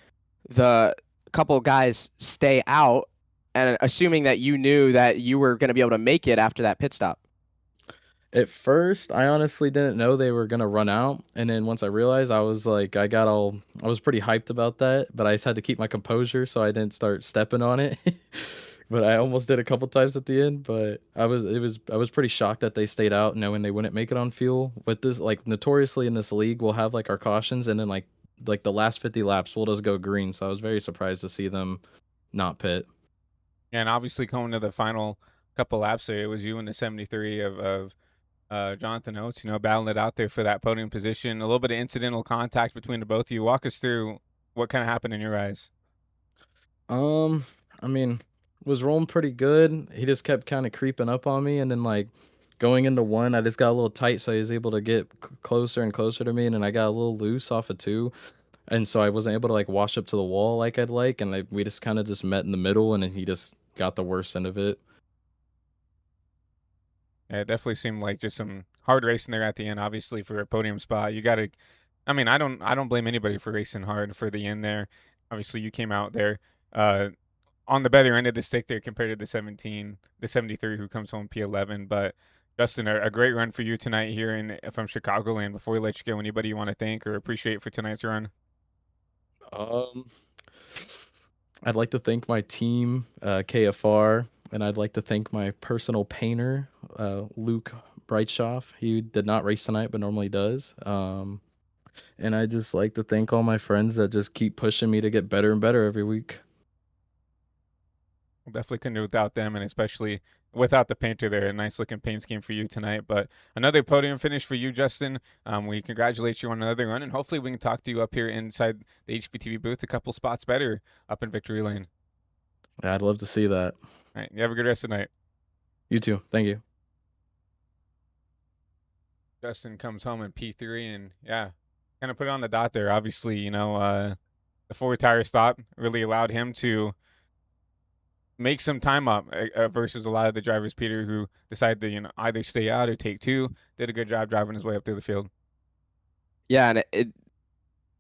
the couple guys stay out, and assuming that you knew that you were going to be able to make it after that pit stop? At first, I honestly didn't know they were going to run out, and then once I realized, I was I was pretty hyped about that, but I just had to keep my composure so I didn't start stepping on it. But I almost did a couple times at the end, but I was pretty shocked that they stayed out knowing they wouldn't make it on fuel. With this, notoriously in this league, we'll have our cautions, and then the last 50 laps we'll just go green. So I was very surprised to see them not pit. Yeah, and obviously coming to the final couple laps there, it was you and the 73 of Jonathan Oates, battling it out there for that podium position. A little bit of incidental contact between the both of you. Walk us through what kind of happened in your eyes. I mean, was rolling pretty good. He just kept kind of creeping up on me, and then going into 1, I just got a little tight, so he was able to get closer and closer to me, and then I got a little loose off of 2, and so I wasn't able to wash up to the wall like I'd like, and we just kind of just met in the middle, and then he just got the worst end of it. Yeah, it definitely seemed like just some hard racing there at the end. Obviously, for a podium spot, you got to. I mean, I don't blame anybody for racing hard for the end there. Obviously, you came out there on the better end of the stick there compared to the 73 who comes home P11. But Justin, a great run for you tonight here from Chicagoland. Before we let you go, anybody you want to thank or appreciate for tonight's run? I'd like to thank my team, KFR, and I'd like to thank my personal painter, Luke Breitschoff. He did not race tonight, but normally does. And I just like to thank all my friends that just keep pushing me to get better and better every week. Definitely couldn't do without them, and especially without the painter there. A nice looking paint scheme for you tonight. But another podium finish for you, Justin. We congratulate you on another run, and hopefully we can talk to you up here inside the HVTV booth a couple spots better up in Victory Lane. Yeah, I'd love to see that. All right, you have a good rest of the night. You too. Thank you. Justin comes home in P3, and yeah, kind of put it on the dot there. Obviously, the 4 tire stop really allowed him to make some time up versus a lot of the drivers, Peter, who decided to either stay out or take 2. Did a good job driving his way up through the field. Yeah, and it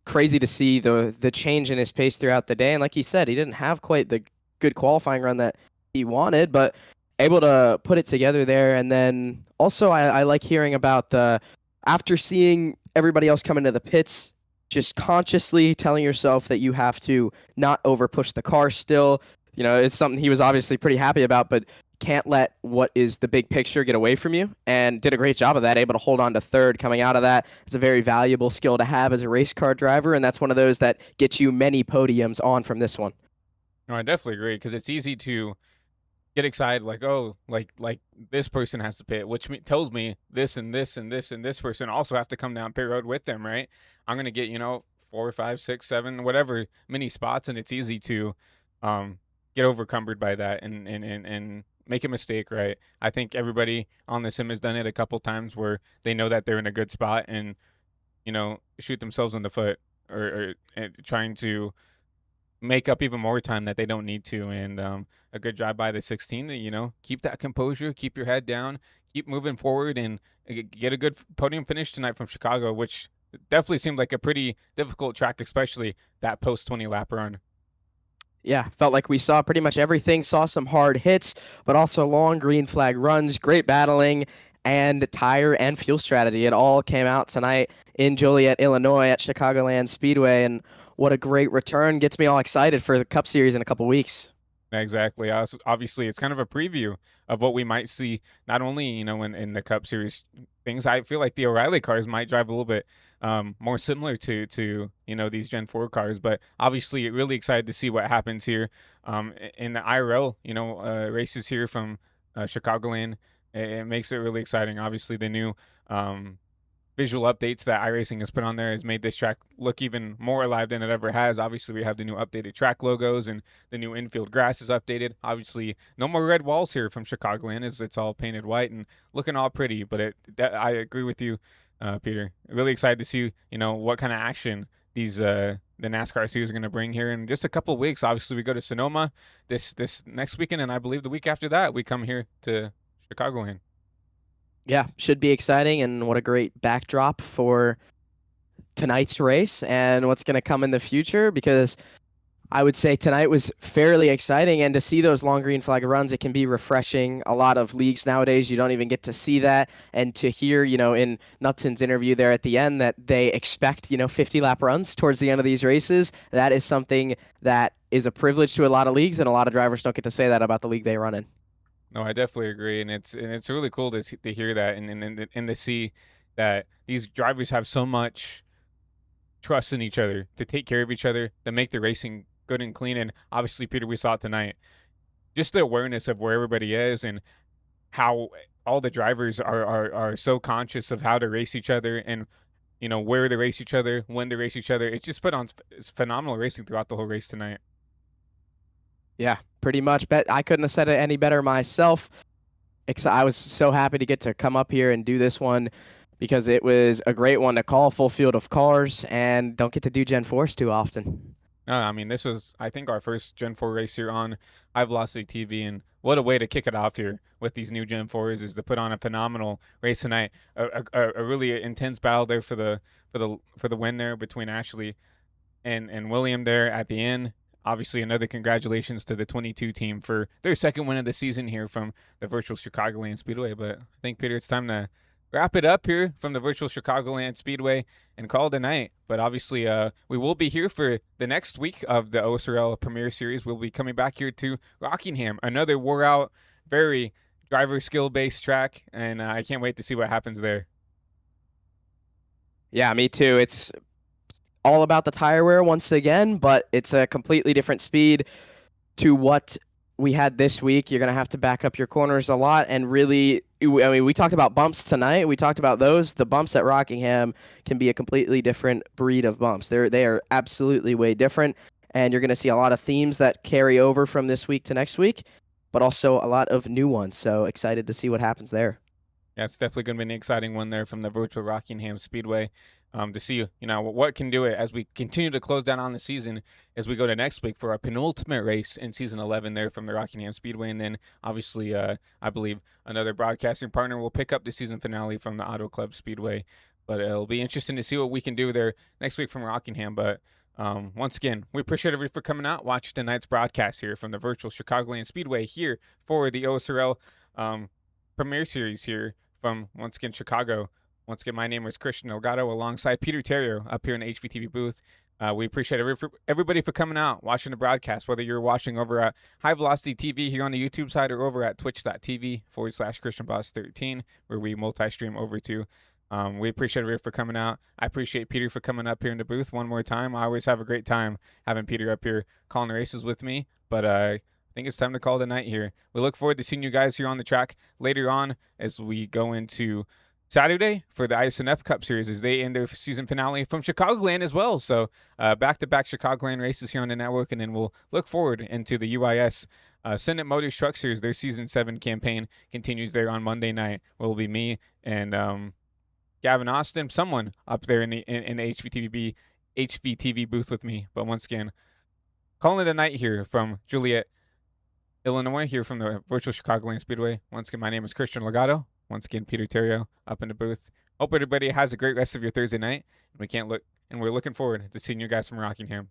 crazy to see the change in his pace throughout the day. And like he said, he didn't have quite the good qualifying run that he wanted, but able to put it together there. And then also I like hearing about the after seeing everybody else come into the pits, just consciously telling yourself that you have to not over push the car still. It's something he was obviously pretty happy about, but can't let what is the big picture get away from you, and did a great job of that, able to hold on to third coming out of that. It's a very valuable skill to have as a race car driver, and that's one of those that gets you many podiums on from this one. No, I definitely agree, because it's easy to get excited, like, oh, like this person has to pit, which tells me this and this and this and this person also have to come down pit road with them, right? I'm gonna get 4, 5, 6, 7, whatever many spots, and it's easy to get overcumbered by that and make a mistake, right? I think everybody on the sim has done it a couple times where they know that they're in a good spot and shoot themselves in the foot, or trying to make up even more time that they don't need to. And a good drive by the 16 that, keep that composure, keep your head down, keep moving forward, and get a good podium finish tonight from Chicago, which definitely seemed like a pretty difficult track, especially that post 20 lap run. Yeah, felt like we saw pretty much everything, saw some hard hits, but also long green flag runs, great battling, and tire and fuel strategy. It all came out tonight in Joliet, Illinois at Chicagoland Speedway, and what a great return. Gets me all excited for the Cup Series in a couple weeks. Exactly. Obviously, it's kind of a preview of what we might see, not only, in the Cup Series things. I feel like the O'Reilly cars might drive a little bit more similar to these Gen 4 cars, but obviously really excited to see what happens here in the IRL, races here from Chicagoland. It makes it really exciting. Obviously, the new visual updates that iRacing has put on there has made this track look even more alive than it ever has. Obviously, we have the new updated track logos, and the new infield grass is updated. Obviously, no more red walls here from Chicagoland, as it's all painted white and looking all pretty. But I agree with you, Peter. Really excited to see what kind of action these the NASCAR series are going to bring here in just a couple of weeks. Obviously, we go to Sonoma this next weekend, and I believe the week after that we come here to Chicagoland. Yeah, should be exciting, and what a great backdrop for tonight's race and what's going to come in the future, because I would say tonight was fairly exciting, and to see those long green flag runs, it can be refreshing. A lot of leagues nowadays, you don't even get to see that, and to hear, in Knutsen's interview there at the end that they expect, 50-lap runs towards the end of these races, that is something that is a privilege to a lot of leagues, and a lot of drivers don't get to say that about the league they run in. No, I definitely agree, and it's really cool to hear that, and to see that these drivers have so much trust in each other to take care of each other, to make the racing good and clean. And obviously, Peter, we saw it tonight. Just the awareness of where everybody is and how all the drivers are so conscious of how to race each other, and where to race each other, when to race each other. It just put on phenomenal racing throughout the whole race tonight. Yeah, pretty much. I couldn't have said it any better myself. I was so happy to get to come up here and do this one, because it was a great one to call, full field of cars, and don't get to do Gen 4s too often. I mean, this was, I think, our first Gen 4 race here on High Velocity TV, and what a way to kick it off here with these new Gen 4s is to put on a phenomenal race tonight. A really intense battle there for the win there between Ashley and William there at the end. Obviously, another congratulations to the 22 team for their second win of the season here from the virtual Chicagoland Speedway. But I think, Peter, it's time to wrap it up here from the virtual Chicagoland Speedway and call it a night. But obviously, we will be here for the next week of the OSRL Premier Series. We'll be coming back here to Rockingham, another wore-out, very driver skill-based track, and I can't wait to see what happens there. Yeah, me too. It's all about the tire wear once again, but it's a completely different speed to what we had this week. You're going to have to back up your corners a lot, and really, I mean, we talked about bumps tonight. We talked about those. The bumps at Rockingham can be a completely different breed of bumps. They are absolutely way different, and you're going to see a lot of themes that carry over from this week to next week, but also a lot of new ones. So excited to see what happens there. Yeah, it's definitely going to be an exciting one there from the virtual Rockingham Speedway. To see, what can do it as we continue to close down on the season as we go to next week for our penultimate race in season 11 there from the Rockingham Speedway. And then obviously, I believe another broadcasting partner will pick up the season finale from the Auto Club Speedway. But it'll be interesting to see what we can do there next week from Rockingham. But once again, we appreciate everybody for coming out, watching tonight's broadcast here from the virtual Chicagoland Speedway here for the OSRL Premier Series here from, once again, Chicago. Once again, my name is Christian Delgado alongside Peter Terrio up here in the HVTV booth. We appreciate everybody for coming out, watching the broadcast, whether you're watching over at High Velocity TV here on the YouTube side or over at twitch.tv/ChristianBoss13, where we multi-stream over to. We appreciate everybody for coming out. I appreciate Peter for coming up here in the booth one more time. I always have a great time having Peter up here calling the races with me, but I think it's time to call it a night here. We look forward to seeing you guys here on the track later on as we go into Saturday for the ISNF Cup Series as they end their season finale from Chicagoland as well. So back-to-back Chicagoland races here on the network, and then we'll look forward into the UIS Senate Motors Truck Series. Their Season 7 campaign continues there on Monday night. It will be me and Gavin Austin, someone up there in the HVTV booth with me. But once again, calling it a night here from Joliet, Illinois, here from the virtual Chicagoland Speedway. Once again, my name is Christian Legato. Once again, Peter Terrio up in the booth. Hope everybody has a great rest of your Thursday night. And we're looking forward to seeing you guys from Rockingham.